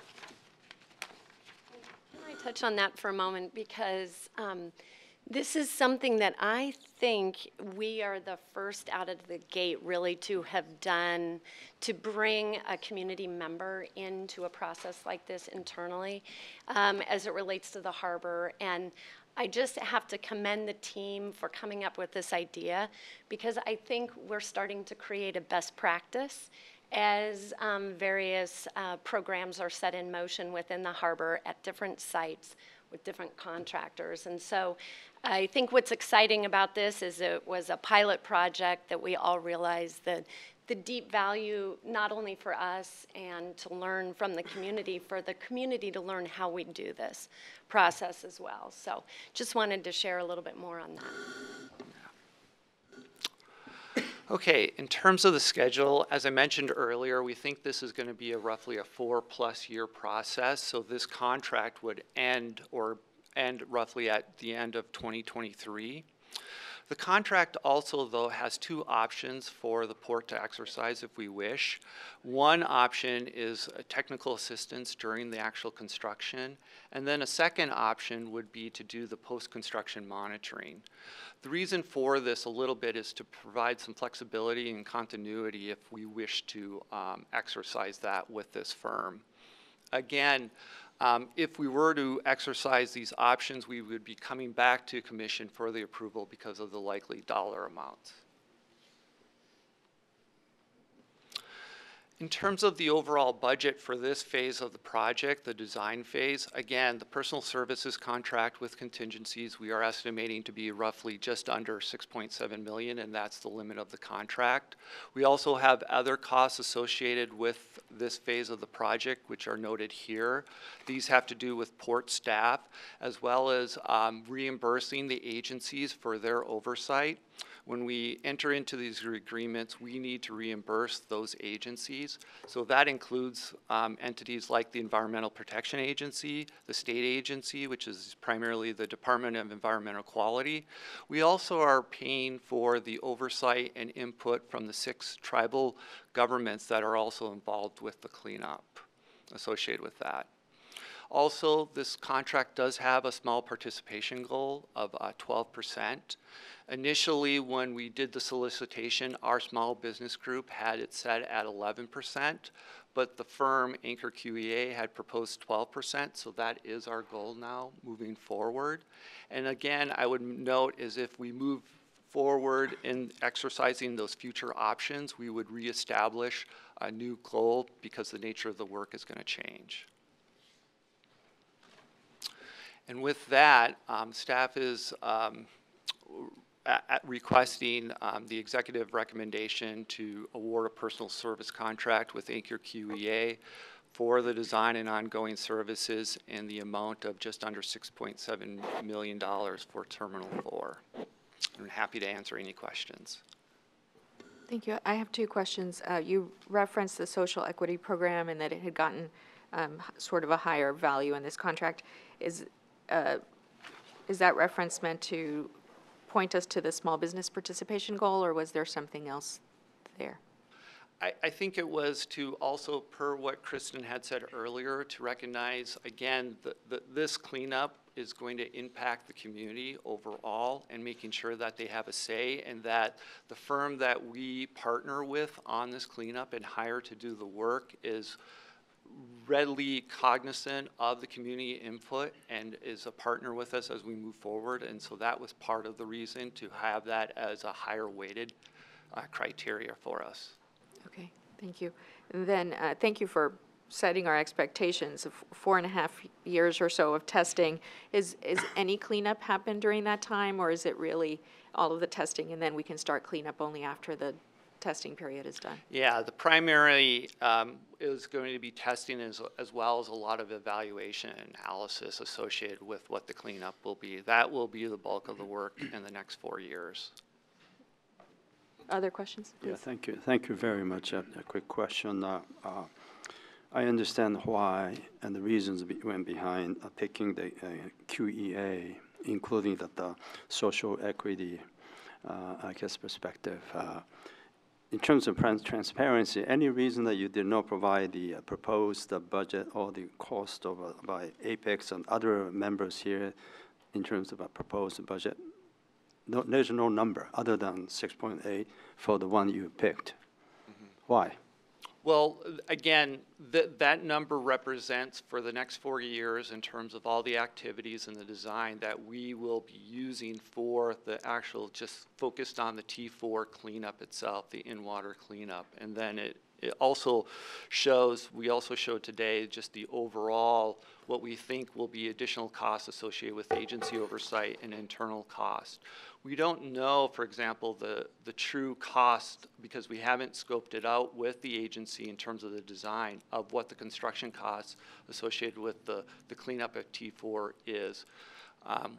Touch on that for a moment, because this is something that I think we are the first out of the gate really to have done, to bring a community member into a process like this internally as it relates to the harbor. And I just have to commend the team for coming up with this idea, because I think we're starting to create a best practice as various programs are set in motion within the harbor at different sites with different contractors. And so I think what's exciting about this is it was a pilot project that we all realized that the deep value, not only for us and to learn from the community, for the community to learn how we do this process as well. So just wanted to share a little bit more on that. Okay, in terms of the schedule, as I mentioned earlier, we think this is going to be roughly a 4+ year process. So this contract would end roughly at the end of 2023. The contract also, though, has 2 options for the port to exercise if we wish. One option is technical assistance during the actual construction, and then a second option would be to do the post-construction monitoring. The reason for this a little bit is to provide some flexibility and continuity if we wish to exercise that with this firm. Again, if we were to exercise these options, we would be coming back to Commission for the approval because of the likely dollar amounts. In terms of the overall budget for this phase of the project, the design phase, again, the personal services contract with contingencies, we are estimating to be roughly just under $6.7 million, and that's the limit of the contract. We also have other costs associated with this phase of the project, which are noted here. These have to do with port staff, as well as reimbursing the agencies for their oversight. When we enter into these agreements, we need to reimburse those agencies. So that includes entities like the Environmental Protection Agency, the state agency, which is primarily the Department of Environmental Quality. We also are paying for the oversight and input from the 6 tribal governments that are also involved with the cleanup associated with that. Also, this contract does have a small participation goal of 12%. Initially, when we did the solicitation, our small business group had it set at 11%, but the firm, Anchor QEA, had proposed 12%, so that is our goal now moving forward. And again, I would note is if we move forward in exercising those future options, we would reestablish a new goal because the nature of the work is going to change. And with that, staff is requesting the executive recommendation to award a personal service contract with Anchor QEA for the design and ongoing services in the amount of just under $6.7 million for Terminal 4. I'm happy to answer any questions. Thank you. I have two questions. You referenced the social equity program and that it had gotten sort of a higher value in this contract. Is that reference meant to point us to the small business participation goal, or was there something else there? I think it was to also, per what Kristen had said earlier, to recognize, again, this cleanup is going to impact the community overall, and making sure that they have a say, and that the firm that we partner with on this cleanup and hire to do the work is readily cognizant of the community input and is a partner with us as we move forward. And so that was part of the reason to have that as a higher weighted criteria for us. Okay, thank you. And then thank you for setting our expectations of 4.5 years or so of testing. Is any cleanup happen during that time, or is it really all of the testing and then we can start cleanup only after the testing period is done? Yeah, the primary is going to be testing as well as a lot of evaluation and analysis associated with what the cleanup will be. That will be the bulk of the work in the next 4 years. Other questions? Yeah, thank you. Thank you very much. A quick question. I understand why and the reasons went behind picking the QEA, including the social equity, I guess, perspective. In terms of transparency, any reason that you did not provide the proposed budget or the cost of by Apex and other members here in terms of a proposed budget? No, there's no number other than 6.8 for the one you picked. Why? Well, again, that number represents for the next 4 years in terms of all the activities and the design that we will be using for the actual, just focused on the T4 cleanup itself, the in-water cleanup. And then it also shows, we also showed today just the overall, what we think will be additional costs associated with agency oversight and internal cost. We don't know, for example, the true cost, because we haven't scoped it out with the agency in terms of the design of what the construction costs associated with the cleanup at T4 is.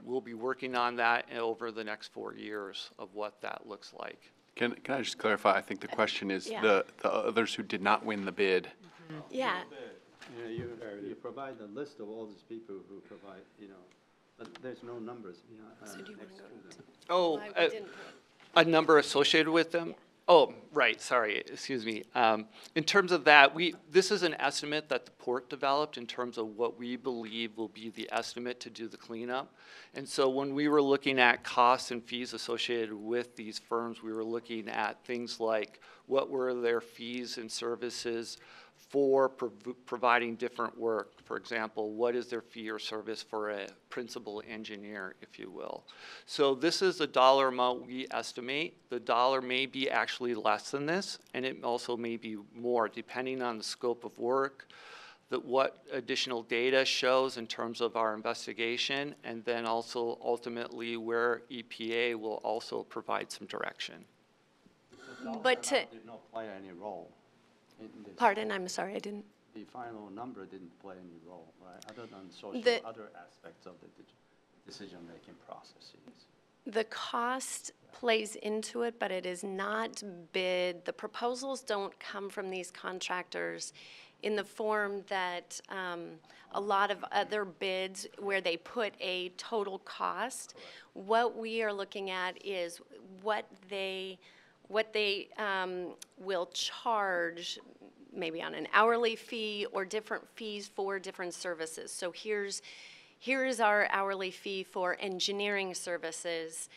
We'll be working on that over the next 4 years of what that looks like. Can I just clarify? I think the question is the others who did not win the bid. Yeah. You provide a list of all these people who provide, but there's no numbers So do you want to go to them? Oh, a number associated with them? Oh, right, sorry, excuse me. In terms of that, this is an estimate that the port developed in terms of what we believe will be the estimate to do the cleanup. And so when we were looking at costs and fees associated with these firms, we were looking at things like what were their fees and services for providing different work. For example, what is their fee or service for a principal engineer, if you will. So this is the dollar amount we estimate. The dollar may be actually less than this, and it also may be more, depending on the scope of work, what additional data shows in terms of our investigation, and then also ultimately where EPA will also provide some direction. But did not play any role. Pardon, I'm sorry, I didn't. The final number didn't play any role, right? Other than social, other aspects of the decision-making processes. The cost plays into it, but it is not bid. The proposals don't come from these contractors in the form that a lot of other bids where they put a total cost. Correct. What we are looking at is what they will charge, maybe on an hourly fee or different fees for different services. So here's our hourly fee for engineering services.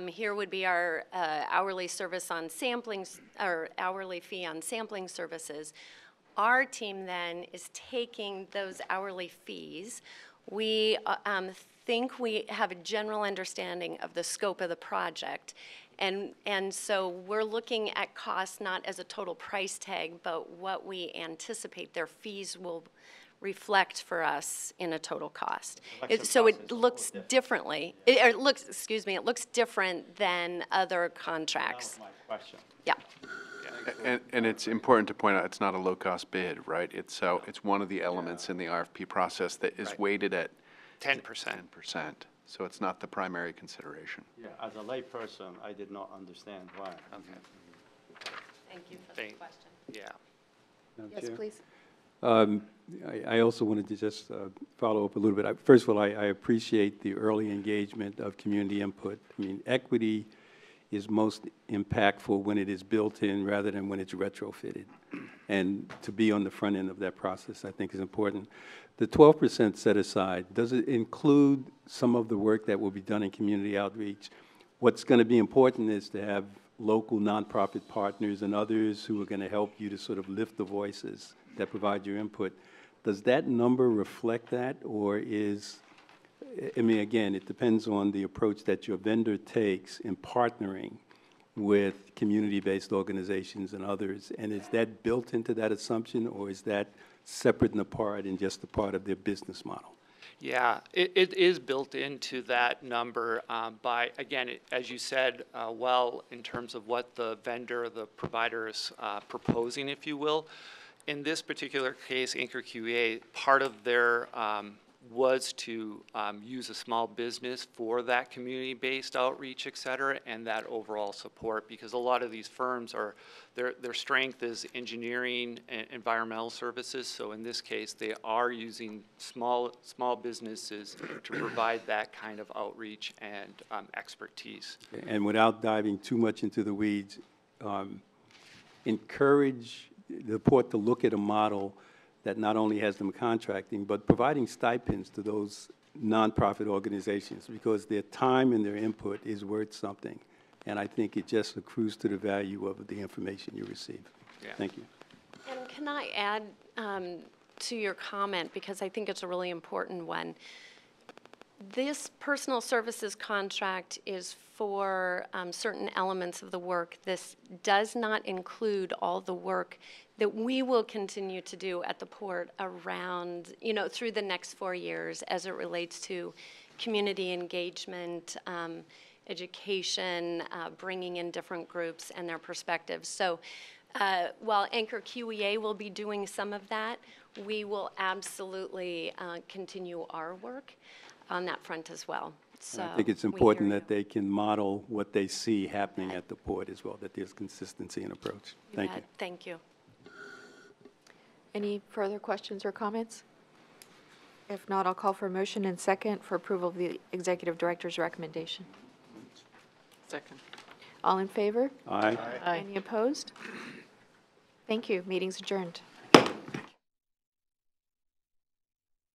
Here would be our hourly service on sampling, or hourly fee on sampling services. Our team then is taking those hourly fees. We think we have a general understanding of the scope of the project. And so we're looking at costs not as a total price tag, but what we anticipate their fees will reflect for us in a total cost. So it looks differently. It looks different than other contracts. That was my question. Yeah. And it's important to point out it's not a low-cost bid, right? It's one of the elements in the RFP process that is weighted at 10%. 10%. So it's not the primary consideration. Yeah, as a layperson, I did not understand why. Okay. Thank, yeah. Madam Yes, Chair? please. I also wanted to just follow up a little bit. First of all, I appreciate the early engagement of community input. I mean, equity is most impactful when it is built in rather than when it's retrofitted. And to be on the front end of that process, I think, is important. The 12% set aside, does it include some of the work that will be done in community outreach? What's going to be important is to have local nonprofit partners and others who are going to help you to sort of lift the voices that provide your input. Does that number reflect that, or is, I mean, again, it depends on the approach that your vendor takes in partnering with community-based organizations and others, and is that built into that assumption, or is that separate and apart and just a part of their business model? Yeah, it is built into that number by, again, as you said, well, in terms of what the vendor, the provider is proposing, if you will. In this particular case, Anchor QEA, part of their was to use a small business for that community-based outreach, et cetera, and that overall support, because a lot of these firms are, their strength is engineering and environmental services. So in this case, they are using small businesses to provide that kind of outreach and expertise. And without diving too much into the weeds, encourage the port to look at a model that not only has them contracting, but providing stipends to those nonprofit organizations, because their time and their input is worth something. And I think it just accrues to the value of the information you receive. Yeah. Thank you. And can I add to your comment, because I think it's a really important one. This personal services contract is for certain elements of the work. This does not include all the work that we will continue to do at the port around, you know, through the next 4 years as it relates to community engagement, education, bringing in different groups and their perspectives. So while Anchor QEA will be doing some of that, we will absolutely continue our work on that front as well. So I think it's important that they can model what they see happening at the port as well, that there's consistency in approach. Thank you. Thank you. Any further questions or comments? If not, I'll call for a motion and second for approval of the executive director's recommendation. Second. All in favor? Aye. Any opposed? Thank you. Meeting's adjourned.